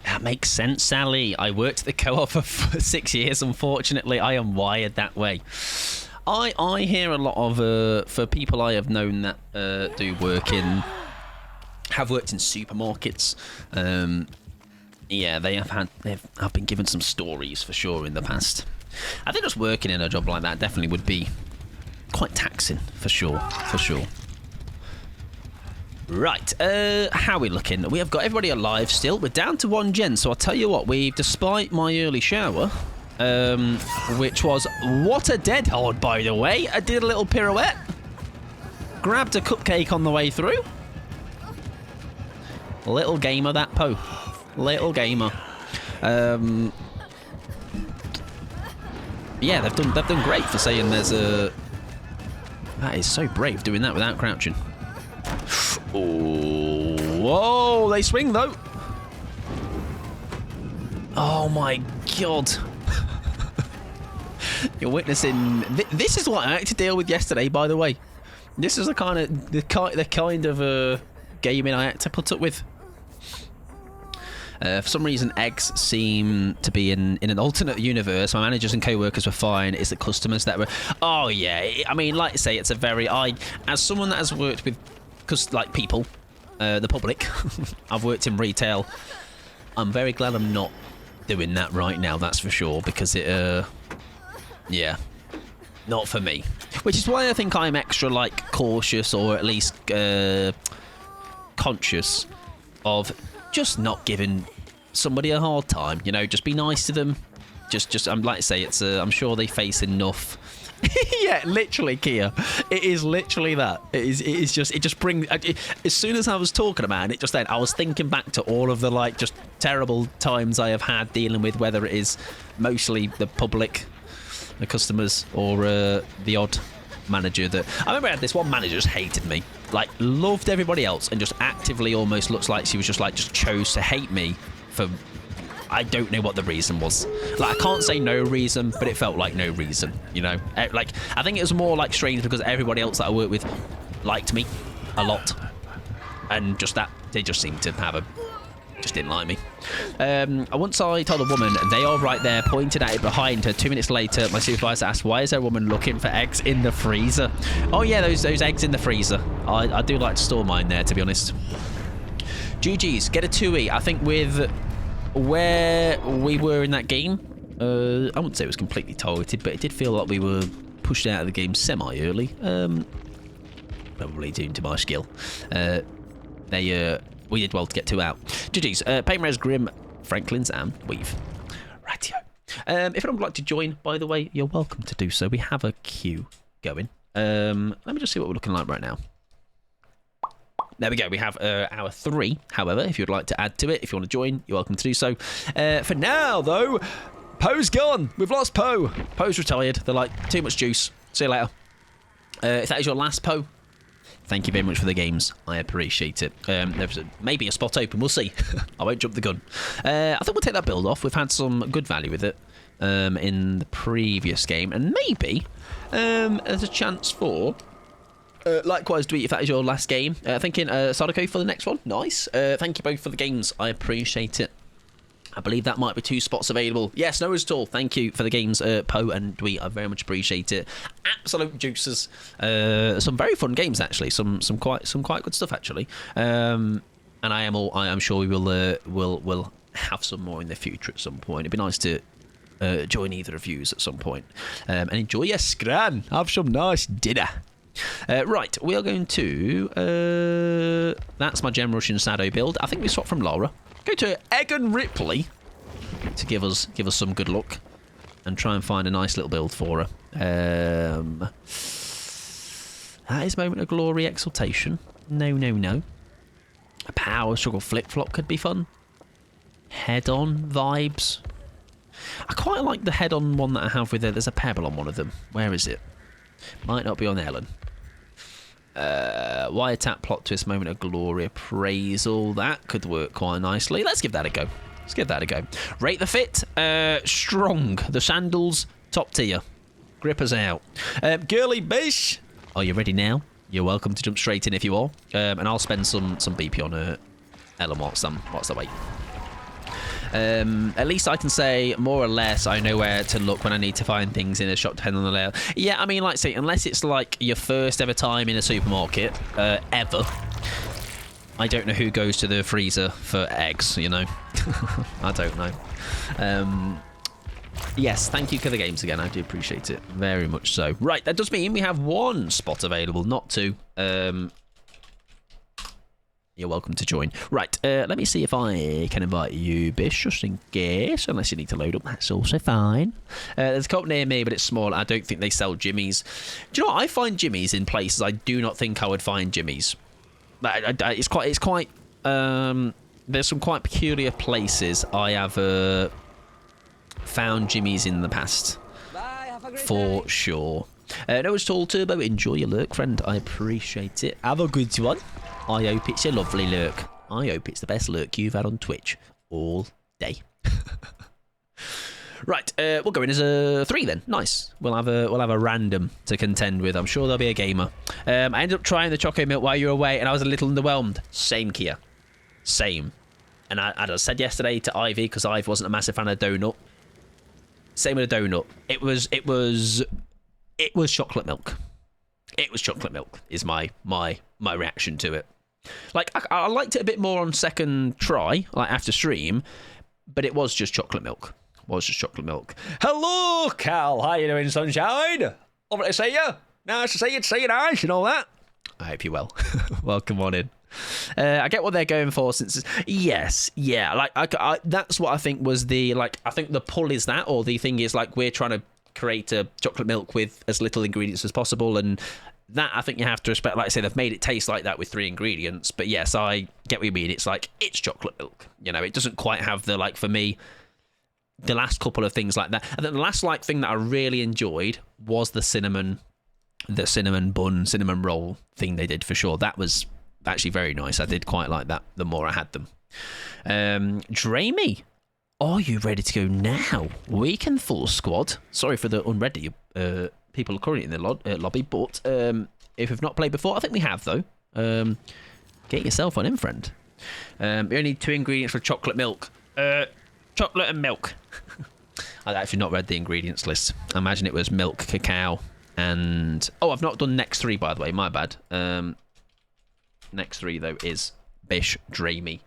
That makes sense, Sally. I worked at the co-op for 6 years. Unfortunately, I am wired that way. I hear a lot of for people I have known that have worked in supermarkets. Yeah, I've been given some stories for sure in the past. I think just working in a job like that definitely would be quite taxing for sure. Right, how are we looking? We have got everybody alive still. We're down to 1 gen, so I'll tell you what, despite my early shower, which was, what a dead hold, by the way. I did a little pirouette, grabbed a cupcake on the way through. Little gamer, that Poe. Little gamer. Yeah, they've done great for saying there's a... That is so brave, doing that without crouching. Oh, whoa, they swing though. Oh my god. You're witnessing... This is what I had to deal with yesterday, by the way. This is the kind of gaming I had to put up with. For some reason, eggs seem to be in an alternate universe. My managers and co-workers were fine. It's the customers that were... Oh, yeah. I mean, like I say, it's a very... As someone that has worked with... Because, like, people, the public, I've worked in retail. I'm very glad I'm not doing that right now, that's for sure, because it, yeah, not for me. Which is why I think I'm extra, like, cautious or at least conscious of just not giving somebody a hard time, you know, just be nice to them. I'm like I say, it's, I'm sure they face enough. Yeah, literally, Kia. It is literally that. It just brings... as soon as I was talking about it, just then, I was thinking back to all of the, like, just terrible times I have had dealing with, whether it is mostly the public, the customers, or the odd manager that... I remember I had this one manager just hated me. Like, loved everybody else, and just actively almost looks like she was just chose to hate me for... I don't know what the reason was. Like, I can't say no reason, but it felt like no reason, you know? Like, I think it was more, like, strange because everybody else that I worked with liked me a lot. And just that, they just seemed to have just didn't like me. Once I told a woman, they are right there, pointed at it behind her. 2 minutes later, my supervisor asked, why is there a woman looking for eggs in the freezer? Oh, yeah, those eggs in the freezer. I do like to store mine there, to be honest. GG's, get a 2E. I think with... where we were in that game, I wouldn't say it was completely targeted, but it did feel like we were pushed out of the game semi-early. Probably due to my skill. We did well to get 2 out. GG's, Painrez, Grim, Franklin's, and Weave. Rightio. If anyone would like to join, by the way, you're welcome to do so. We have a queue going. Let me just see what we're looking like right now. There we go. We have hour 3. However, if you'd like to add to it, if you want to join, you're welcome to do so. For now, though, Poe's gone. We've lost Poe. Poe's retired. They're like, too much juice. See you later. If that is your last Poe, thank you very much for the games. I appreciate it. There's maybe a spot open. We'll see. I won't jump the gun. I think we'll take that build off. We've had some good value with it in the previous game. And maybe there's a chance for... likewise, Dweet, if that is your last game. Thinking Sadako for the next one. Nice. Thank you both for the games. I appreciate it. I believe that might be 2 spots available. Yes, no worries at all. Thank you for the games, Poe and Dweet. I very much appreciate it. Absolute juicers. Some very fun games, actually. Some quite good stuff, actually. And I am sure we will have some more in the future at some point. It'd be nice to join either of yous at some point. And enjoy your scran. Have some nice dinner. Right, we are going to... that's my Gem Russian Shadow build. I think we swap from Laura. Go to Egan Ripley to give us some good luck. and try and find a nice little build for her. That is Moment of Glory Exaltation. No. A Power Struggle Flip-Flop could be fun. Head-on vibes. I quite like the head-on one that I have with it. There's a pebble on one of them. Where is it? Might not be on Ellen. Wiretap Plot Twist, Moment of Glory, Appraisal. That could work quite nicely. Let's give that a go. Rate the Fit. Strong. The Sandals, top tier. Grippers out. Girly Bish. Are you ready now? You're welcome to jump straight in if you are. And I'll spend some BP on Ellen whilst the wait. At least I can say more or less I know where to look when I need to find things in a shop, depending on the layout. Yeah, I mean, like, say, unless it's like your first ever time in a supermarket, ever, I don't know who goes to the freezer for eggs, you know. I don't know. Yes, thank you for the games again. I do appreciate it very much so. Right, that does mean we have one spot available, not two. You're welcome to join. Right, let me see if I can invite you, Bish, just in case. Unless you need to load up, that's also fine. There's a co-op near me, but it's small. I don't think they sell Jimmies. Do you know what? I find Jimmies in places I do not think I would find Jimmies. It's quite. There's some quite peculiar places I have found Jimmies in the past. Bye, have a great For day. sure. No, it's Tall Turbo. Enjoy your lurk, friend. I appreciate it. Have a good one. I hope it's a lovely lurk. I hope it's the best lurk you've had on Twitch all day. Right, we'll go in as a 3 then. Nice. We'll have a random to contend with. I'm sure there'll be a gamer. I ended up trying the Choco Milk while you were away, and I was a little underwhelmed. Same, Kia. Same. And I said yesterday to Ivy, because Ivy wasn't a massive fan of donut. Same with a donut. It was chocolate milk. It was chocolate milk. Is my reaction to it. Like I liked it a bit more on second try, like after stream, but it was just chocolate milk. Hello, Cal. How you doing, sunshine? Lovely to see you. Nice to see you nice and all that. I hope you're well. Welcome on in. I get what they're going for, since yes, yeah, like I that's what I think was the, like, I think the pull is that, or the thing is, like, we're trying to create a chocolate milk with as little ingredients as possible, and that I think you have to respect. Like I say, they've made it taste like that with 3 ingredients, but yes, I get what you mean. It's like, it's chocolate milk, you know. It doesn't quite have the, like, for me, the last couple of things like that. And then the last, like, thing that I really enjoyed was the cinnamon bun, cinnamon roll thing they did, for sure. That was actually very nice. I did quite like that the more I had them. Dramey, are you ready to go now? We can full squad. Sorry for the unready people currently in the lobby, but if we've not played before, I think we have, though. Get yourself on in, friend. We only need 2 ingredients for chocolate milk. Chocolate and milk. I'd actually not read the ingredients list. I imagine it was milk, cacao, and... Oh, I've not done next 3, by the way. My bad. Next 3, though, is Bish, Dramey,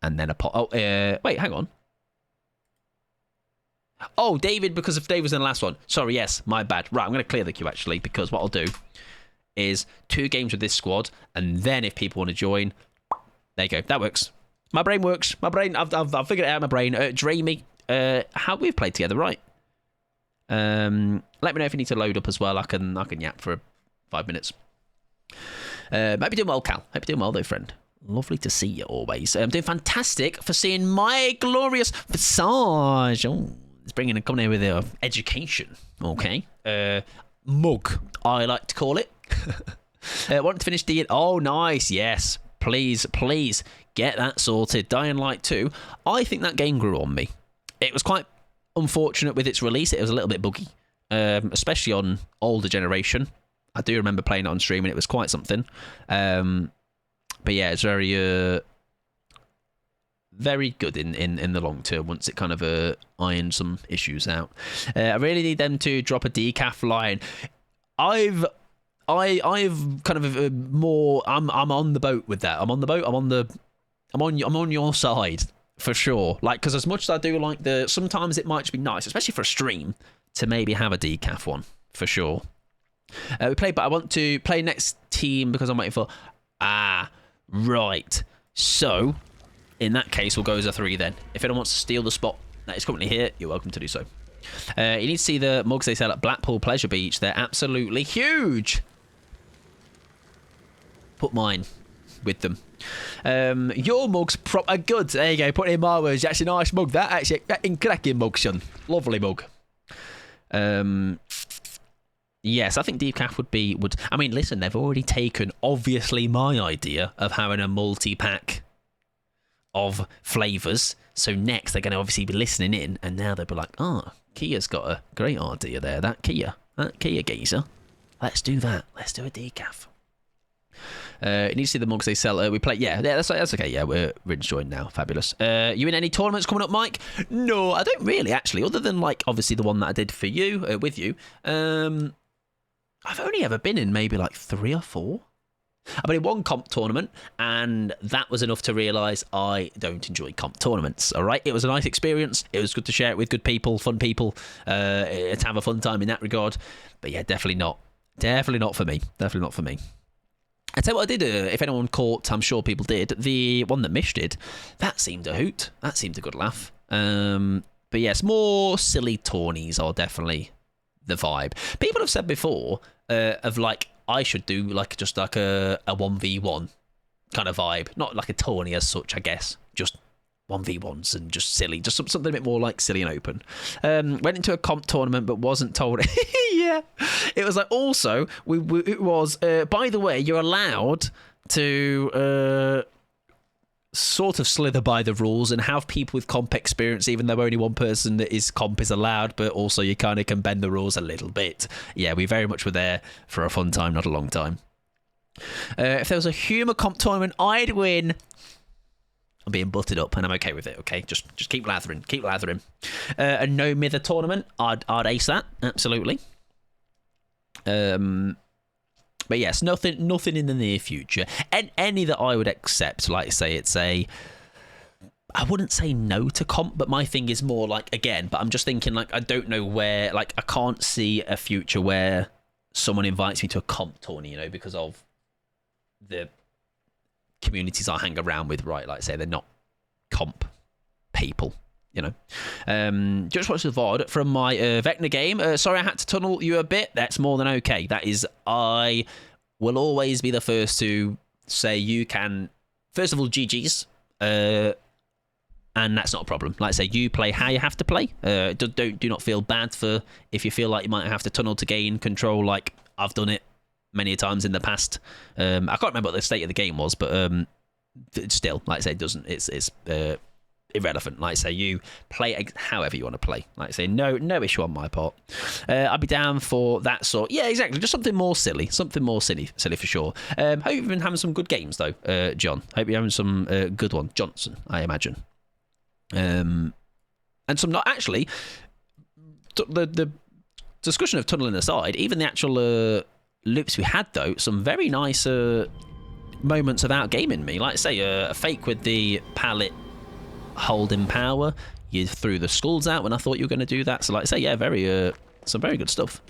and then a pot. Oh, wait, hang on. Oh, David, because if Dave was in the last one. Sorry, yes, my bad. Right, I'm going to clear the queue, actually, because what I'll do is 2 games with this squad, and then if people want to join, there you go. That works. My brain works. My brain, I've figured it out in my brain. Dramey, how we've played together, right? Let me know if you need to load up as well. I can yap for 5 minutes. Might be doing well, Cal. Hope you're doing well, though, friend. Lovely to see you always. I'm doing fantastic for seeing my glorious visage. Oh, it's coming here with education. Okay. Mug, I like to call it. Want to finish the... Oh, nice. Yes. Please get that sorted. Dying Light 2. I think that game grew on me. It was quite unfortunate with its release. It was a little bit buggy, especially on older generation. I do remember playing it on stream, and it was quite something. But yeah, it's very good in the long term once it kind of ironed some issues out. I really need them to drop a decaf line. I've kind of more. I'm on the boat with that. I'm on the boat. I'm on your side for sure. Like, because as much as I do like sometimes it might just be nice, especially for a stream, to maybe have a decaf one for sure. We played, but I want to play next team because I'm waiting for... right. So, in that case, we'll go as a 3 then. If anyone wants to steal the spot that is currently here, you're welcome to do so. You need to see the mugs they sell at Blackpool Pleasure Beach. They're absolutely huge. Put mine with them. Your mug's proper good. There you go. Put it in my words. That's a nice mug. That actually, cracking mug, son. Lovely mug. Yes, I think decaf would. I mean, listen, they've already taken obviously my idea of having a multi-pack of flavours. So next they're going to obviously be listening in, and now they'll be like, oh, Kia's got a great idea there. That Kia geezer. Let's do that. Let's do a decaf. You need to see the mugs they sell. We play. Yeah, that's okay. Yeah, we're joined now. Fabulous. You in any tournaments coming up, Mike? No, I don't really actually. Other than like obviously the one that I did for you with you. I've only ever been in maybe like 3 or 4. I've been in one comp tournament, and that was enough to realise I don't enjoy comp tournaments. All right, it was a nice experience. It was good to share it with good people, fun people, to have a fun time in that regard. But yeah, definitely not for me. Definitely not for me. I tell you what I did, if anyone caught, I'm sure people did, the one that Mish did, that seemed a hoot. That seemed a good laugh. But yes, more silly tourneys are definitely the vibe. People have said before of like, I should do like just like a 1v1 kind of vibe. Not like a tourney as such, I guess. Just 1v1s and just silly. Just something a bit more like silly and open. Went into a comp tournament but wasn't told. Yeah. It was like also, it was, by the way, you're allowed to sort of slither by the rules and have people with comp experience, even though only one person that is comp is allowed, but also you kind of can bend the rules a little bit. Yeah, we very much were there for a fun time, not a long time. If there was a humour comp tournament, I'd win. I'm being butted up and I'm okay with it, okay? Just keep lathering. A no mither tournament, I'd ace that, absolutely. But yes, nothing in the near future. And any that I would accept, like say I wouldn't say no to comp, but my thing is more like, again, but I'm just thinking like, I don't know where, like I can't see a future where someone invites me to a comp tourney, you know, because of the communities I hang around with, right? Like say they're not comp people. You know, just watched the VOD from my Vecna game. Sorry I had to tunnel you a bit. That's more than okay. That is, I will always be the first to say you can, first of all, GG's, and that's not a problem. Like I say, you play how you have to play. Do not feel bad for if you feel like you might have to tunnel to gain control. Like I've done it many times in the past. I can't remember what the state of the game was, but still, like I say, it doesn't. It's irrelevant. Like I say, you play however you want to play. Like I say, no issue on my part. I'd be down for that sort. Yeah, exactly. Just something more silly for sure. Hope you've been having some good games though, John. Hope you're having some good one, Johnson. I imagine. And some not actually. The discussion of tunneling aside, even the actual loops we had though, some very nice moments of outgaming me. Like I say, a fake with the pallet holding power, you threw the skulls out when I thought you were going to do that. So like I say, yeah, some very good stuff.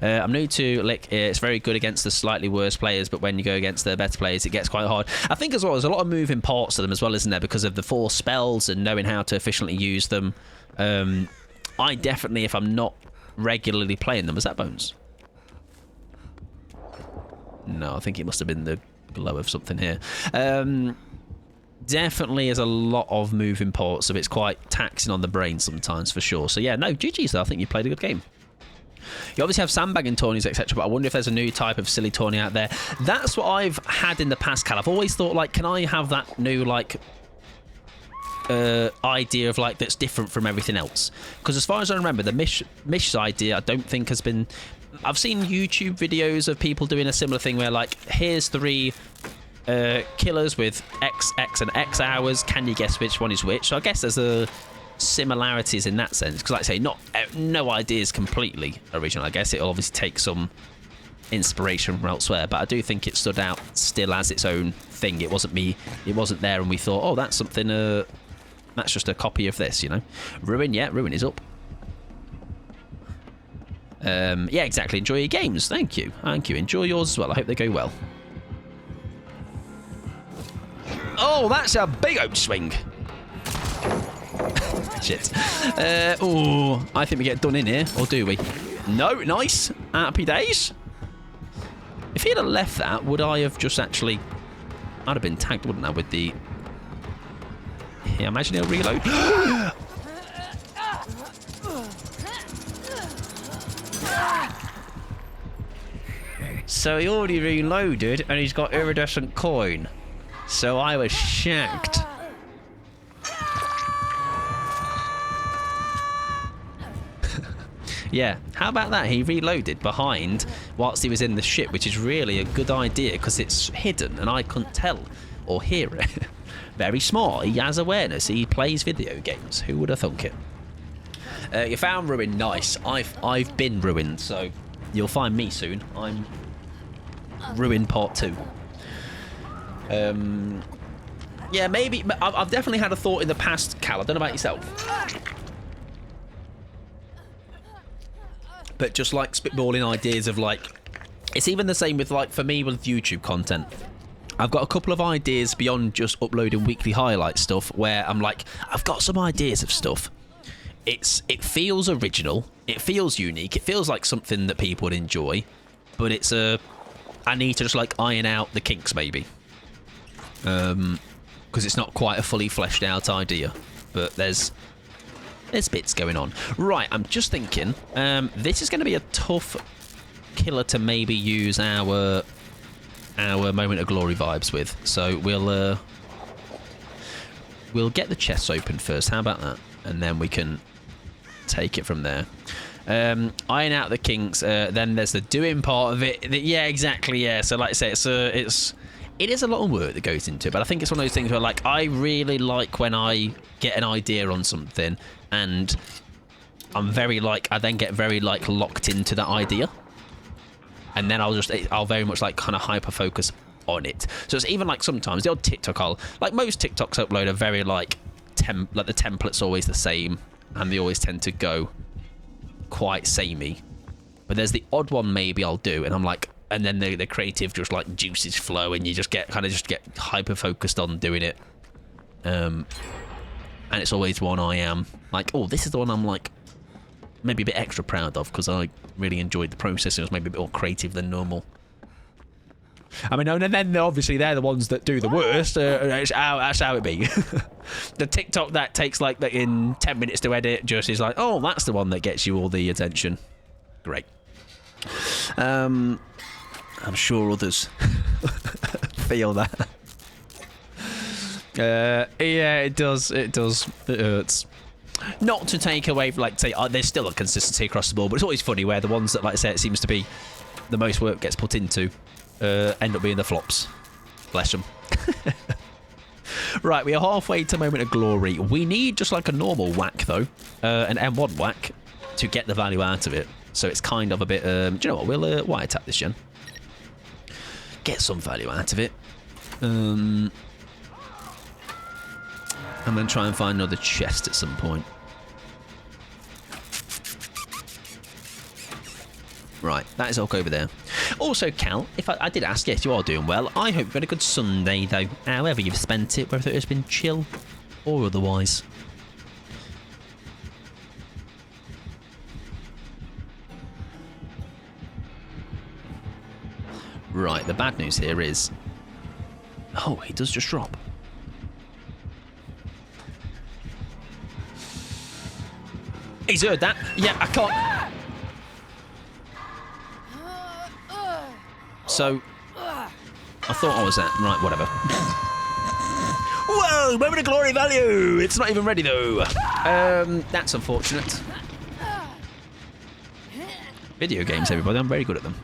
I'm new to Lick. It's very good against the slightly worse players, but when you go against the better players, it gets quite hard. I think as well, there's a lot of moving parts to them as well, isn't there? Because of the 4 spells and knowing how to efficiently use them. I definitely, if I'm not regularly playing them, was that Bones? No, I think it must have been the glow of something here. Definitely is a lot of moving parts, so it's quite taxing on the brain sometimes, for sure. So yeah, no, GG's though. I think you played a good game. You obviously have sandbagging tourneys, etc., but I wonder if there's a new type of silly tourney out there. That's what I've had in the past, Cal. I've always thought, like, can I have that new, like, idea of, like, that's different from everything else? Because as far as I remember, the Mish's idea, I don't think has been... I've seen YouTube videos of people doing a similar thing where, like, here's 3... killers with X and X hours. Can you guess which one is which? So I guess there's similarities in that sense. Because like I say, no ideas completely original. I guess it'll obviously take some inspiration from elsewhere, but I do think it stood out still as its own thing. It wasn't there and we thought, oh, that's something, that's just a copy of this, you know. Ruin is up. Yeah, exactly. Enjoy your games. Thank you. Enjoy yours as well. I hope they go well. Oh, that's a big outswing. Shit. Oh, I think we get done in here, or do we? No, nice. Happy days. If he'd have left that, would I have just actually... I'd have been tagged, wouldn't I, with the... Yeah, imagine he'll reload. So he already reloaded, and he's got iridescent coin. So I was shanked. Yeah, how about that? He reloaded behind whilst he was in the ship, which is really a good idea because it's hidden and I couldn't tell or hear it. Very smart. He has awareness. He plays video games. Who would have thunk it? You found Ruin. Nice. I've been ruined, so you'll find me soon. I'm Ruin Part 2. Yeah, maybe. I've definitely had a thought in the past, Cal. I don't know about yourself. But just like spitballing ideas of like, it's even the same with like, for me with YouTube content. I've got a couple of ideas beyond just uploading weekly highlight stuff where I'm like, I've got some ideas of stuff. It feels original. It feels unique. It feels like something that people would enjoy. But it's I need to just like iron out the kinks maybe. Because it's not quite a fully fleshed out idea. But there's bits going on. Right, I'm just thinking, this is going to be a tough killer to maybe use our moment of glory vibes with. So we'll get the chests open first. How about that? And then we can take it from there. Iron out the kinks. Then there's the doing part of it. Yeah, exactly. Yeah. So like I say, it is a lot of work that goes into it, but I think it's one of those things where like I really like when I get an idea on something and I then get very like locked into that idea, and then I'll very much like kind of hyper focus on it. So it's even like sometimes the odd TikTok like most TikToks upload are very like the template's always the same and they always tend to go quite samey, but there's the odd one maybe I'll do and I'm like, and then the creative just like juices flow and you just get hyper focused on doing it, and it's always one I am like, oh, this is the one I'm like maybe a bit extra proud of because I really enjoyed the process. It was maybe a bit more creative than normal. I mean, and then obviously they're the ones that do the worst. That's how it be. The TikTok that takes like in 10 minutes to edit just is like, oh, that's the one that gets you all the attention. Great. I'm sure others feel that. Yeah, it does. It hurts. Not to take away, like, say, there's still a consistency across the board, but it's always funny where the ones that, like I say, it seems to be the most work gets put into end up being the flops. Bless them. Right, we are halfway to Moment of Glory. We need just like a normal whack, though, an M1 whack, to get the value out of it. So it's kind of a bit... do you know what? We'll white tap this gen. Get some value out of it. And then try and find another chest at some point. Right, that is all over there. Also, Cal, if I did ask, yes, you are doing well. I hope you've had a good Sunday, though, however you've spent it, whether it has been chill or otherwise. Right, the bad news here is... Oh, he does just drop. He's heard that. Yeah, I can't... So, I thought I was at... Right, whatever. Whoa, moment of glory value! It's not even ready, though. That's unfortunate. Video games, everybody. I'm very good at them.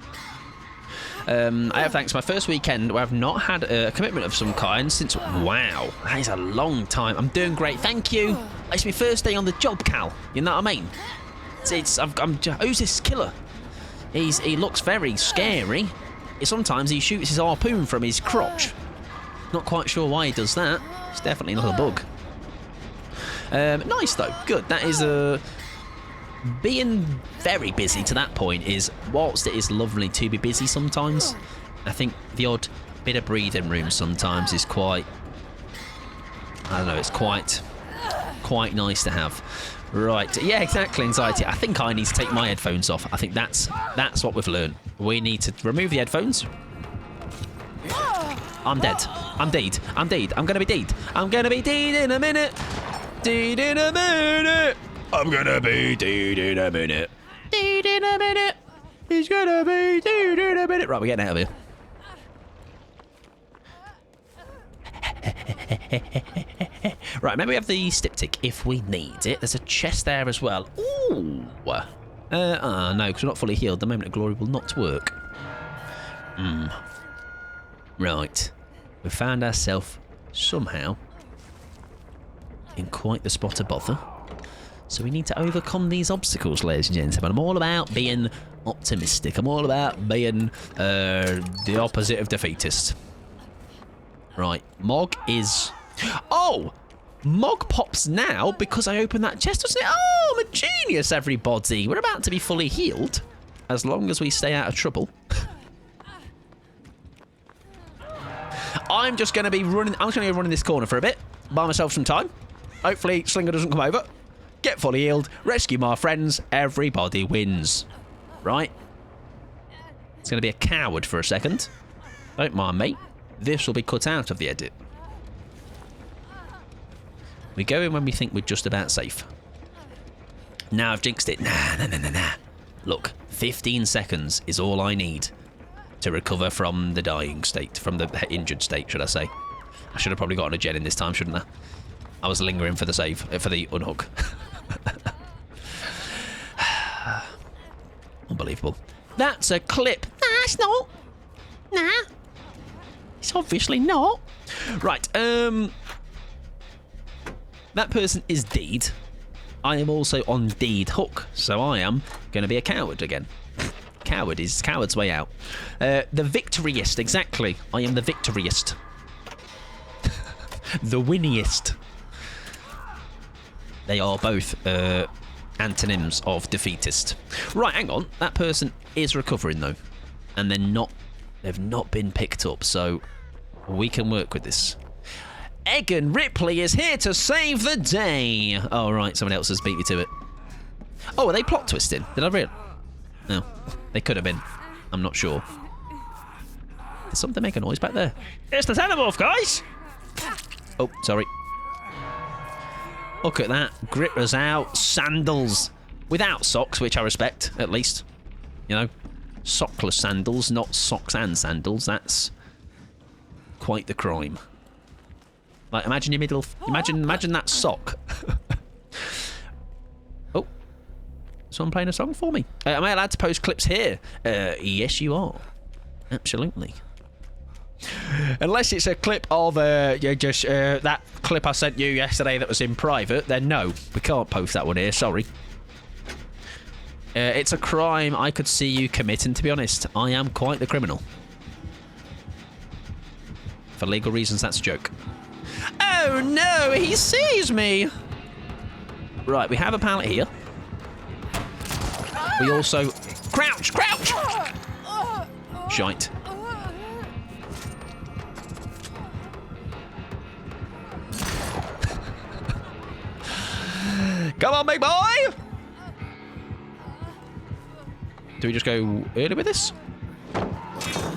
I have thanks. My first weekend where I've not had a commitment of some kind since... Wow, that is a long time. I'm doing great. Thank you. It's my first day on the job, Cal. You know what I mean? Who's this killer? He looks very scary. Sometimes he shoots his harpoon from his crotch. Not quite sure why he does that. It's definitely not a bug. Nice, though. Good. That is being very busy to that point is, whilst it is lovely to be busy sometimes, I think the odd bit of breathing room sometimes is quite... I don't know, it's quite quite nice to have. Right, yeah, exactly, anxiety. I think I need to take my headphones off. I think that's what we've learned. We need to remove the headphones. I'm dead. I'm dead. I'm dead. I'm gonna be dead. I'm gonna be dead in a minute. Dead in a minute. I'm gonna be dead in a minute. Dead in a minute. He's gonna be dead in a minute. Right, we're getting out of here. Right, maybe we have the styptic if we need it. There's a chest there as well. Ooh. No, because we're not fully healed. The moment of glory will not work. Right. We found ourselves somehow in quite the spot of bother. So we need to overcome these obstacles, ladies and gentlemen. I'm all about being optimistic. I'm all about being the opposite of defeatist. Right, Mog is... Oh! Mog pops now because I opened that chest, doesn't it? Oh, I'm a genius, everybody. We're about to be fully healed. As long as we stay out of trouble. I'm just going to be running... I'm just going to go running this corner for a bit. Buy myself some time. Hopefully, Slinger doesn't come over. Get fully healed. Rescue my friends. Everybody wins. Right? It's going to be a coward for a second. Don't mind me. This will be cut out of the edit. We go in when we think we're just about safe. Now I've jinxed it. Nah. Look, 15 seconds is all I need to recover from the dying state, from the injured state, should I say. I should have probably gotten a gen in this time, shouldn't I? I was lingering for the save, for the unhook. Unbelievable. That's a clip. Nah, it's not. Nah. It's obviously not. Right, that person is deed. I am also on deed hook, so I am going to be a coward again. Coward is coward's way out. The victoryist, exactly. I am the victoryist. The winniest. They are both antonyms of defeatist. Right, hang on. That person is recovering though, and they've not been picked up, so we can work with this. Egan Ripley is here to save the day. Oh, right, someone else has beat me to it. Oh, are they plot twisting? Did I read? No, they could have been. I'm not sure. Did something make a noise back there? It's the Xenomorph, guys! Oh, sorry. Look at that. Grippers out. Sandals. Without socks, which I respect, at least. You know, sockless sandals, not socks and sandals. That's quite the crime. Like, imagine your middle... Imagine that sock. Oh. Someone playing a song for me. Am I allowed to post clips here? Yes, you are. Absolutely. Unless it's a clip of that clip I sent you yesterday that was in private, then no, we can't post that one here, sorry. It's a crime I could see you committing, to be honest. I am quite the criminal. For legal reasons, that's a joke. Oh no, he sees me! Right, we have a pallet here. We also... Crouch! Crouch! Shite. Come on, big boy! Do we just go early with this?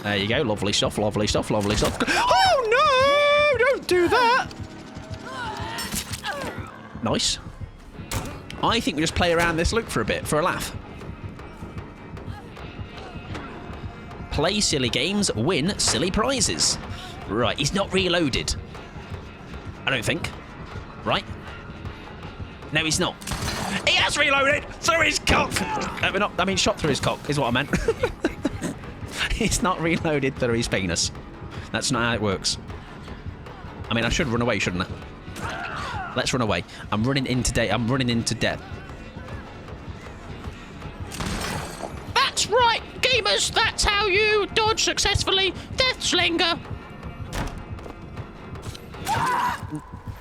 There you go. Lovely stuff, lovely stuff, lovely stuff. Oh, no! Don't do that! Nice. I think we just play around this loop for a bit, for a laugh. Play silly games, win silly prizes. Right, he's not reloaded. I don't think. Right? No, he's not. He has reloaded through his cock. I mean, shot through his cock is what I meant. He's not reloaded through his penis. That's not how it works. I mean, I should run away, shouldn't I? Let's run away. I'm running into death. That's right, gamers. That's how you dodge successfully. Death Slinger.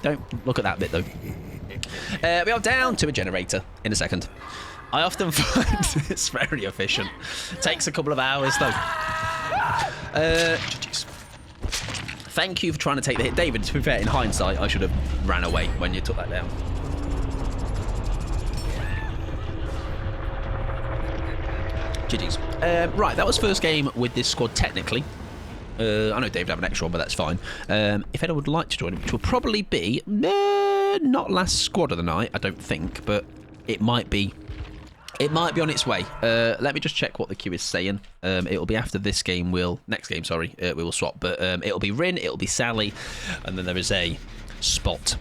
Don't look at that bit though. We are down to a generator in a second. I often find it's very efficient. Takes a couple of hours though. GG's. Thank you for trying to take the hit. David, to be fair, in hindsight, I should have ran away when you took that down. GG's. Right, that was first game with this squad, technically. I know David have an extra one, but that's fine. If anyone would like to join, which will probably be not last squad of the night, I don't think, but it might be. It might be on its way. Let me just check what the queue is saying. It'll be after this game. Next game, sorry. We will swap, but it'll be Rin, it'll be Sally, and then there is a spot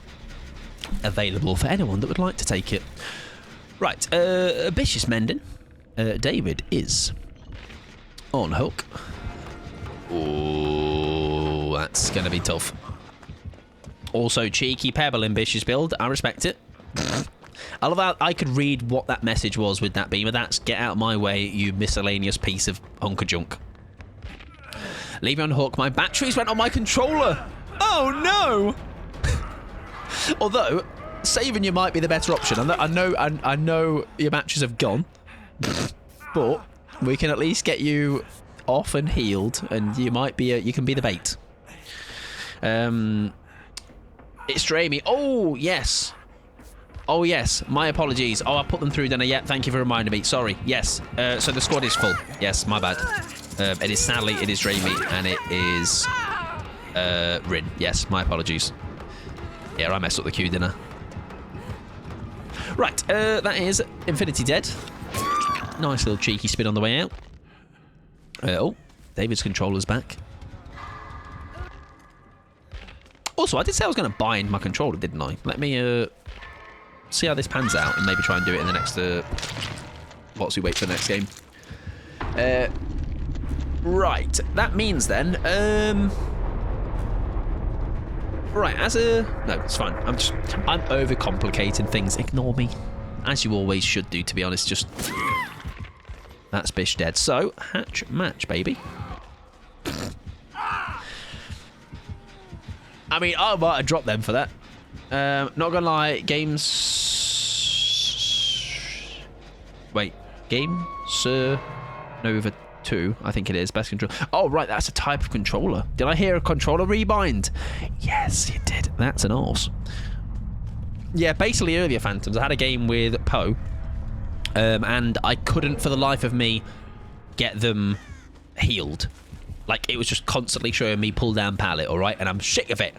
available for anyone that would like to take it. Right, Ambitious Mendon. David is on hook. Oh, that's going to be tough. Also, cheeky Pebble Ambitious build. I respect it. I love how I could read what that message was with that beamer. That's get out of my way, you miscellaneous piece of hunk of junk. Leave me on hook. My batteries went on my controller. Oh, no. Although, saving you might be the better option. I know your batteries have gone. But we can at least get you off and healed, and you might be you can be the bait. It's Jamie. Oh yes. Oh yes. My apologies. Oh, I put them through, didn't I? Yeah. Thank you for reminding me. Sorry. Yes. So the squad is full. Yes. My bad. It is Sally. It is Jamie, and it is Rin. Yes. My apologies. Yeah, I messed up the queue, didn't I? Right. That is Infinity Dead. Nice little cheeky spin on the way out. Oh, David's controller's back. Also, I did say I was going to bind my controller, didn't I? Let me see how this pans out and maybe try and do it in the next... whilst we wait for the next game. Right, that means then... right, as a... No, it's fine. I'm overcomplicating things. Ignore me. As you always should do, to be honest. Just... That's Bish dead. So, hatch match, baby. I mean, I might have dropped them for that. Not gonna lie, games... Wait, game Sir Nova 2, I think it is. Best control. Oh, right, that's a type of controller. Did I hear a controller rebind? Yes, you did. That's an arse. Yeah, basically earlier Phantoms, I had a game with Poe. And I couldn't, for the life of me, get them healed. Like, it was just constantly showing me pull down pallet, alright? And I'm sick of it.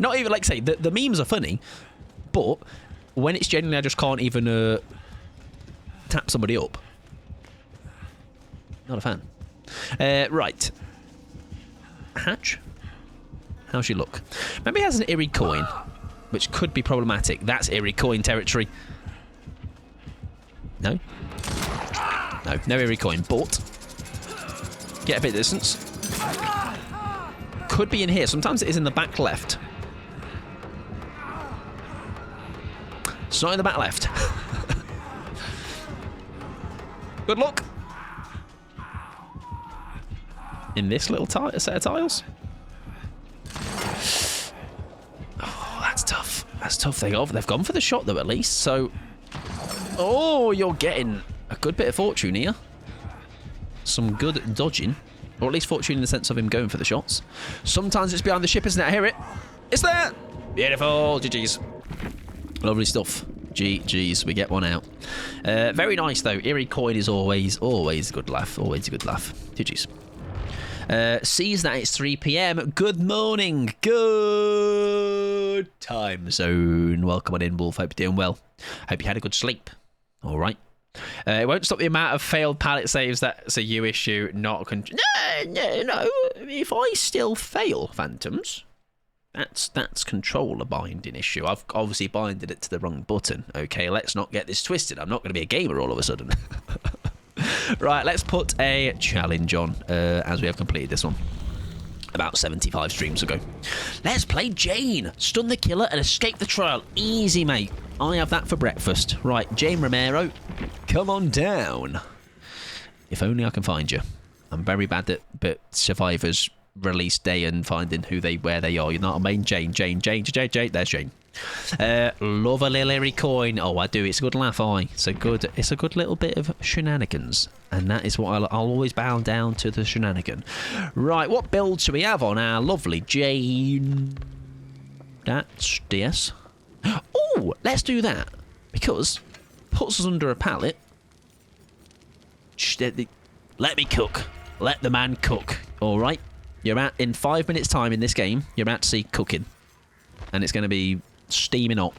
Not even, like, say, the memes are funny, but when it's genuinely I just can't even tap somebody up. Not a fan. Right. Hatch? How's she look? Maybe he has an eerie coin, which could be problematic. That's eerie coin territory. No? No eerie coin. But get a bit of distance. Could be in here. Sometimes it is in the back left. It's not in the back left. Good luck. In this little set of tiles. That's tough. That's tough. They've gone for the shot, though, at least. So, oh, you're getting a good bit of fortune here. Some good dodging. Or at least fortune in the sense of him going for the shots. Sometimes it's behind the ship, isn't it? I hear it. It's there. Beautiful. GG's. Lovely stuff. GG's. We get one out. Very nice, though. Eerie coin is always a good laugh. Always a good laugh. GG's. Sees that it's 3 PM. Good morning. Good time zone. Welcome on in, Wolf. Hope you're doing well. Hope you had a good sleep. All right. It won't stop the amount of failed pallet saves. That's a you issue, not a no. If I still fail Phantoms, that's controller binding issue. I've obviously binded it to the wrong button. Okay, let's not get this twisted. I'm not going to be a gamer all of a sudden. Right, let's put a challenge on as we have completed this one about 75 streams ago. Let's play Jane. Stun the killer and escape the trial. Easy, mate. I have that for breakfast. Right, Jane Romero, come on down. If only I can find you. I'm very bad at Survivor's release day and finding where they are. You're not a main Jane. Jane. There's Jane. Love a little eerie coin. Oh, I do. It's a good laugh. It's a good little bit of shenanigans, and that is what I'll always bow down to, the shenanigan. Right, what build should we have on our lovely Jane? That's DS. Oh, let's do that, because puts us under a pallet. Let me cook. Let the man cook. All right. You're out in 5 minutes' time in this game. You're about to see cooking, and it's going to be steaming hot.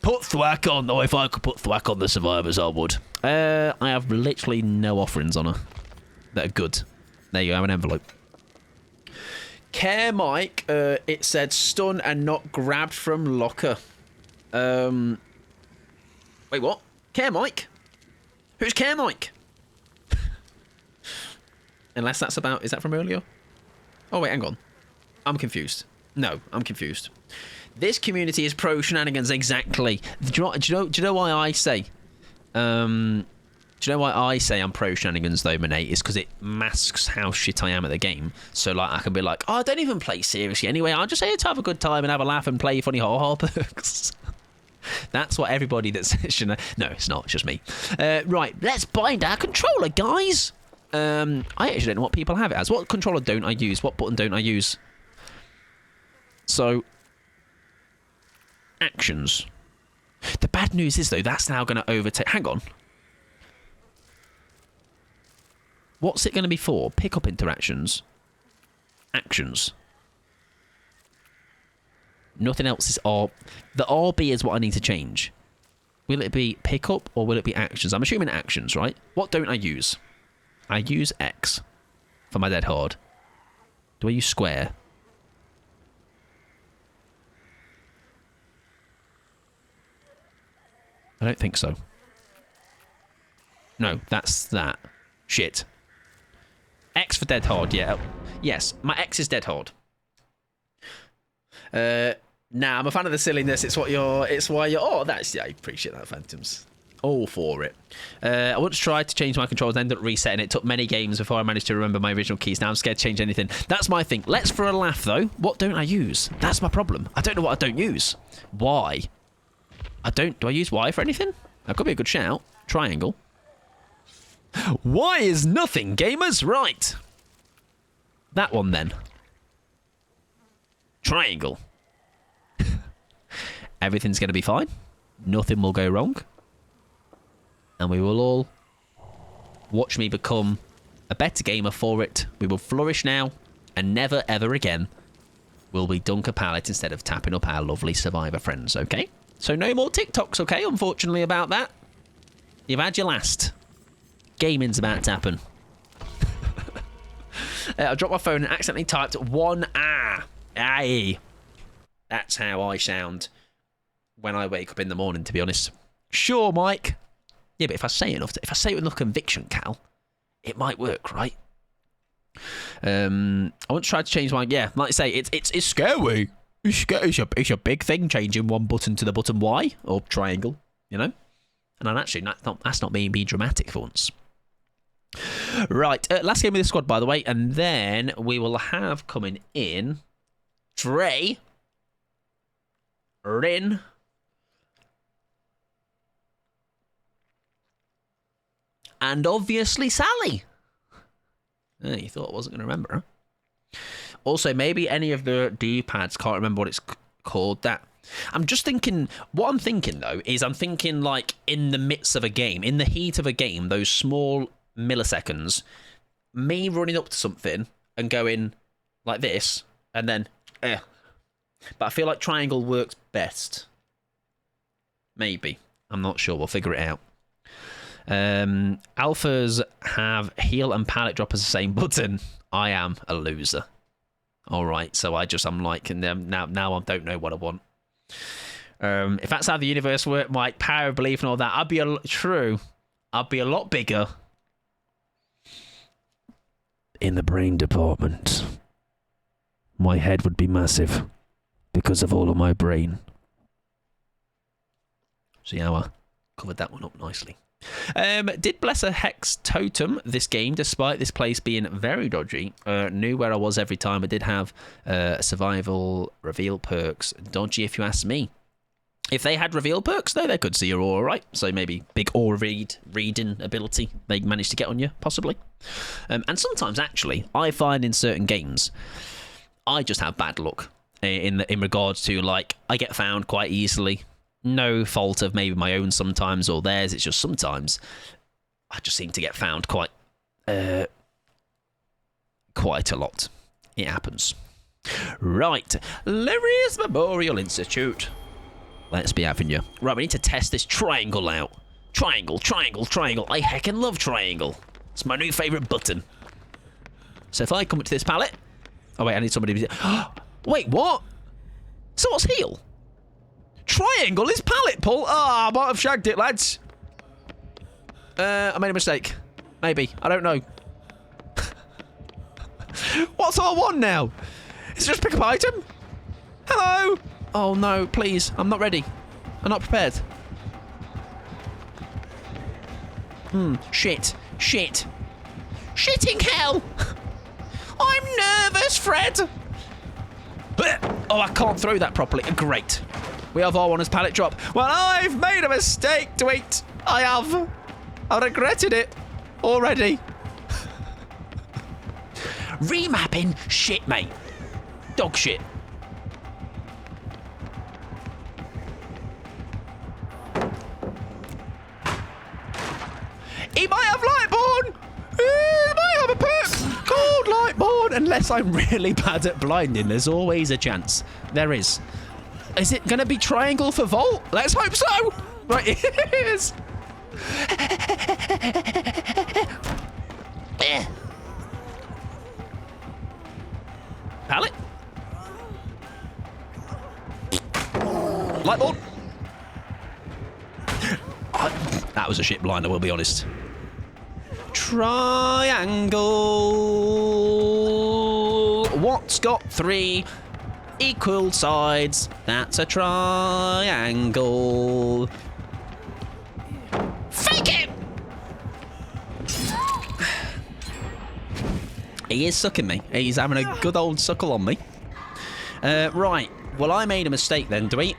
Put thwack on. Oh, if I could put thwack on the survivors, I would. I have literally no offerings on her that are good. There you go, an envelope. Care Mike, it said stun and not grabbed from locker. Wait, what? Care Mike? Who's Care Mike? Unless that's about... Is that from earlier? Oh, wait, hang on. I'm confused. No, I'm confused. This community is pro shenanigans, exactly. Do you know why I say? Do you know why I say I'm pro shenanigans though, Monet? Is because it masks how shit I am at the game. So like I can be like, oh, I don't even play seriously anyway. I'll just say to have a good time and have a laugh and play funny ha perks. That's what everybody that's no, it's not. It's just me. Right, let's bind our controller, guys. I actually don't know what people have it as. What controller don't I use? What button don't I use? So. Actions. The bad news is, though, that's now going to overtake... Hang on. What's it going to be for? Pick up interactions. Actions. Nothing else is R. The RB is what I need to change. Will it be pick up or will it be actions? I'm assuming actions, right? What don't I use? I use X for my dead hard. Do I use square? I don't think so. No, that's that. Shit. X for dead hard, yeah. Yes, my X is dead hard. Nah, I'm a fan of the silliness. It's why you're... Oh, that's... Yeah, I appreciate that, Phantoms. All for it. I once tried to change my controls, ended up resetting. It took many games before I managed to remember my original keys. Now I'm scared to change anything. That's my thing. Let's for a laugh, though. What don't I use? That's my problem. I don't know what I don't use. Why? Do I use Y for anything? That could be a good shout. Triangle. Y is nothing, gamers. Right. That one, then. Triangle. Everything's going to be fine. Nothing will go wrong. And we will all watch me become a better gamer for it. We will flourish now, and never, ever again will we dunk a pallet instead of tapping up our lovely survivor friends, okay? So no more TikToks, okay, unfortunately, about that. You've had your last. Gaming's about to happen. I dropped my phone and accidentally typed 1R. Aye. That's how I sound when I wake up in the morning, to be honest. Sure, Mike. Yeah, but if I say it with enough conviction, Cal, it might work, right? I want to try to change my... Yeah, like I say, it's scary. It's a big thing, changing one button to the button Y, or triangle, you know? And I'm actually, that's not me being dramatic for once. Right, last game of the squad, by the way, and then we will have coming in Dre, Rin, and obviously Sally. You thought I wasn't going to remember, huh? Also, maybe any of the D-pads, can't remember what it's called, that. I'm just thinking, what I'm thinking, though, is I'm thinking, like, in the midst of a game, in the heat of a game, those small milliseconds, me running up to something and going like this, and then, But I feel like triangle works best. Maybe. I'm not sure. We'll figure it out. Alphas have heal and pallet drop as the same button. I am a loser. All right, so I'm like, and now I don't know what I want. If that's how the universe works, my power of belief and all that, I'd be a lot bigger in the brain department. My head would be massive because of all of my brain. See how I covered that one up nicely. Did bless a hex totem this game, despite this place being very dodgy. Knew where I was every time. I did have survival reveal perks. Dodgy, if you ask me. If they had reveal perks, though, they could see your aura, right? So maybe big aura reading ability they managed to get on you, possibly. And sometimes, actually, I find in certain games, I just have bad luck in regards to, like, I get found quite easily. no fault of maybe my own sometimes or theirs. It's just sometimes I just seem to get found quite a lot. It happens. Right, Larius Memorial Institute. Let's be having you. Right, we need to test this triangle out. Triangle, triangle, triangle. I heckin' love triangle. It's my new favourite button. So if I come up to this pallet... Oh, wait, I need somebody... Wait, what? So what's heal? Triangle is pallet pull. Ah, I might have shagged it, lads. I made a mistake. Maybe. I don't know. What's R1 now? Is it just pick up item? Hello? Oh, no, please. I'm not ready. I'm not prepared. Shit. Shit. Shitting hell. I'm nervous, Fred. Oh, I can't throw that properly. Great. We have R1 as pallet drop. Well, I've made a mistake, Newyt. I have. I regretted it already. Remapping shit, mate. Dog shit. He might have Lightborn. He might have a perk called Lightborn. Unless I'm really bad at blinding, there's always a chance. There is. Is it going to be triangle for Vault? Let's hope so. Right, it is. Pallet. Lightborn. That was a shit blind, I will be honest. Triangle. What's got 3 equal sides? That's a triangle. Fake it! He is sucking me. He's having a good old suckle on me. Right. Well, I made a mistake then, Newyt.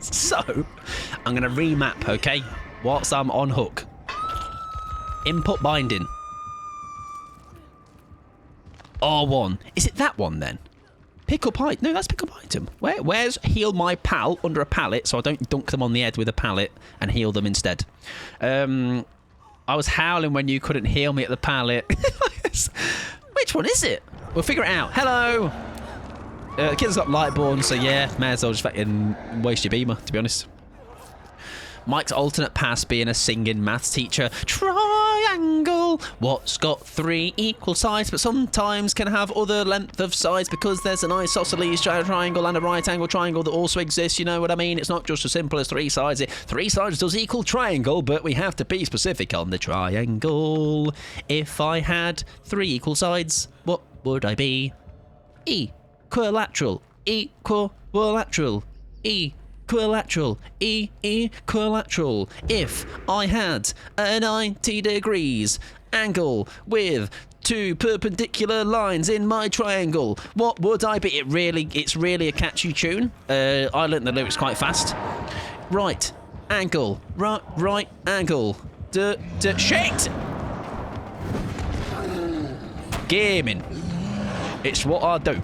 So, I'm going to remap, okay? Whilst I'm on hook. Input binding. R1. Is it that one then? Pick up item. No, that's pick up item. Where's heal my pal under a pallet so I don't dunk them on the head with a pallet and heal them instead? I was howling when you couldn't heal me at the pallet. Which one is it? We'll figure it out. Hello. The kid's got Lightborn, so yeah, may as well just fucking waste your beamer, to be honest. Mike's alternate past being a singing maths teacher. Triangle. What's got 3 equal sides, but sometimes can have other length of sides because there's an isosceles triangle and a right angle triangle that also exists. You know what I mean? It's not just as simple as 3 sides. 3 sides does equal triangle, but we have to be specific on the triangle. If I had 3 equal sides, what would I be? Equilateral. Equilateral. Equilateral. Equilateral. If I had a 90 degrees angle with 2 perpendicular lines in my triangle, what would I be? It's really a catchy tune. I learnt the lyrics quite fast. Right angle. Right angle. Shit! Gaming. It's what I do.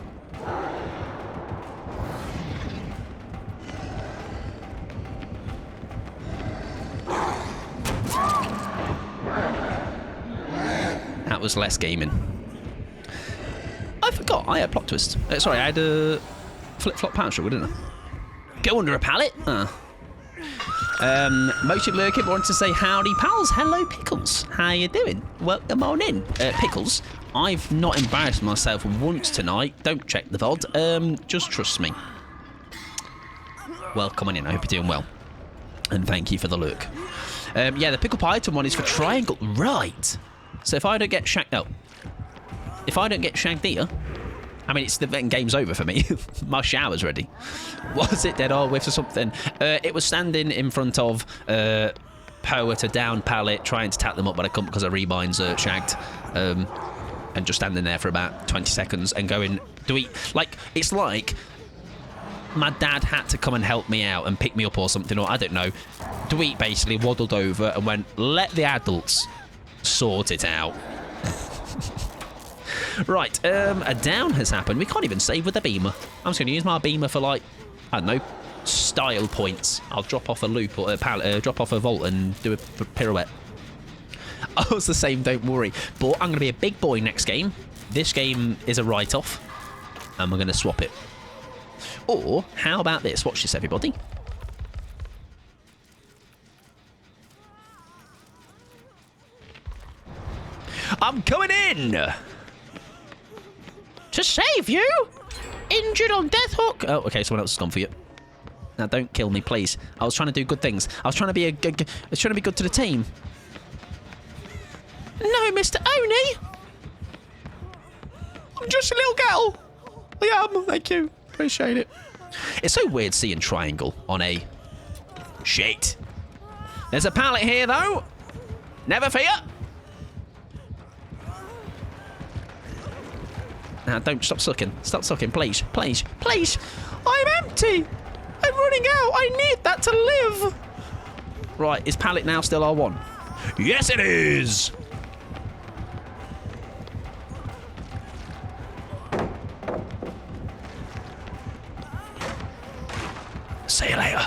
That was less gaming. I forgot. I had plot twist. Sorry, I had a flip-flop power struggle, didn't I? Go under a pallet? Motive Lurkin wanted to say howdy, pals. Hello, Pickles. How you doing? Welcome on in. Pickles, I've not embarrassed myself once tonight. Don't check the VOD. Just trust me. Welcome on in. I hope you're doing well. And thank you for the lurk. Yeah, the pick-up item one is for triangle. Right. So if I don't get shagged... Oh. If I don't get shagged here... I mean, it's the game's over for me. My shower's ready. Was it dead or whiffs or something? It was standing in front of Poe at a down pallet, trying to tap them up, but I couldn't because I rebinds shagged. And just standing there for about 20 seconds and going, like, it's like my dad had to come and help me out and pick me up or something, or I don't know. Newyt basically waddled over and went, let the adults sort it out. Right, a down has happened. We can't even save with a beamer. I'm just going to use my beamer for, like, I don't know, style points. I'll drop off a loop or drop off a vault and do a pirouette. I was the same, don't worry. But I'm going to be a big boy next game. This game is a write-off. And we're going to swap it. Or, how about this? Watch this, everybody. I'm coming in! To save you? Injured on death hook? Oh, okay, someone else has gone for you. Now, don't kill me, please. I was trying to do good things. I was trying to be good to the team. No, Mr. Oni! I'm just a little girl. I am. Thank you. Appreciate it. It's so weird seeing triangle on a... Shit. There's a pallet here, though. Never fear. Now, don't stop sucking. Stop sucking, please. Please. Please. I'm empty. I'm running out. I need that to live. Right, is pallet now still R1? Yes, it is. See you later.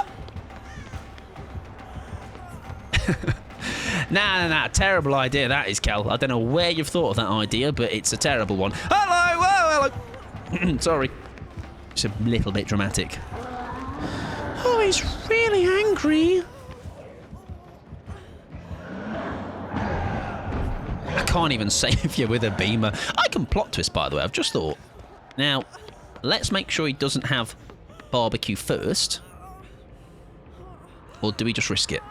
Nah. Terrible idea that is, Cal. I don't know where you've thought of that idea, but it's a terrible one. Hello. Sorry. It's a little bit dramatic. Oh, he's really angry. I can't even save you with a beamer. I can plot twist, by the way. I've just thought. Now, let's make sure he doesn't have barbecue first. Or do we just risk it?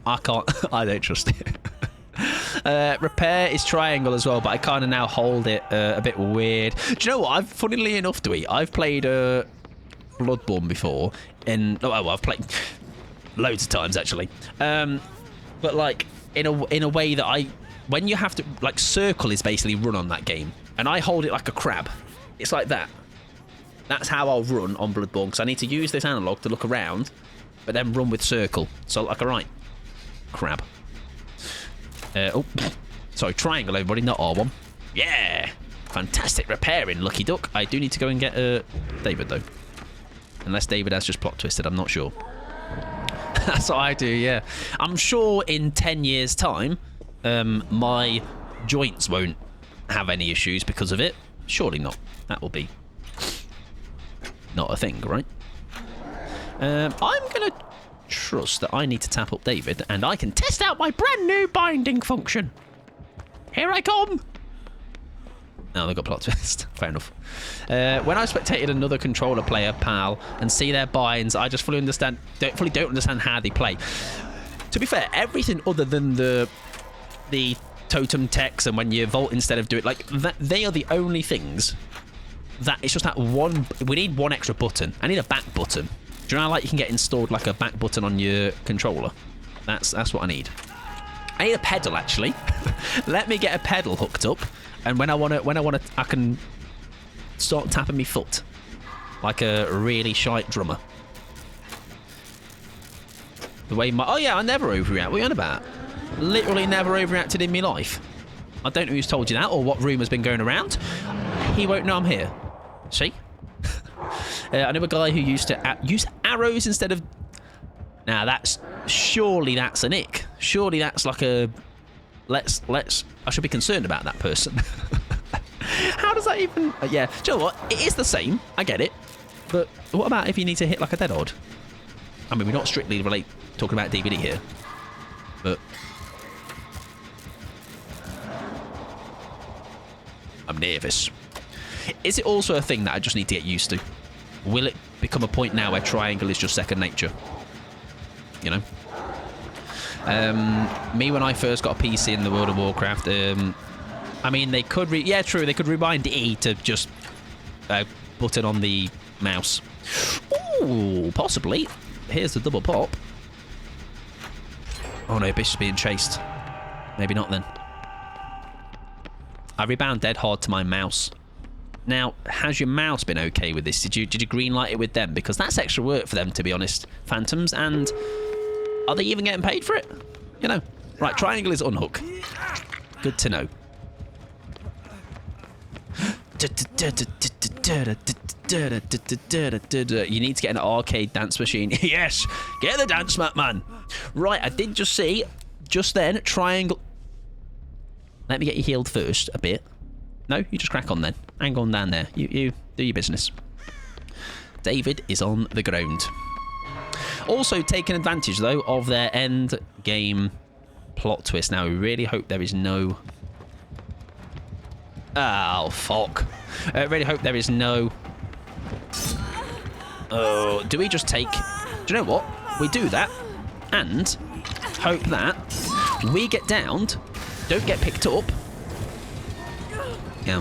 I can't. I don't trust it. Repair is triangle as well, but I kind of now hold it a bit weird. Do you know what? Funnily enough, I've played Bloodborne before, and I've played loads of times actually. But like in a way that when you have to like circle is basically run on that game, and I hold it like a crab. It's like that. That's how I'll run on Bloodborne because I need to use this analog to look around, but then run with circle. So like a right crab. Sorry, triangle, everybody, not R1. Yeah, fantastic repairing, Lucky Duck. I do need to go and get David though, unless David has just plot twisted. I'm not sure. That's what I do. Yeah, I'm sure in 10 years' time, my joints won't have any issues because of it. Surely not. That will be not a thing, right? I'm gonna trust that I need to tap up David and I can test out my brand new binding function. Here I come. Oh, they got plot twist. Fair enough. When I spectated another controller player, pal, and see their binds, I just fully don't understand how they play. To be fair, everything other than the totem techs and when you vault instead of do it like that, they are the only things that it's just that one. We need one extra button. I need a back button. Do you know how like you can get installed like a back button on your controller? That's what I need. I need a pedal actually. Let me get a pedal hooked up, and when I want to, I can start tapping my foot like a really shite drummer. The way I never overreact. What are you on about? Literally never overreacted in my life. I don't know who's told you that or what rumour's been going around. He won't know I'm here. See? I know a guy who used to use arrows instead of... Now, surely that's an ick. Surely that's like a... Let's... I should be concerned about that person. How does that even... yeah, do you know what? It is the same. I get it. But what about if you need to hit like a dead odd? I mean, we're not strictly talking about DVD here. But... I'm nervous. Is it also a thing that I just need to get used to? Will it become a point now where triangle is just second nature? You know? Me, when I first got a PC in the World of Warcraft, I mean, they could... yeah, true, they could rewind E to just button on the mouse. Ooh, possibly. Here's the double pop. Oh no, Bishop's being chased. Maybe not then. I rebound dead hard to my mouse. Now, has your mouse been okay with this? Did you greenlight it with them? Because that's extra work for them, to be honest. Phantoms, and are they even getting paid for it? You know. Right, triangle is unhook. Good to know. You need to get an arcade dance machine. Yes, get the dance mat, man. Right, I did just see, just then, triangle. Let me get you healed first a bit. No, you just crack on then. Hang on down there. You do your business. David is on the ground. Also taking advantage, though, of their end game plot twist. Now, we really hope there is no... Oh, fuck. I really hope there is no... Oh, do we just take... Do you know what? We do that and hope that we get downed, don't get picked up. Yeah.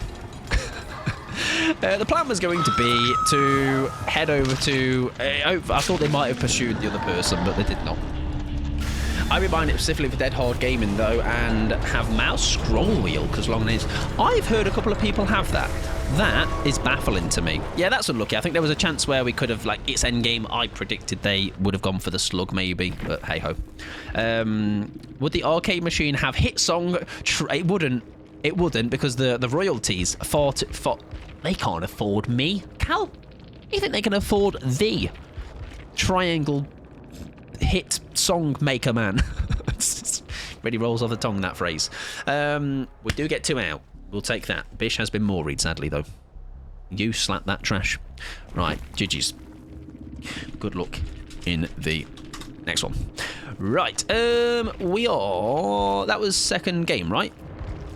The plan was going to be to head over to... I thought they might have pursued the other person, but they did not. I remind it specifically for Dead Hard Gaming, though, and have mouse scroll wheel, because long names. I've heard a couple of people have that. That is baffling to me. Yeah, that's unlucky. I think there was a chance where we could have, like, its endgame, I predicted they would have gone for the slug, maybe, but hey-ho. Would the arcade machine have hit song? It wouldn't. It wouldn't, because the royalties for they can't afford me. Cal, you think they can afford the triangle hit song maker man? Really rolls off the tongue, that phrase. We do get 2 out. We'll take that. Bish has been moried, sadly, though. You slap that trash. Right, GG's. Good luck in the next one. Right, we are... That was second game, right?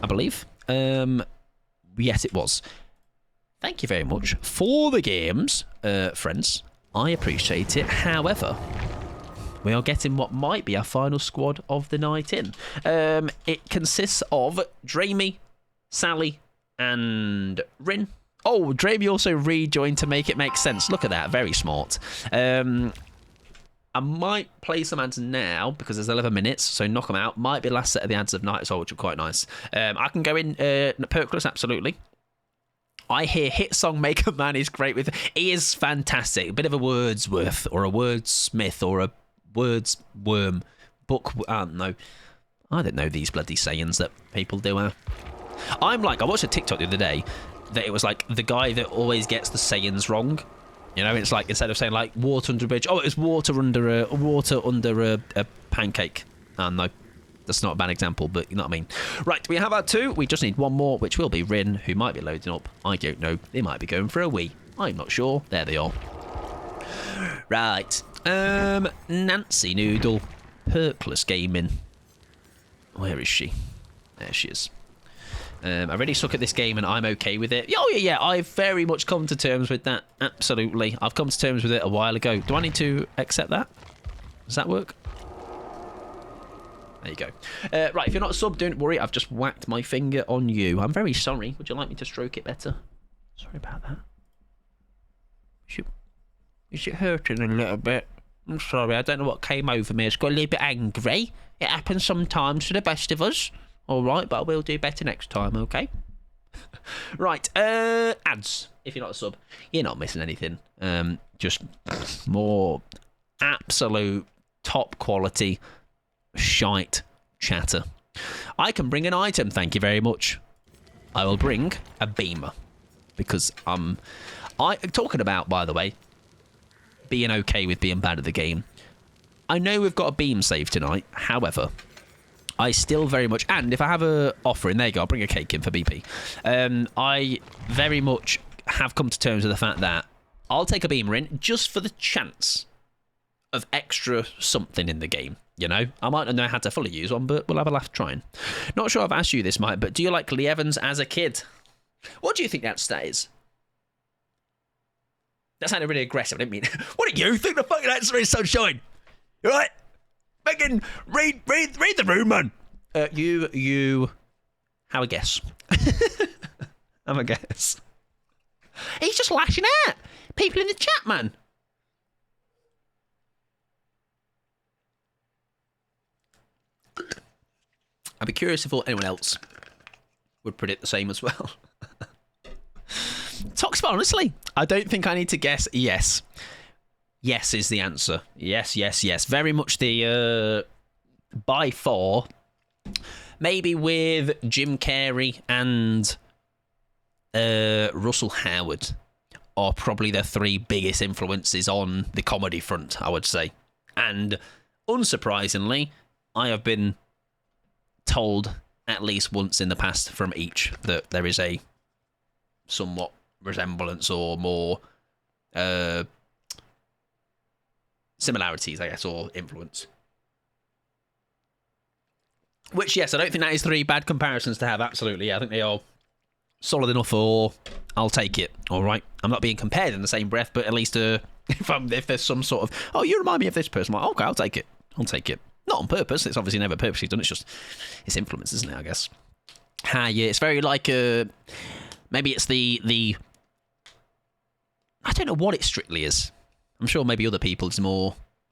I believe. Yes, it was. Thank you very much for the games, friends. I appreciate it. However, we are getting what might be our final squad of the night in. It consists of Dramey, Sally, and Rin. Oh, Dramey also rejoined to make it make sense. Look at that. Very smart. I might play some ads now because there's 11 minutes, so knock them out. Might be the last set of the ads of night as well, which are quite nice. I can go in Perkless, absolutely. I hear Hit Song Maker Man is great with... He is fantastic. A bit of a Wordsworth or a Wordsmith or a Wordsworm book. No, I don't know these bloody sayings that people do. I'm like, I watched a TikTok the other day that it was like the guy that always gets the sayings wrong. You know, it's like instead of saying like water under a bridge, oh, it's water under a pancake. No, that's not a bad example, but you know what I mean. Right, we have our 2. We just need 1 more, which will be Rin, who might be loading up. I don't know. They might be going for a wee. I'm not sure. There they are. Right. Nancy Noodle, Perkless Gaming. Where is she? There she is. I really suck at this game and I'm okay with it. Oh, yeah, I've very much come to terms with that. Absolutely. I've come to terms with it a while ago. Do I need to accept that? Does that work? There you go. Right, if you're not a sub, don't worry. I've just whacked my finger on you. I'm very sorry. Would you like me to stroke it better? Sorry about that. Is it hurting a little bit? I'm sorry. I don't know what came over me. I just got a little bit angry. It happens sometimes to the best of us. All right, but I will do better next time, okay? Right, ads. If you're not a sub, you're not missing anything. Just more absolute top quality shite chatter. I can bring an item, thank you very much. I will bring a beamer because talking about, by the way, being okay with being bad at the game. I know we've got a beam save tonight, however, I still very much, and if I have a offering, there you go, I'll bring a cake in for BP. I very much have come to terms with the fact that I'll take a beamer in just for the chance of extra something in the game. You know, I might not know how to fully use one, but we'll have a laugh trying. Not sure I've asked you this, Mike, but do you like Lee Evans as a kid? What do you think that stat is? That sounded really aggressive. I didn't mean. What do you think the fucking answer is, Sunshine? You right? Fucking read the room, man. You have a guess. Have a guess. He's just lashing out. People in the chat, man. I'd be curious if anyone else would predict the same as well. Toxpa, honestly, I don't think I need to guess. Yes. Yes is the answer. Yes. Very much the, by far, maybe with Jim Carrey and Russell Howard are probably the 3 biggest influences on the comedy front, I would say. And unsurprisingly, I have been told at least once in the past from each that there is a somewhat resemblance or more similarities, I guess, or influence. Which, yes, I don't think that is 3 bad comparisons to have. Absolutely, yeah, I think they are solid enough for I'll take it. All right, I'm not being compared in the same breath, but at least if there's some sort of you remind me of this person, I'm like, okay, I'll take it. I'll take it. Not on purpose. It's obviously never purposely done. It's just it's influence, isn't it? I guess. Yeah, it's very like maybe it's the I don't know what it strictly is. I'm sure maybe other people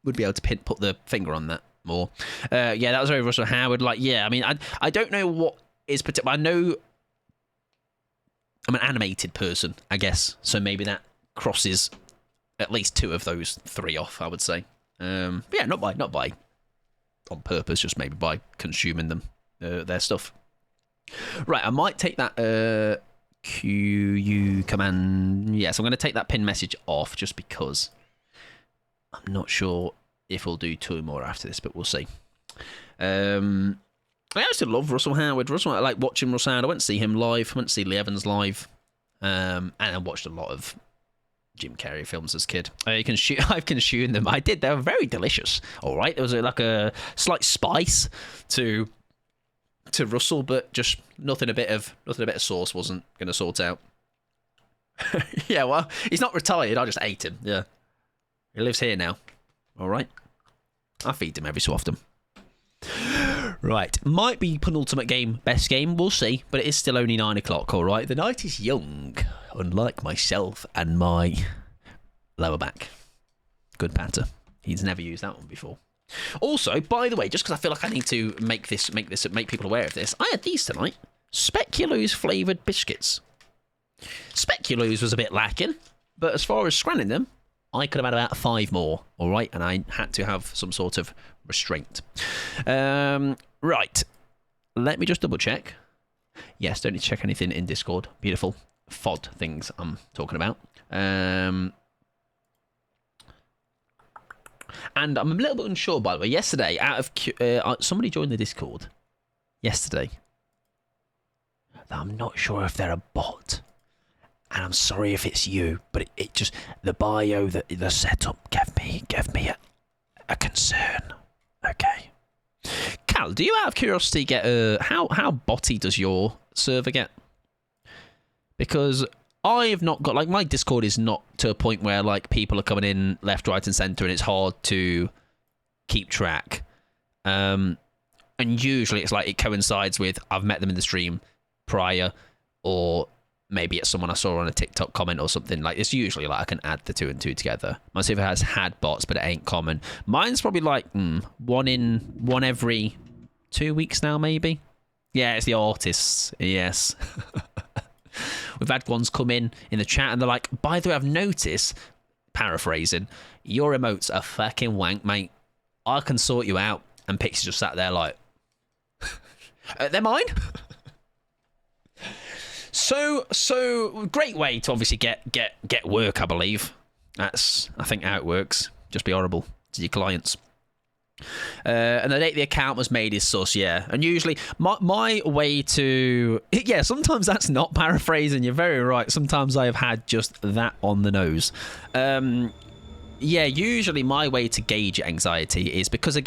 would be able to put the finger on that more. Yeah, that was very Russell Howard. Like, yeah, I mean, I don't know what is particular. I know I'm an animated person, I guess, so maybe that crosses at least 2 of those 3 off, I would say. But yeah, not by on purpose, just maybe by consuming them their stuff. Right, I might take that QU command. Yes, I'm going to take that pin message off just because I'm not sure if we'll do 2 more after this, but we'll see. I used to love Russell Howard. I like watching Russell Howard. I went to see him live. I went to see Lee Evans live. And I watched a lot of Jim Carrey films as a kid. I've consumed them. I did. They were very delicious. All right. There was like a slight spice to Russell, but just nothing a bit of sauce wasn't going to sort out. Yeah, well, he's not retired. I just ate him. Yeah. He lives here now. All right. I feed him every so often. Right, might be penultimate game, best game, we'll see, but it is still only 9 o'clock, alright? The night is young, unlike myself and my lower back. Good patter. He's never used that one before. Also, by the way, just because I feel like I need to make people aware of this, I had these tonight. Speculoos flavoured biscuits. Speculoos was a bit lacking, but as far as scranning them, I could have had about 5 more, alright? And I had to have some sort of restraint. Right. Let me just double check. Yes, don't need to check anything in Discord. Beautiful FOD things I'm talking about. And I'm a little bit unsure, by the way. Yesterday, somebody joined the Discord yesterday. I'm not sure if they're a bot. And I'm sorry if it's you, but it just the bio, the setup gave me a concern. Okay. Cal, do you out of curiosity get how botty does your server get? Because I have not got, like, my Discord is not to a point where, like, people are coming in left, right, and centre, and it's hard to keep track. And usually it's like it coincides with I've met them in the stream prior, or maybe it's someone I saw on a TikTok comment or something. Like, it's usually like I can add the 2 and 2 together. My server has had bots, but it ain't common. Mine's probably like one every 2 weeks now, maybe. Yeah, it's the artists. Yes. We've had ones come in the chat and they're like, by the way, I've noticed, paraphrasing, your emotes are fucking wank, mate. I can sort you out. And Pixie just sat there like, they're mine? So great way to obviously get work, I believe. That's, I think, how it works. Just be horrible to your clients. And the date the account was made is sus, yeah. And usually, my way to... Yeah, sometimes that's not paraphrasing. You're very right. Sometimes I have had just that on the nose. Yeah, usually my way to gauge anxiety is because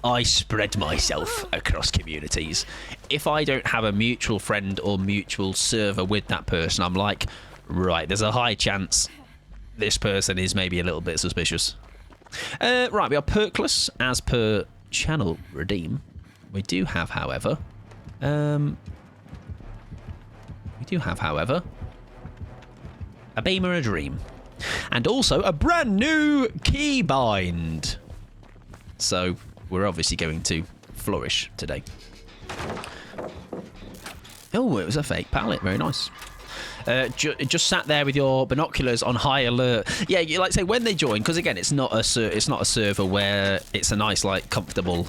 I spread myself across communities. If I don't have a mutual friend or mutual server with that person, I'm like, right, there's a high chance this person is maybe a little bit suspicious. Right, we are perkless as per channel redeem. We do have, however, a Beamer, a Dream, and also a brand new keybind. So we're obviously going to flourish today. Oh, it was a fake pallet. Very nice. Just sat there with your binoculars on high alert. Yeah, you like say when they join, because again, it's not a server where it's a nice, like, comfortable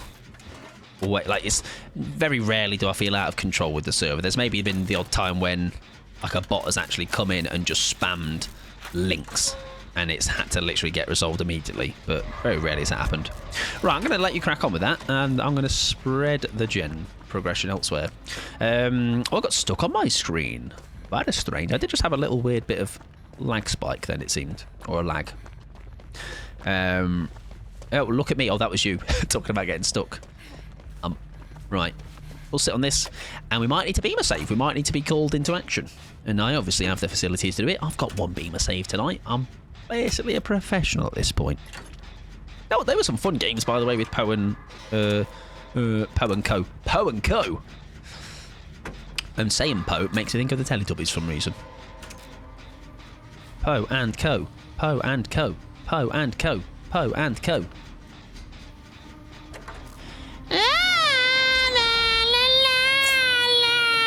way. Like, it's very rarely do I feel out of control with the server. There's maybe been the odd time when like a bot has actually come in and just spammed links, and it's had to literally get resolved immediately. But very rarely has that happened. Right, I'm going to let you crack on with that, and I'm going to spread the gen progression elsewhere. I got stuck on my screen. That is strange. I did just have a little weird bit of lag spike then, it seemed, or a lag. Oh, look at me. Oh, that was you talking about getting stuck. Right. We'll sit on this, and we might need to beamer save. We might need to be called into action. And I obviously have the facilities to do it. I've got one beamer save tonight. I'm basically a professional at this point. Oh, there were some fun games, by the way, with Poe and Co. Poe and Co. And saying Poe makes me think of the Teletubbies for some reason. Poe and Co. Poe and Co. Poe and Co. Poe and Co.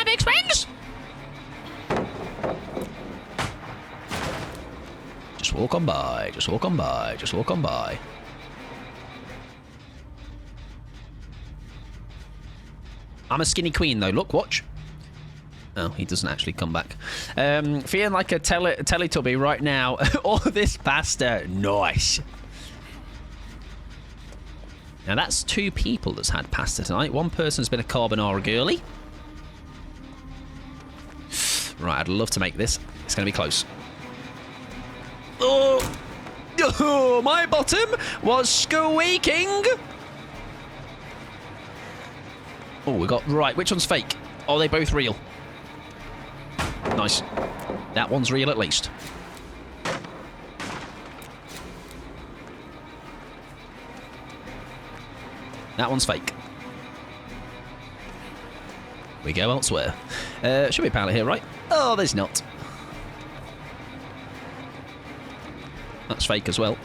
Big swings! Just walk on by, just walk on by, just walk on by. I'm a skinny queen though, look, watch. Oh, he doesn't actually come back. Feeling like a Teletubby right now. All this pasta, nice. Now that's 2 people that's had pasta tonight. One person's been a carbonara girly. Right, I'd love to make this. It's going to be close. Oh, my bottom was squeaking. Oh, we got right. Which one's fake? Oh, they both real. Nice. That one's real at least. That one's fake. We go elsewhere. Should be a pallet here, right? Oh, there's not. That's fake as well.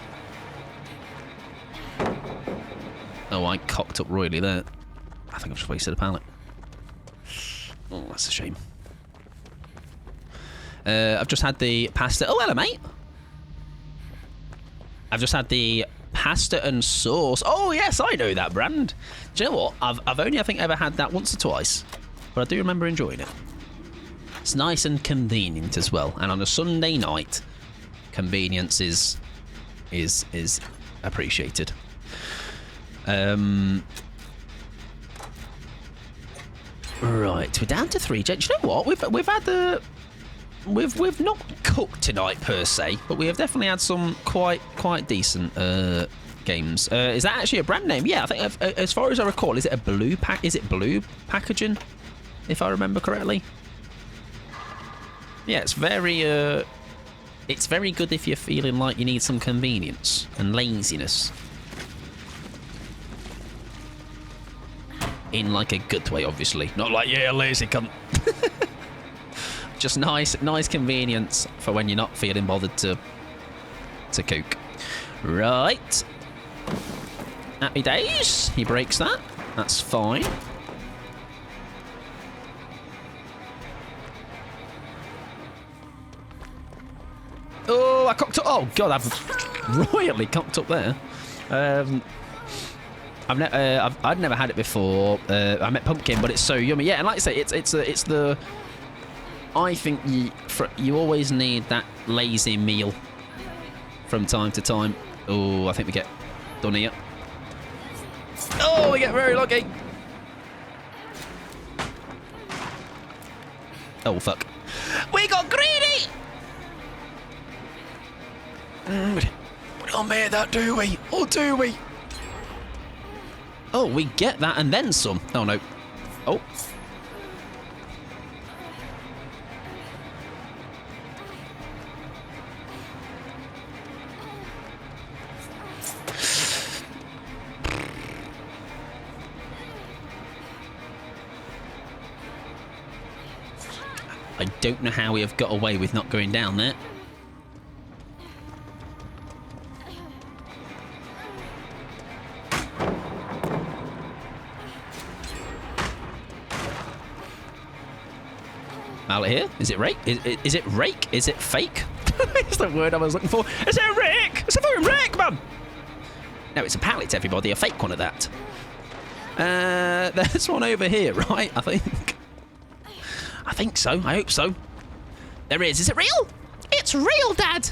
Oh, I cocked up royally there. I think I've just wasted a pallet. Oh, that's a shame. I've just had the pasta. Oh, hello, mate. I've just had the pasta and sauce. Oh, yes, I know that brand. Do you know what? I've only, I think, ever had that once or twice. But I do remember enjoying it. It's nice and convenient as well. And on a Sunday night, convenience is appreciated. Right, we're down to 3. Do you know what? We've had the... We've not cooked tonight per se, but we have definitely had some quite decent games. Is that actually a brand name? Yeah, I think as far as I recall, is it a blue pack? Is it blue packaging? If I remember correctly. Yeah, it's very good if you're feeling like you need some convenience and laziness. In like a good way, obviously. Not like, yeah, lazy cunt. Just nice convenience for when you're not feeling bothered to cook. Right. Happy days. He breaks that. That's fine. Oh, I cocked up. Oh, God, I've royally cocked up there. I'd never had it before. I met pumpkin, but it's so yummy. Yeah, and like I say, it's the... I think you always need that lazy meal from time to time. Oh, I think we get done here. Oh, we get very lucky. Oh, fuck. We got greedy! We don't make that, do we? Or do we? Oh, we get that and then some. Oh, no. Oh. I don't know how we have got away with not going down there. Mallet here? Is it rake? Is it rake? Is it fake? It's the word I was looking for. Is it a rake? It's a fucking rake, man! No, it's a pallet, everybody. A fake one of that. There's one over here, right? I think so. I hope so. There is. Is it real? It's real, Dad.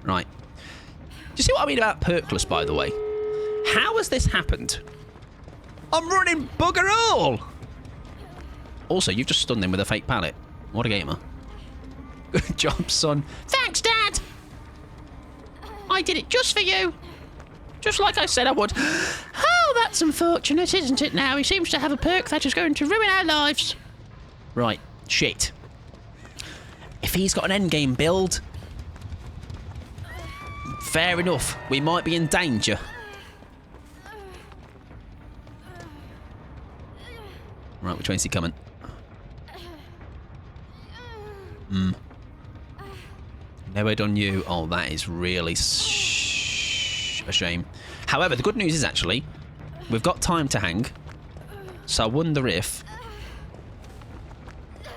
Right. Do you see what I mean about perkless, by the way? How has this happened? I'm running bugger all. Also, you've just stunned him with a fake pallet. What a gamer. Good job, son. Thanks, Dad. I did it just for you. Just like I said I would. Oh, that's unfortunate, isn't it now? He seems to have a perk that is going to ruin our lives. Right. Shit. If he's got an endgame build, fair enough. We might be in danger. Right, which way is he coming? Nowhere on you. Oh, that is really a shame. However, the good news is actually, we've got time to hang. So I wonder if...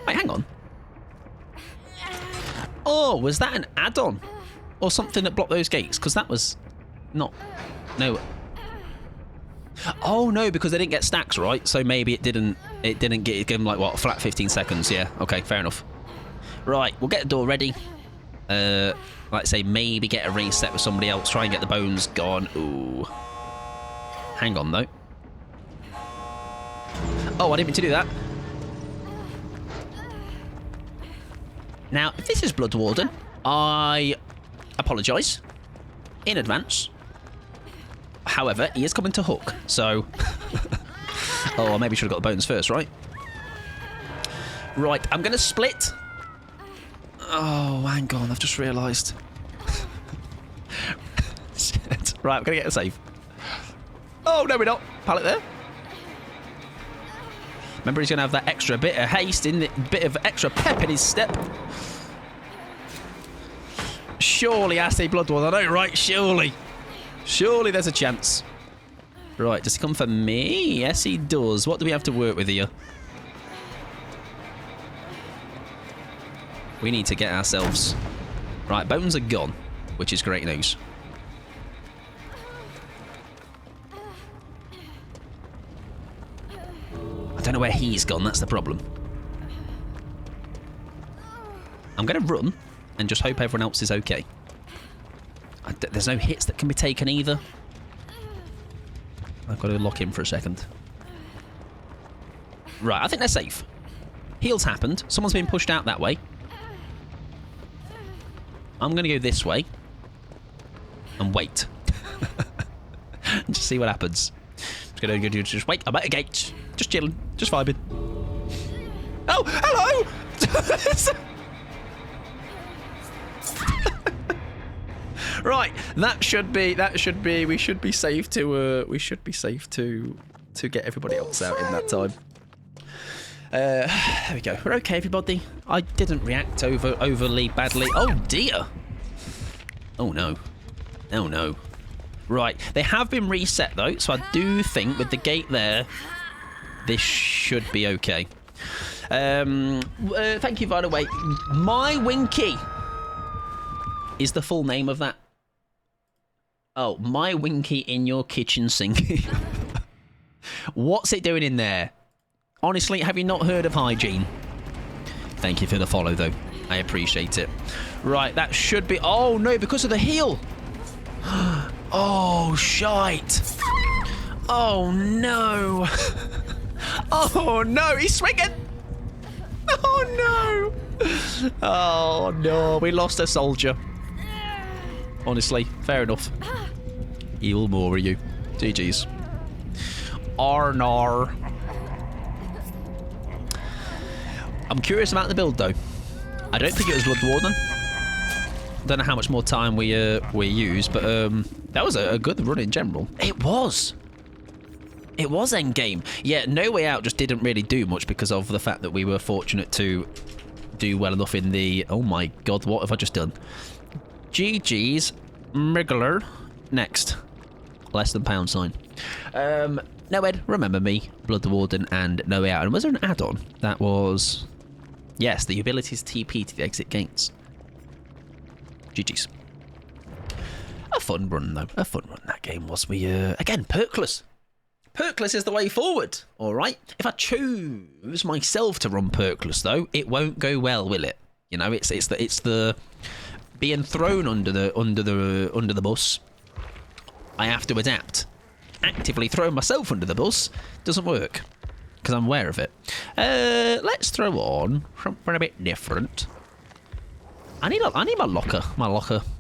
Wait, hang on. Oh, was that an add-on? Or something that blocked those gates? Because that was not... No. Oh, no, because they didn't get stacks, right? So maybe it didn't give them, like, what, flat 15 seconds. Yeah, okay, fair enough. Right, we'll get the door ready. Like I say, maybe get a reset with somebody else. Try and get the bones gone. Ooh. Hang on, though. Oh, I didn't mean to do that. Now, if this is Blood Warden, I apologise in advance. However, he is coming to hook, so... Oh, maybe should have got the bones first, right? Right, I'm going to split. Oh, hang on, I've just realised. Shit. Right, I'm going to get a save. Oh, no, we're not. Pallet there. Remember, he's going to have that extra bit of haste, in it, bit of extra pep in his step. Surely, I say Blood Warden. I know, right? Surely. Surely there's a chance. Right, does he come for me? Yes, he does. What do we have to work with here? We need to get ourselves... Right, bones are gone, which is great news. I don't know where he's gone, that's the problem. I'm going to run and just hope everyone else is okay. There's no hits that can be taken either. I've got to lock in for a second. Right, I think they're safe. Heals happened. Someone's been pushed out that way. I'm going to go this way. And wait. And just see what happens. Just wait. I'm at a gate. Just chilling. Just vibing. Oh, hello! Right, we should be safe to get everybody else out in that time. There we go. We're okay, everybody. I didn't react overly badly. Oh dear. Oh no. Oh no. Right, they have been reset though, so I do think with the gate there, this should be okay. Thank you, by the way. My Winky is the full name of that. Oh, my Winky in your kitchen sink. What's it doing in there? Honestly, have you not heard of hygiene? Thank you for the follow, though. I appreciate it. Right, that should be... Oh, no, because of the heal. Oh, shite. Oh, no. Oh, no, he's swinging. Oh, no. Oh, no, we lost a soldier. Honestly, fair enough. Heal more of you. GG's. Arnar. I'm curious about the build, though. I don't think it was Blood Warden. Don't know how much more time we use, but that was a good run in general. It was. It was endgame. Yeah, No Way Out just didn't really do much because of the fact that we were fortunate to do well enough in the... Oh my god, what have I just done? GG's Mriggler. Next. Less than pound sign. No, Ed, remember me, Blood Warden, and No Way Out. And was there an add-on that was... Yes, the abilities TP to the exit gates. GG's. A fun run, though. A fun run that game was. We, again, perkless. Perkless is the way forward, all right? If I choose myself to run Perkless, though, it won't go well, will it? You know, it's the being thrown under the bus. I have to adapt. Actively throwing myself under the bus doesn't work because I'm aware of it. Let's throw on something a bit different. I need my locker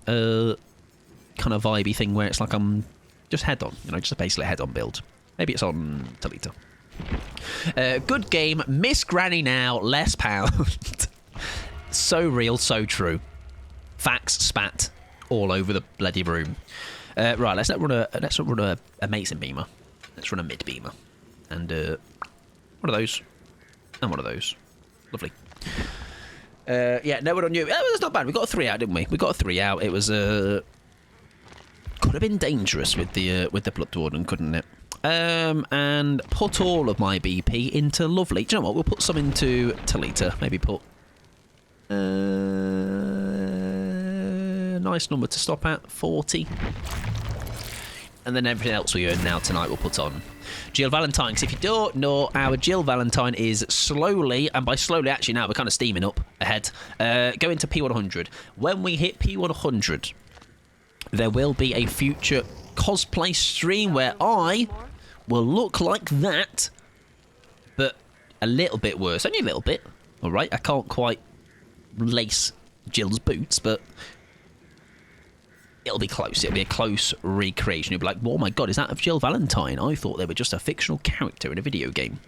kind of vibey thing where it's like I'm just head on, you know, just basically a head on build. Maybe it's on Talita. Good game. Miss Granny now. Less pound. So real, so true. Facts spat all over the bloody room. Right, let's not run a amazing beamer. Let's run a mid beamer, and one of those, and one of those. Lovely. Yeah, no one on you. That's not bad. We got a 3 out, didn't we? We got a 3 out. It was could have been dangerous with the Blood Warden, couldn't it? And put all of my BP into Lovely. Do you know what? We'll put some into Talita. Maybe put nice number to stop at, 40. And then everything else we earn now tonight we'll put on. Jill Valentine, because if you don't know, our Jill Valentine is slowly, and by slowly actually now we're kind of steaming up ahead, going to P100. When we hit P100, there will be a future cosplay stream where I will look like that, but a little bit worse. Only a little bit, all right? I can't quite lace Jill's boots, but it'll be close. It'll be a close recreation. You'll be like, oh my god, is that of Jill Valentine? I thought they were just a fictional character in a video game.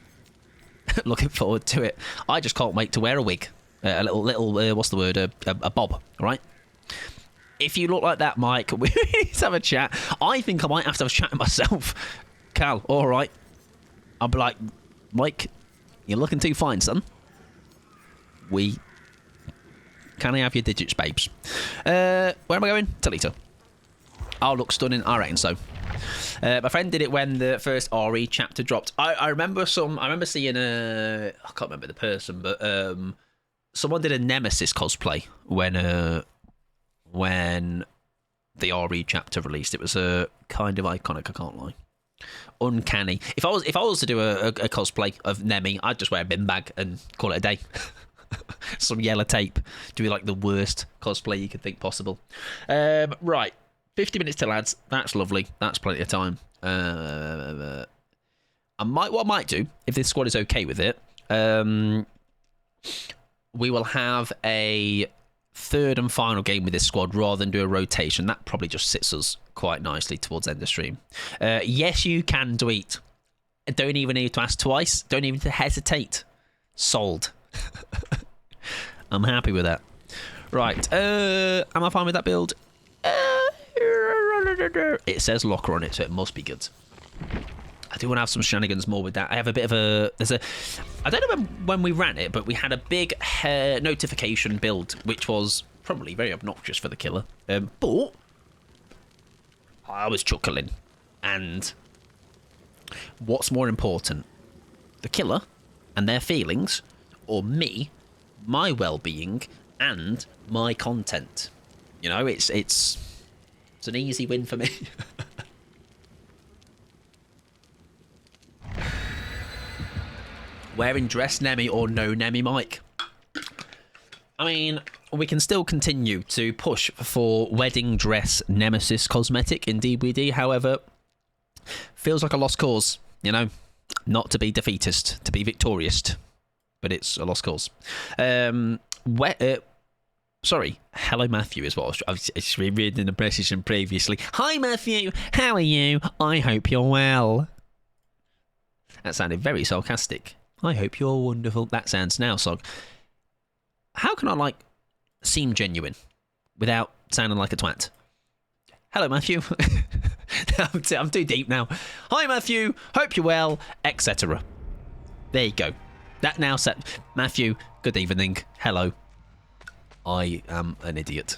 Looking forward to it. I just can't wait to wear a wig. A little what's the word? A bob, all right? If you look like that, Mike, we need to have a chat. I think I might have to have a chat with myself. Cal, all right. I'll be like, Mike, you're looking too fine, son. Can I have your digits, babes? Where am I going? Talita. I'll look stunning. I reckon so. My friend did it when the first RE chapter dropped. I remember seeing I can't remember the person, but someone did a Nemesis cosplay when the RE chapter released. It was kind of iconic. I can't lie. Uncanny. If I was to do a cosplay of Nemi, I'd just wear a bin bag and call it a day. Some yellow tape. Do be like the worst cosplay you could think possible. Right, 50 minutes till ads. That's lovely. That's plenty of time. What I might do, if this squad is okay with it, we will have a third and final game with this squad rather than do a rotation. That probably just sits us quite nicely towards end of stream. Yes, you can do it. Don't even need to ask twice. Don't even to hesitate. Sold. I'm happy with that. Right. Am I fine with that build? It says locker on it, so it must be good. I do want to have some shenanigans more with that. I have a bit of a... I don't know when we ran it, but we had a big notification build, which was probably very obnoxious for the killer. But I was chuckling. And what's more important? The killer and their feelings, or me, my well-being, and my content. You know, it's an easy win for me. Wearing dress Nemi or no Nemi, Mike? I mean, we can still continue to push for wedding dress Nemesis cosmetic in DBD. However, feels like a lost cause, you know? Not to be defeatist, to be victorious. But it's a lost cause. Sorry, hello Matthew is what I was reading in the message previously. Hi Matthew, how are you? I hope you're well. That sounded very sarcastic. I hope you're wonderful. That sounds now, Sog. How can I, seem genuine without sounding like a twat? Hello, Matthew. I'm too deep now. Hi, Matthew. Hope you're well, etc. There you go. That now said. Matthew, good evening. Hello. I am an idiot.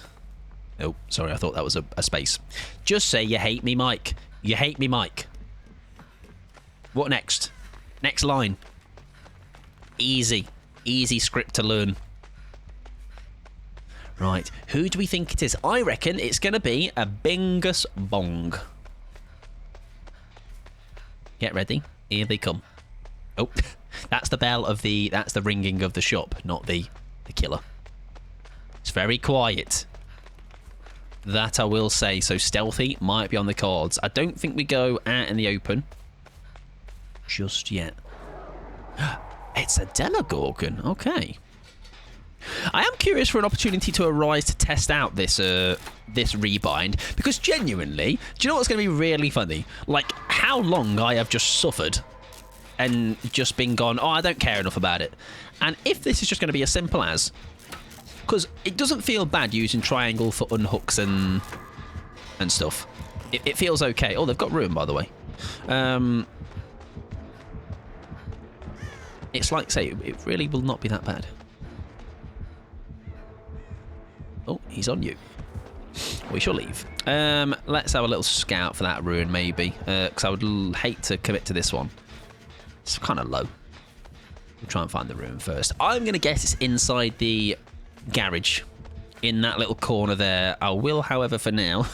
Oh, sorry, I thought that was a space. Just say you hate me, Mike. You hate me, Mike. What next? Next line. Easy. Easy script to learn. Right, who do we think it is? I reckon it's going to be a Bingus Bong. Get ready. Here they come. Oh, that's the bell of the... That's the ringing of the shop, not the killer. It's very quiet. That I will say. So stealthy might be on the cards. I don't think we go out in the open just yet. It's a Demogorgon. Okay. I am curious for an opportunity to arise to test out this this rebind, because genuinely, do you know what's going to be really funny? Like, how long I have just suffered and just been gone, oh, I don't care enough about it. And if this is just going to be as simple as... Because it doesn't feel bad using triangle for unhooks and stuff. It feels okay. Oh, they've got room, by the way. It's like, say, it really will not be that bad. Oh, he's on you. We shall leave. Let's have a little scout for that ruin, maybe. Because I would hate to commit to this one. It's kind of low. We'll try and find the ruin first. I'm going to guess it's inside the garage. In that little corner there. I will, however, for now.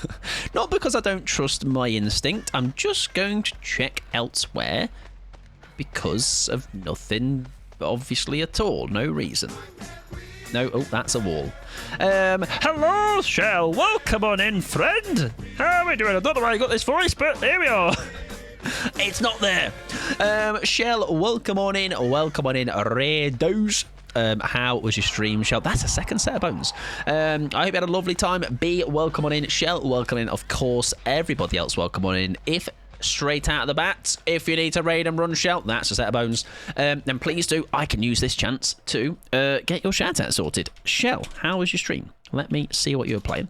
Not because I don't trust my instinct. I'm just going to check elsewhere. Because of nothing, obviously, at all. No reason. No, oh, that's a wall. Hello, Shell. Welcome on in, friend. How are we doing? I don't know why I got this voice, but here we are. It's not there. Shell, welcome on in. Welcome on in, Rados. How was your stream, Shell? That's a second set of bones. I hope you had a lovely time. B, welcome on in. Shell, welcome in. Of course, everybody else, welcome on in. If straight out of the bat, if you need to raid and run, Shell, that's a set of bones. Then please do. I can use this chance to get your shout out sorted. Shell, how was your stream? Let me see what you were playing.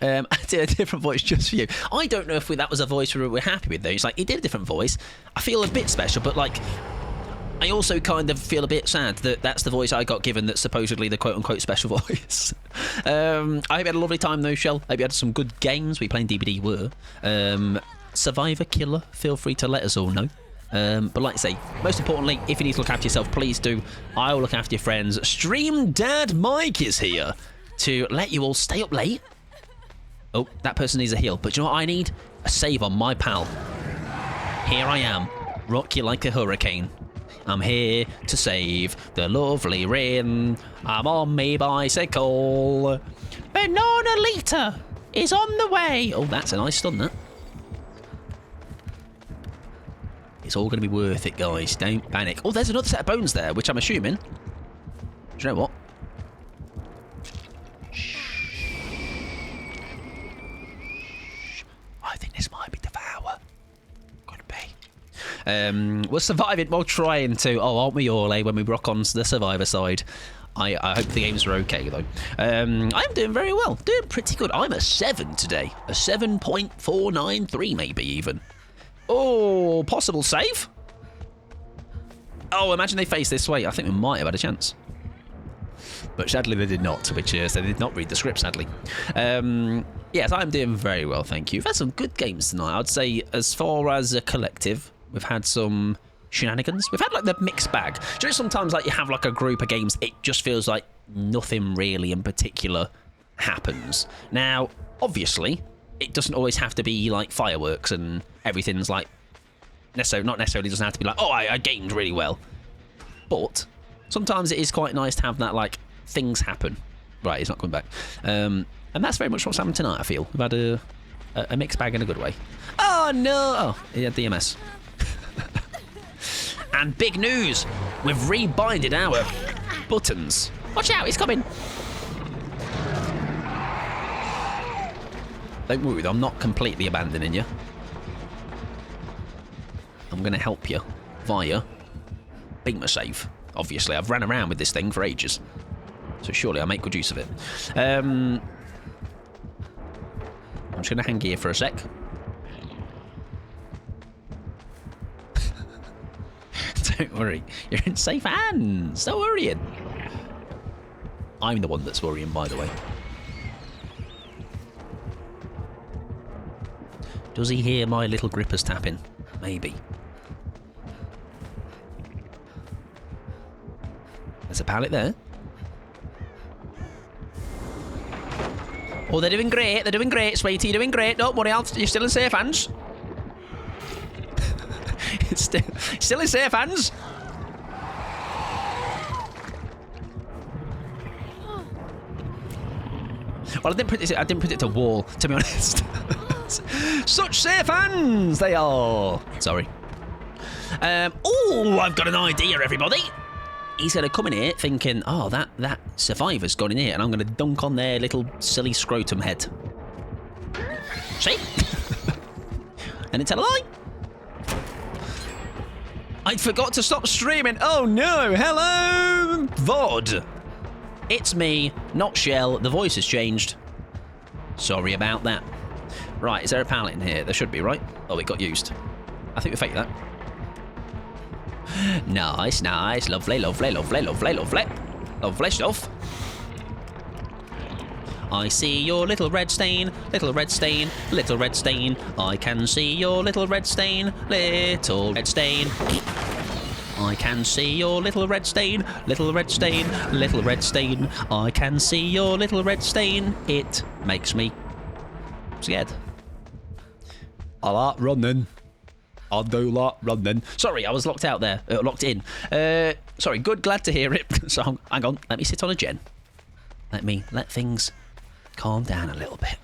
I did a different voice just for you. I don't know if that was a voice we were happy with, though. It's like, he did a different voice. I feel a bit special, but like, I also kind of feel a bit sad that that's the voice I got given that's supposedly the quote-unquote special voice. I hope you had a lovely time, though, Shell. Hope you had some good games. We playing DBD were. Survivor, killer, feel free to let us all know. But like I say, most importantly, if you need to look after yourself, please do. I will look after your friends. Stream Dad Mike is here to let you all stay up late. Oh, that person needs a heal. But you know what I need? A save on my pal. Here I am. Rock you like a hurricane. I'm here to save the lovely Rin. I'm on me bicycle. Banana Lita is on the way. Oh, that's a nice stun, that. It's all going to be worth it, guys. Don't panic. Oh, there's another set of bones there, which I'm assuming... Do you know what? Shh. I think this might be Devour. Could be. We're surviving while trying to... Oh, aren't we all, eh, when we rock on the Survivor side. I hope the games are okay, though. I'm doing very well. Doing pretty good. I'm a 7 today. A 7.493, maybe, even. Oh, possible save? Oh, imagine they face this way. I think we might have had a chance. But sadly, they did not, which is they did not read the script, sadly. Yes, I'm doing very well, thank you. We've had some good games tonight. I'd say as far as a collective, we've had some shenanigans. We've had, like, the mixed bag. Do you know, sometimes, like, you have, like, a group of games, it just feels like nothing really in particular happens. Now, obviously... It doesn't always have to be like fireworks and everything's like not necessarily doesn't have to be like, oh, I gamed really well. But sometimes it is quite nice to have that, like, things happen. Right, he's not coming back. And that's very much what's happened tonight, I feel. We've had a mixed bag in a good way. Oh, no! Oh, he had DMS. And big news! We've rebinded our buttons. Watch out, he's coming! Don't worry, though, I'm not completely abandoning you. I'm going to help you via beat my save. Obviously, I've ran around with this thing for ages. So surely I'll make good use of it. I'm just going to hang here for a sec. Don't worry. You're in safe hands. Don't worry. I'm the one that's worrying, by the way. Does he hear my little grippers tapping? Maybe. There's a pallet there. Oh, they're doing great. They're doing great, sweetie. Doing great. Don't worry, you're still in safe hands. It's still in safe hands. Well, I didn't put it to wall, to be honest. Such safe hands they are. Sorry. Oh, I've got an idea, everybody. He's going to come in here thinking, oh, that survivor's gone in here, and I'm going to dunk on their little silly scrotum head. See? And it's a lie. I forgot to stop streaming. Oh no, hello, VOD. It's me, not Shell. The voice has changed. Sorry about that. Right, is there a pallet in here? There should be, right? Oh, it got used. I think we faked that. Nice, nice. Lovely, lovely, lovely, lovely, lovely. Lovely stuff. I see your little red stain, little red stain, little red stain. I can see your little red stain, little red stain. I can see your little red stain, little red stain, little red stain. I can see your little red stain. It makes me scared. I like running. I do like running. Sorry, I was locked out there. Locked in. Sorry, good, glad to hear it. So, hang on. Let me sit on a gen. Let things calm down a little bit.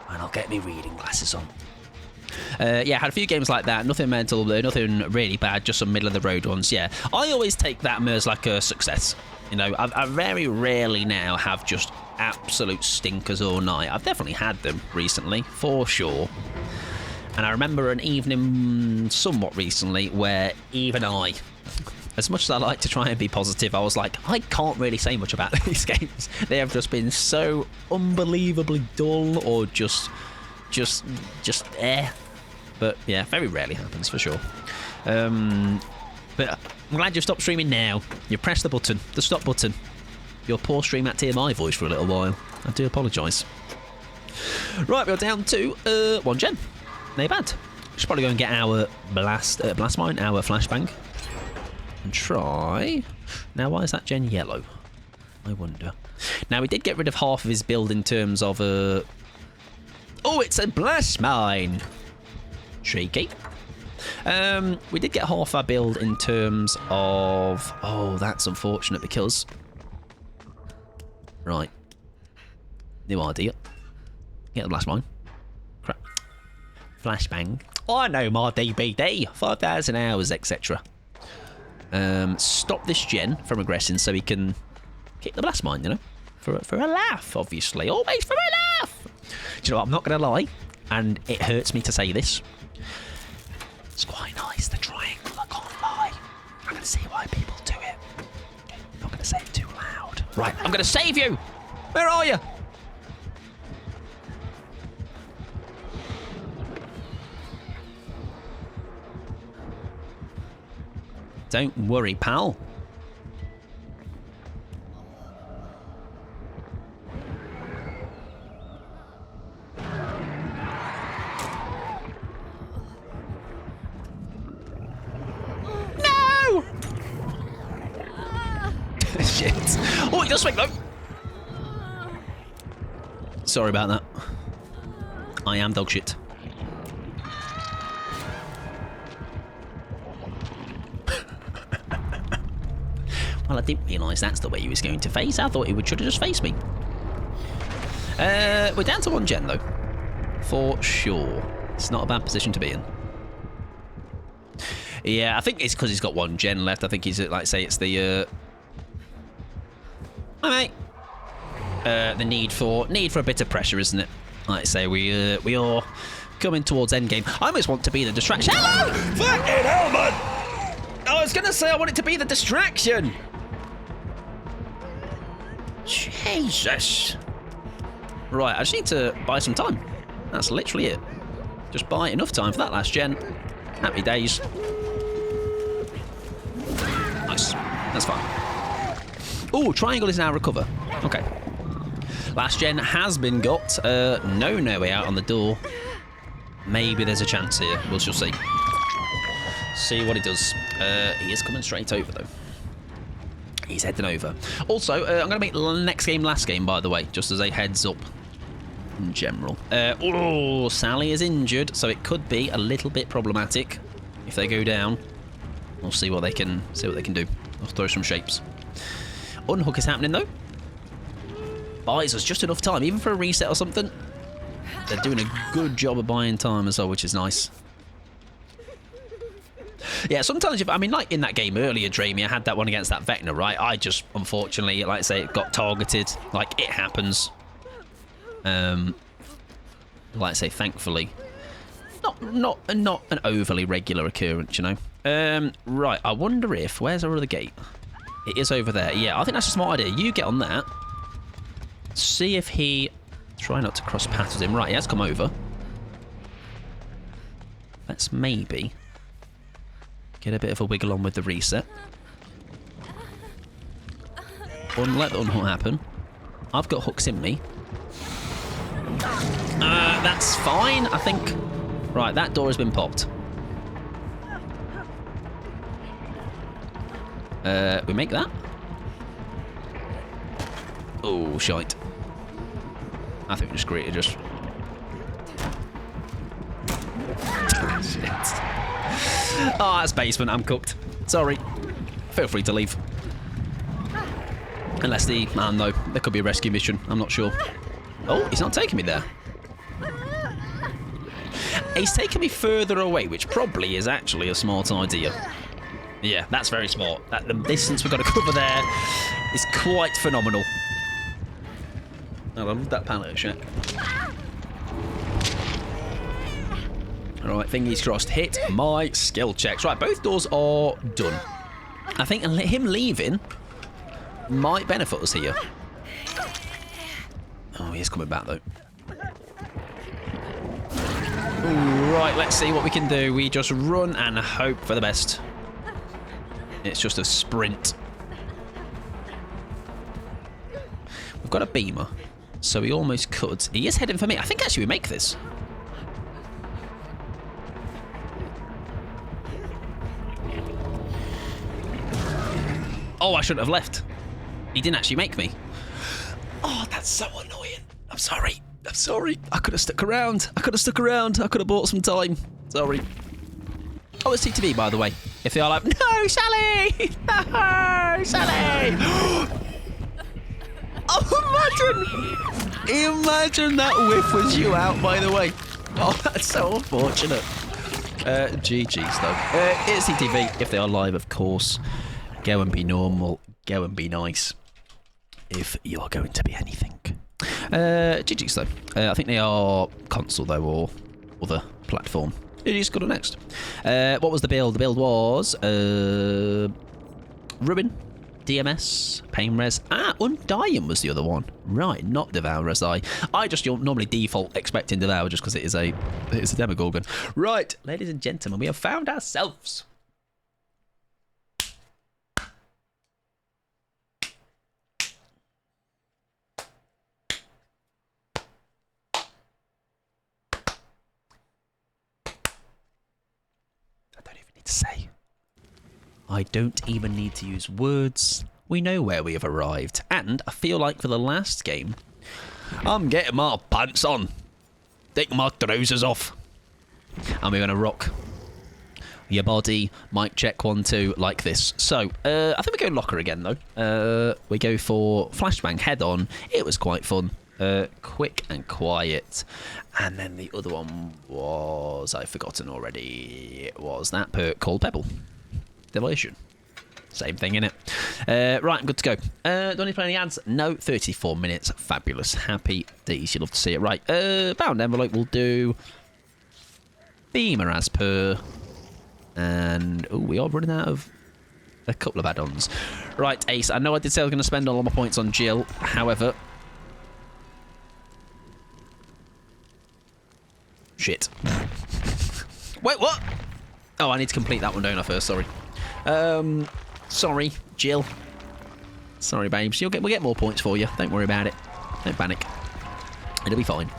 And I'll get me reading glasses on. Yeah, had a few games like that. Nothing mental, nothing really bad, just some middle-of-the-road ones, yeah. I always take that as like a success. You know, I very rarely now have just absolute stinkers all night. I've definitely had them recently, for sure. And I remember an evening somewhat recently where even I, as much as I like to try and be positive, I was like, I can't really say much about these games. They have just been so unbelievably dull or just eh. But yeah, very rarely happens for sure. But I'm glad you've stopped streaming now. You press the button, the stop button. Your poor stream had to hear my voice for a little while. I do apologise. Right, we're down to 1 gen. No bad. Should probably go and get our blast mine, our flashbang, and try. Now, why is that gen yellow? I wonder. Now, we did get rid of half of his build in terms of a. Oh, it's a blast mine. Cheeky. We did get half our build in terms of. Oh, that's unfortunate because. Right. New idea. Get the blast mine. Crap. Flashbang. I know my DBD. 5,000 hours, etc. Stop this gen from regressing so he can kick the blast mine, you know? For a laugh, obviously. Always for a laugh! Do you know what? I'm not going to lie, and it hurts me to say this. It's quite nice, the triangle, I can't lie. I can see why people do it. Okay, I'm not going to say it too loud. Right, I'm going to save you! Where are you? Don't worry, pal. No! Shit. Oh, he does swing though. Sorry about that. I am dog shit. Well, I didn't realise that's the way he was going to face. I thought he should have just faced me. We're down to 1 gen, though. For sure. It's not a bad position to be in. Yeah, I think it's because he's got 1 gen left. I think he's, like, say, it's the... Hi, mate. The need for a bit of pressure, isn't it? Like I say, we are coming towards endgame. I almost want to be the distraction. Hello! Fucking hell, man! I was going to say I want it to be the distraction. Jesus. Right, I just need to buy some time. That's literally it. Just buy enough time for that last gen. Happy days. Nice. That's fine. Oh, triangle is now recover. Okay. Last gen has been got. No way out on the door. Maybe there's a chance here. We'll just see. See what he does. He is coming straight over, though. He's heading over. Also, I'm going to make next game last game, by the way, just as a heads up in general. Oh, Sally is injured, so it could be a little bit problematic. If they go down, we'll see what they can do. I'll throw some shapes. Unhook is happening though. Buys us just enough time, even for a reset or something. They're doing a good job of buying time as well, which is nice. Yeah, sometimes, I mean, like in that game earlier, Dreamy, I had that one against that Vecna, right? I just, unfortunately, like I say, it got targeted. Like, it happens. Like I say, thankfully. Not an overly regular occurrence, you know? Right, I wonder if... Where's our other gate? It is over there. Yeah, I think that's a smart idea. You get on that. See if he... Try not to cross paths with him. Right, he has come over. Let's maybe... Get a bit of a wiggle on with the reset. Let the unhook happen. I've got hooks in me. That's fine, I think. Right, that door has been popped. We make that. Oh, shite. I think we just created just... Shit. Oh, that's basement. I'm cooked. Sorry. Feel free to leave. Unless the... no, there could be a rescue mission. I'm not sure. Oh, he's not taking me there. He's taking me further away, which probably is actually a smart idea. Yeah, that's very smart. The distance we've got to cover there is quite phenomenal. I love that pallet check. Alright, fingers crossed. Hit my skill checks. Right, both doors are done. I think him leaving might benefit us here. Oh, he is coming back, though. Ooh, right, let's see what we can do. We just run and hope for the best. It's just a sprint. We've got a beamer, so he almost could. He is heading for me. I think actually we make this. Oh, I shouldn't have left. He didn't actually make me. Oh, that's so annoying. I'm sorry. I'm sorry. I could have stuck around. I could have bought some time. Sorry. Oh, it's TTV, by the way. If they are like, no, Sally! No, Sally! Oh, imagine that whiff was you out, by the way. Oh, that's so unfortunate. GG's, though. It's TTV. If they are live, of course. Go and be normal. Go and be nice. If you are going to be anything. GG's, though. I think they are console, though, or other platform. GG's got it next. What was the build? The build was Ruin, DMS, Pain Res. Undying was the other one. Right, not Devour as I just normally default expecting Devour just because it is a Demogorgon. Right, ladies and gentlemen, we have found ourselves. Say. I don't even need to use words. We know where we have arrived. And I feel like for the last game, I'm getting my pants on. Take my trousers off. And we're going to rock your body. Mic check 1, 2, like this. So, I think we go locker again, though. We go for flashbang head on. It was quite fun. Quick and quiet. And then the other one was, I've forgotten already, it was that perk called Pebble. Demolition. Same thing, innit? Right, I'm good to go. Do I need to play any ads? No, 34 minutes. Fabulous. Happy days. You'll love to see it. Right, bound envelope will do. Beamer as per. And, oh, we are running out of a couple of add-ons. Right, Ace, I know I did say I was going to spend all of my points on Jill. However... Shit. Wait, what? Oh, I need to complete that one, don't I, first? Sorry. Sorry, Jill. Sorry, babes. We'll get more points for you. Don't worry about it. Don't panic. It'll be fine.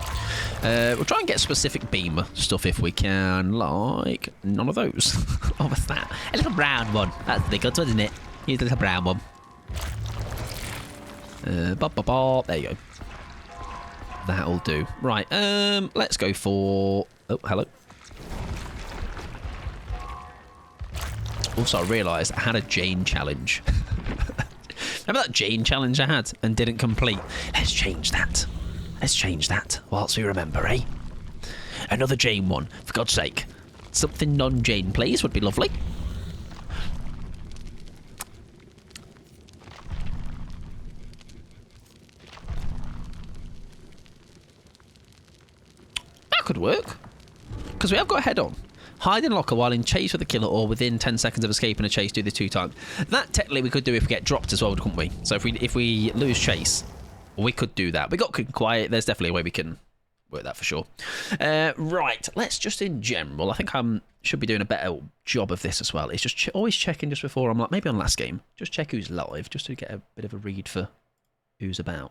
We'll try and get specific beamer stuff if we can, like none of those. Oh, what's that? A little brown one. That's the good one, isn't it? Here's a little brown one. There you go. That'll do. Right, let's go for... Oh, hello. Also, I realised I had a Jane challenge. Remember that Jane challenge I had and didn't complete? Let's change that. Let's change that whilst we remember, eh? Another Jane one, for God's sake. Something non-Jane, please, would be lovely. That could work. Because we have got a head on. Hide in locker while in chase with the killer or within 10 seconds of escaping a chase, do the 2 times. That technically we could do if we get dropped as well, couldn't we? So if we lose chase, we could do that. We got quiet. There's definitely a way we can work that for sure. Right, let's just in general, I think I should be doing a better job of this as well. It's just always checking just before I'm like, maybe on last game, just check who's live, just to get a bit of a read for who's about.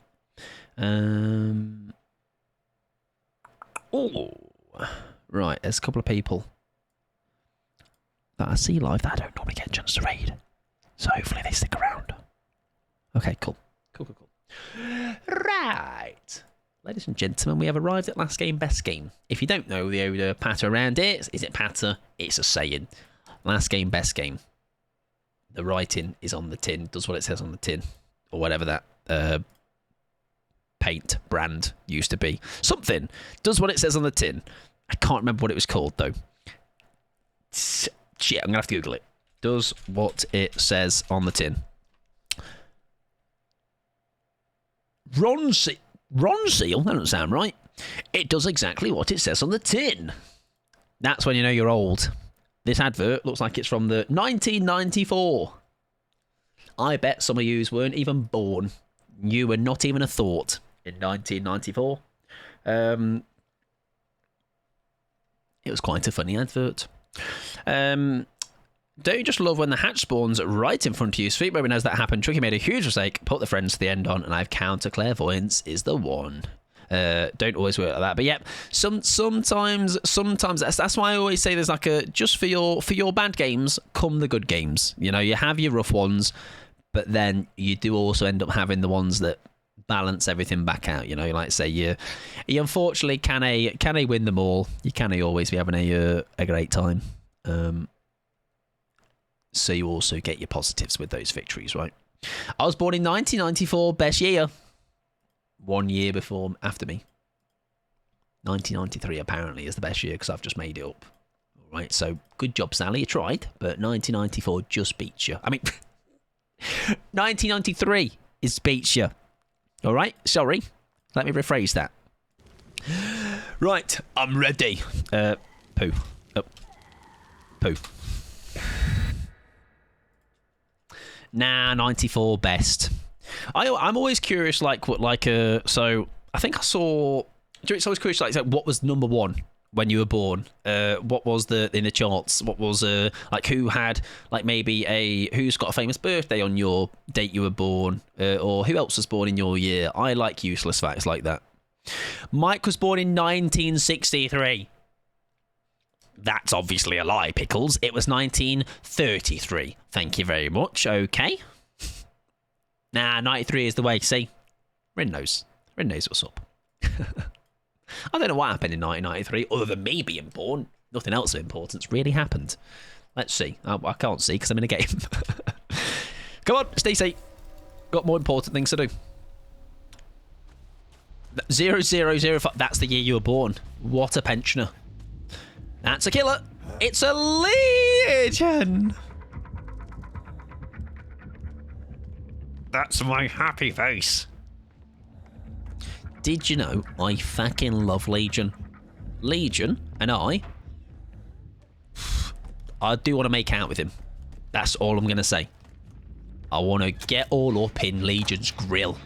Oh, right, there's a couple of people that I see live that I don't normally get a chance to raid. So hopefully they stick around. Okay, cool. Cool. Right. Ladies and gentlemen, we have arrived at last game, best game. If you don't know the patter around it, is it patter? It's a saying. Last game, best game. The writing is on the tin, does what it says on the tin. Or whatever that paint brand used to be. Something does what it says on the tin. I can't remember what it was called, though. Shit, I'm going to have to Google it. Does what it says on the tin. Ron Seal? That doesn't sound right. It does exactly what it says on the tin. That's when you know you're old. This advert looks like it's from the 1994. I bet some of yous weren't even born. You were not even a thought in 1994. It was quite a funny advert. Don't you just love when the hatch spawns right in front of you? Sweet Baby knows that happened. Tricky made a huge mistake. Put the friends to the end on, and I've counter clairvoyance is the one. Don't always work like that, but yep. Sometimes that's why I always say there's like a just for your bad games come the good games. You know, you have your rough ones, but then you do also end up having the ones that balance everything back out. You know, like say you unfortunately can a win them all. You can always be having a great time. So you also get your positives with those victories, right? I was born in 1994, best year. 1 year after me. 1993 apparently is the best year because I've just made it up. All right, so good job, Sally. You tried, but 1994 just beats you. I mean, 1993 beats you. All right, sorry. Let me rephrase that. Right, I'm ready. Poo. Oh. Poo. Nah, 94 best. I'm always curious, so I think I saw. It's always curious, like what was number one when you were born? What was in the charts? What was who had who's got a famous birthday on your date you were born, or who else was born in your year? I like useless facts like that. Mike was born in 1963. That's obviously a lie, Pickles. It was 1933. Thank you very much. Okay. Nah, 93 is the way. See? Rin knows. Rin knows what's up. I don't know what happened in 1993, other than me being born. Nothing else of importance really happened. Let's see. I can't see because I'm in a game. Come on, Stacey. Got more important things to do. 0005. That's the year you were born. What a pensioner. That's a killer. It's a Legion. That's my happy face. Did you know I fucking love Legion? Legion and I do want to make out with him. That's all I'm going to say. I want to get all up in Legion's grill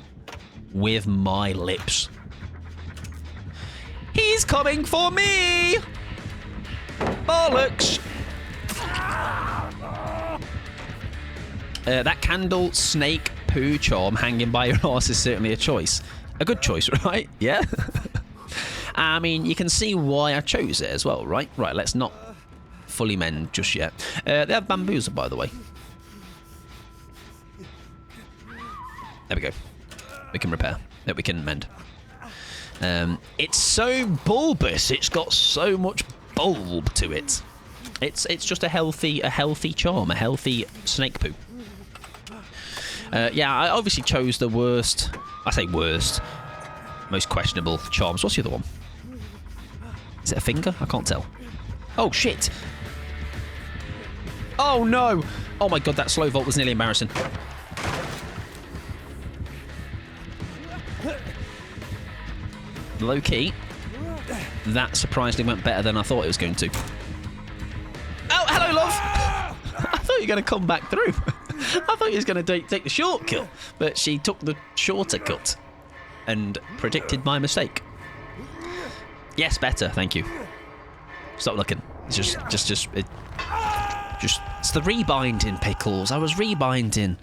with my lips. He's coming for me! Bollocks! That candle snake poo charm hanging by your arse is certainly a choice. A good choice, right? Yeah? I mean, you can see why I chose it as well, right? Right, let's not fully mend just yet. They have bamboozle, by the way. There we go. We can repair. No, we can mend. It's so bulbous. It's got so much bulb to it. It's just a healthy charm, a healthy snake poo. Yeah, I obviously chose the worst. I say worst, most questionable charms. What's the other one? Is it a finger? I can't tell. Oh shit! Oh no! Oh my god, that slow vault was nearly embarrassing. Low key, that surprisingly went better than I thought it was going to. Oh, hello, love! I thought you were going to come back through. I thought you was going to take the shortcut, but she took the shorter cut and predicted my mistake. Yes, better, thank you. Stop looking. It's it's the rebinding, Pickles. I was rebinding.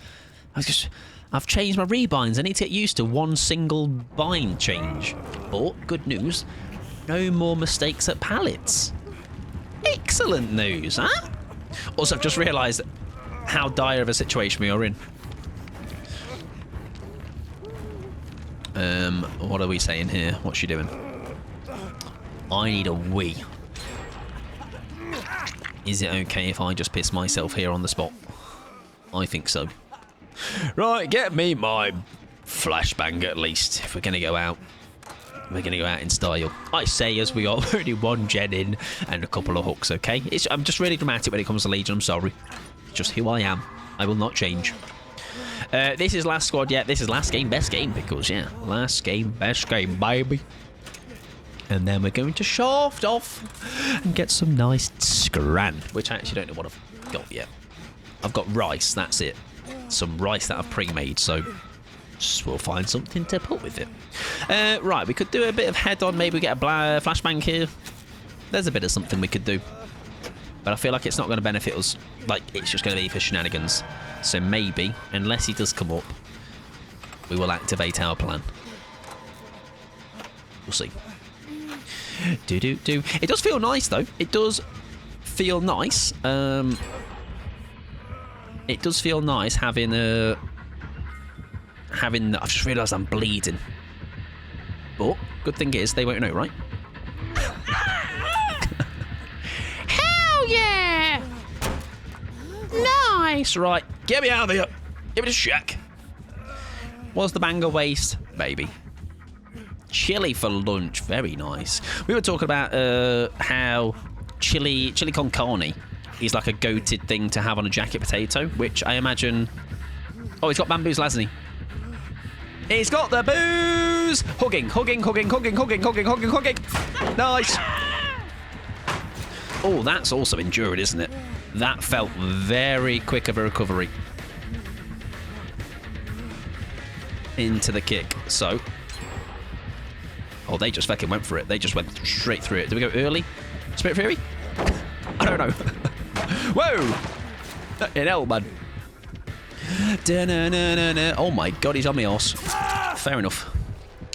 I've changed my rebinds. I need to get used to one single bind change. But good news, no more mistakes at pallets. Excellent news, huh? Also, I've just realised how dire of a situation we are in. What are we saying here? What's she doing? I need a wee. Is it okay if I just piss myself here on the spot? I think so. Right, get me my flashbang at least, if we're going to go out. We're going to go out in style. I say as we got only one gen in and a couple of hooks, okay? I'm just really dramatic when it comes to Legion, I'm sorry. It's just who I am. I will not change. This is last squad, yeah. This is last game, best game, because, yeah. Last game, best game, baby. And then we're going to shaft off and get some nice scran, which I actually don't know what I've got yet. I've got rice, that's it. Some rice that I've pre-made, so just we'll find something to put with it. Right, we could do a bit of head-on, maybe we get a flashbang here. There's a bit of something we could do. But I feel like it's not going to benefit us. Like, it's just going to be for shenanigans. So maybe, unless he does come up, we will activate our plan. We'll see. Do. It does feel nice, though. It does feel nice. It does feel nice having a... I've just realised I'm bleeding. But, good thing is, they won't know, right? Hell yeah! Nice! Right, get me out of here. Give me a shack. Was the banger waste? Maybe. Chili for lunch. Very nice. We were talking about how chili con carne is like a goated thing to have on a jacket potato, which I imagine... Oh, he's got bamboos, hasn't he? He's got the booze! Hugging. Nice. Oh, that's also endured, isn't it? That felt very quick of a recovery. Into the kick. So... Oh, they just fucking went for it. They just went straight through it. Did we go early? Spirit Fury? I don't know. Whoa! In hell, man. Oh my god, he's on me horse. Fair enough.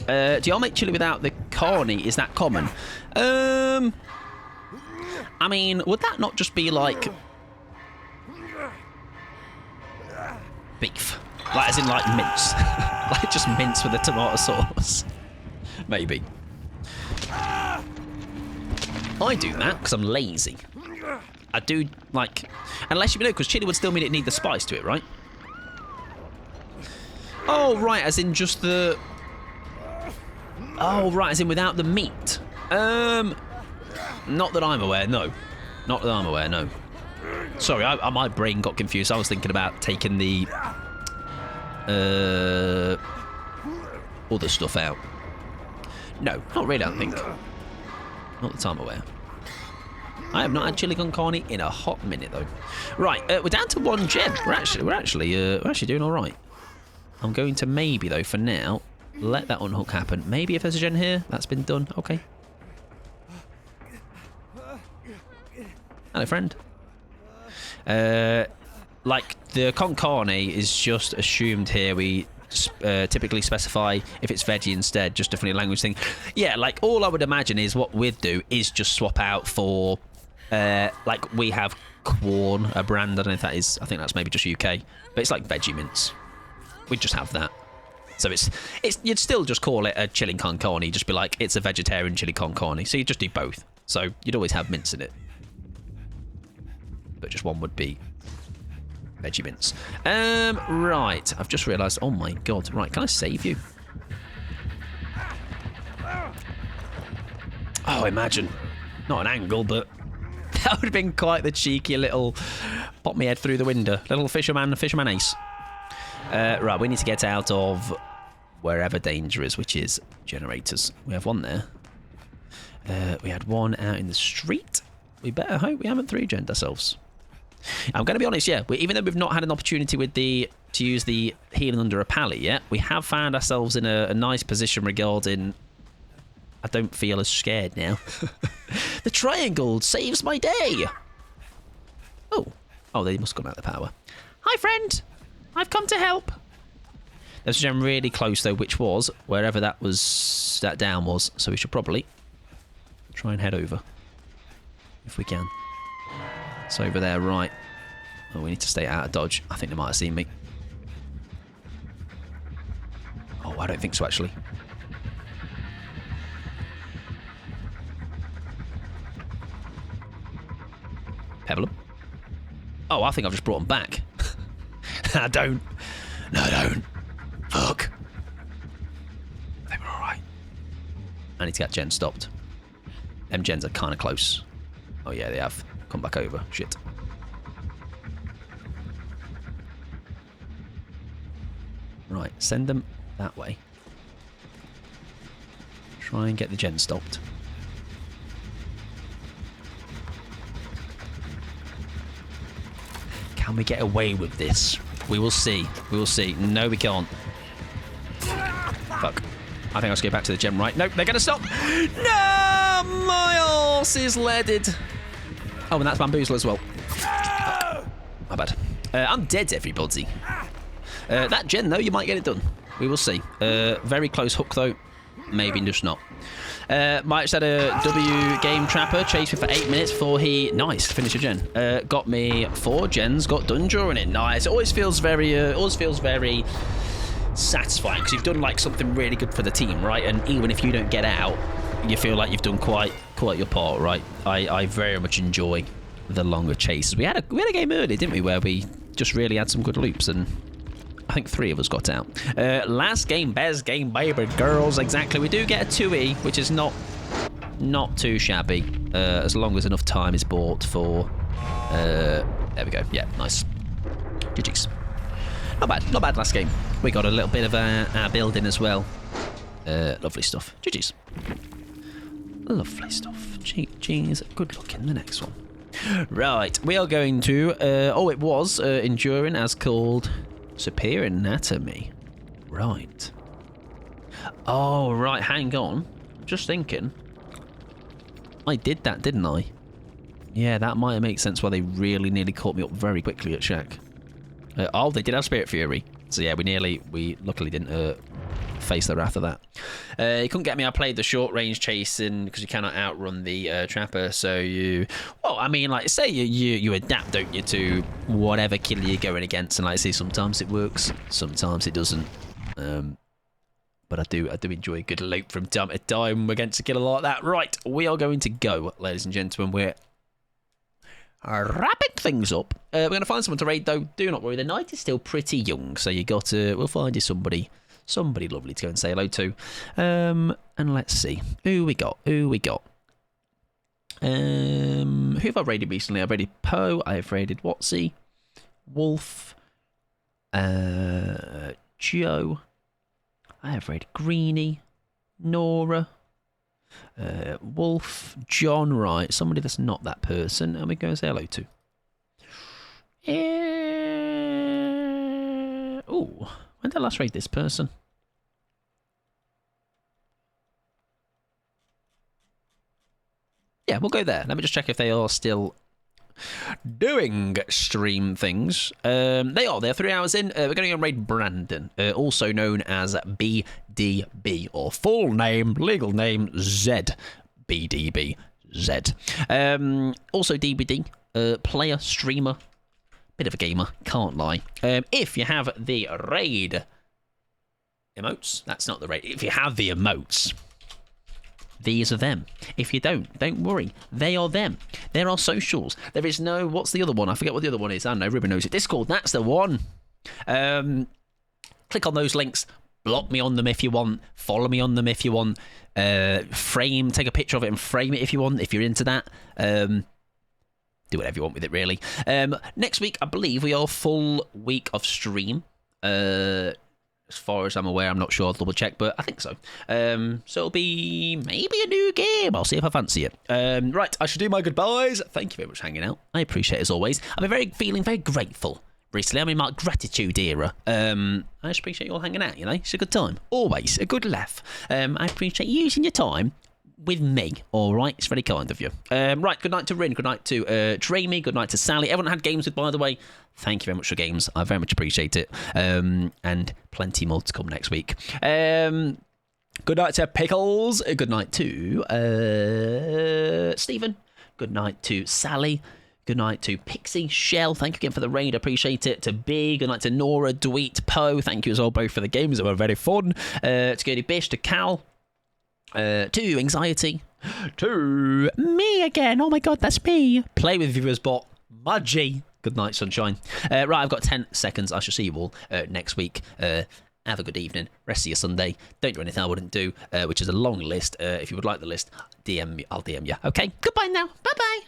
Do y'all make chili without the carne? Is that common? I mean, would that not just be like... beef? Like, as in, like, mince. Like, just mince with a tomato sauce. Maybe. I do that because I'm lazy. I do, like... Unless you know, because chili would still mean it need the spice to it, right? Oh, right, as in just the... Oh, right, as in without the meat. Not that I'm aware, no. Not that I'm aware, no. Sorry, my brain got confused. I was thinking about taking the... other stuff out. No, not really, I don't think. Not that I'm aware. I have not had chili con carne in a hot minute, though. Right, we're down to one gem. We're actually doing all right. I'm going to maybe, though, for now, let that unhook happen. Maybe if there's a gen here, that's been done. Okay. Hello, friend. Like, the con carne is just assumed here. We typically specify if it's veggie instead, just a funny language thing. Yeah, like, all I would imagine is what we'd do is just swap out for, like, we have Quorn, a brand. I don't know if that is, I think that's maybe just UK, but it's like veggie mince. We'd just have that. So it's you'd still just call it a chili con carne, just be like, it's a vegetarian chili con carne. So you just do both. So you'd always have mince in it. but just one would be veggie mints. Right. I've just realised. Oh my god. Right. Can I save you? Oh, imagine. Not an angle, but that would have been quite the cheeky little pop my head through the window. Little fisherman ace. Right, we need to get out of wherever danger is, which is generators. We have one there. We had one out in the street. We better hope we haven't 3-gened ourselves. I'm going to be honest, yeah. Even though we've not had an opportunity with to use the healing under a pallet yet, we have found ourselves in a nice position regarding... I don't feel as scared now. The triangle saves my day. Oh, they must have gone out of the power. Hi, friend. I've come to help. There's a gem really close, though, which was wherever that down was. So we should probably try and head over. If we can. It's over there, right. Oh, we need to stay out of dodge. I think they might have seen me. Oh, I don't think so, actually. Pebble them. Oh, I think I've just brought them back. I don't. No, I don't. Fuck. They were alright. I need to get Jen stopped. Them gens are kind of close. Oh, yeah, they have. Come back over. Shit. Right, send them that way. Try and get the gen stopped. Can we get away with this? We will see. We will see. No, we can't. Fuck. I think I'll just go back to the gem right. Nope, they're going to stop. No! My arse is leaded. Oh, and that's bamboozle as well. Oh, my bad. I'm dead, everybody. That gen, though, you might get it done. We will see. Very close hook, though. Maybe just not. Mike just had a W game trapper, chased me for 8 minutes before he, nice, finished a gen. Got me 4 gens, got done during it. Nice. It always feels very satisfying because you've done like something really good for the team, right? And even if you don't get out, you feel like you've done quite your part, right? I very much enjoy the longer chases. We had a game early, didn't we, where we just really had some good loops, and I think 3 of us got out. Last game, best game, baby girls. Exactly. We do get a 2E, which is not too shabby, as long as enough time is bought for... there we go. Yeah, nice. GG's. Not bad last game. We got a little bit of our building as well. Lovely stuff. GG's. Lovely stuff. GG's. Good luck in the next one. Right, we are going to... it was enduring as called... Superior Anatomy. Right. Oh, right. Hang on. Just thinking. I did that, didn't I? Yeah, that might make sense why they really nearly caught me up very quickly at Shack. Oh, they did have Spirit Fury. So yeah, we luckily didn't face the wrath of that. You couldn't get me. I played the short range chasing because you cannot outrun the trapper. So I mean, like, say you adapt, don't you, to whatever killer you're going against, and like I say, sometimes it works, sometimes it doesn't. But I do enjoy a good loop from time to time against a killer like that. Right, we are going to go, ladies and gentlemen. We're wrapping things up. We're going to find someone to raid, though. Do not worry, the night is still pretty young, so we'll find you somebody lovely to go and say hello to. And let's see who we got. Who have I raided recently? I've raided Poe. I've raided Watsy, Wolf, Joe. I have raided Greenie, Nora, Wolf, John. Right, somebody that's not that person. And we go and say hello to. Oh, when did I last raid this person? Yeah, we'll go there. Let me just check if they are still doing stream things. They are. They're 3 hours in. We're going to go and raid Brandon, also known as BDB, or full name, legal name, Z. BDB, Z. Also DBD, player, streamer, bit of a gamer, can't lie. If you have the raid emotes, that's not the raid. If you have the emotes, These are them. If you don't worry. They are them. There are socials. There is no... What's the other one? I forget what the other one is. I don't know. Ruben knows it. Discord. That's the one. Click on those links. Block me on them if you want. Follow me on them if you want. Take a picture of it and frame it if you want, if you're into that. Do whatever you want with it, really. Next week, I believe we are full week of stream. As far as I'm aware, I'm not sure. I'll double check, but I think so. So it'll be maybe a new game. I'll see if I fancy it. Right, I should do my goodbyes. Thank you very much for hanging out. I appreciate it as always. I'm feeling very grateful recently. I'm in my gratitude era. I just appreciate you all hanging out, you know. It's a good time. Always a good laugh. I appreciate you using your time with me, all right? It's very kind of you. Right, good night to Rin, good night to Tramy, good night to Sally. Everyone I had games with, by the way, thank you very much for games. I very much appreciate it. And plenty more to come next week. Good night to Pickles. Good night to Stephen. Good night to Sally. Good night to Pixie, Shell, thank you again for the raid, appreciate it. To B, good night to Nora, Dweet, Poe, thank you as well both for the games that were very fun. To Gertie Bish, to Cal, to Anxiety, to me again, oh my god, that's me. Play with Viewers Bot, Mudgy, good night sunshine. Right, I've got 10 seconds, I shall see you all next week. Have a good evening, rest of your Sunday, don't do anything I wouldn't do, which is a long list. If you would like the list, DM me, I'll DM you. Okay, goodbye now, bye bye.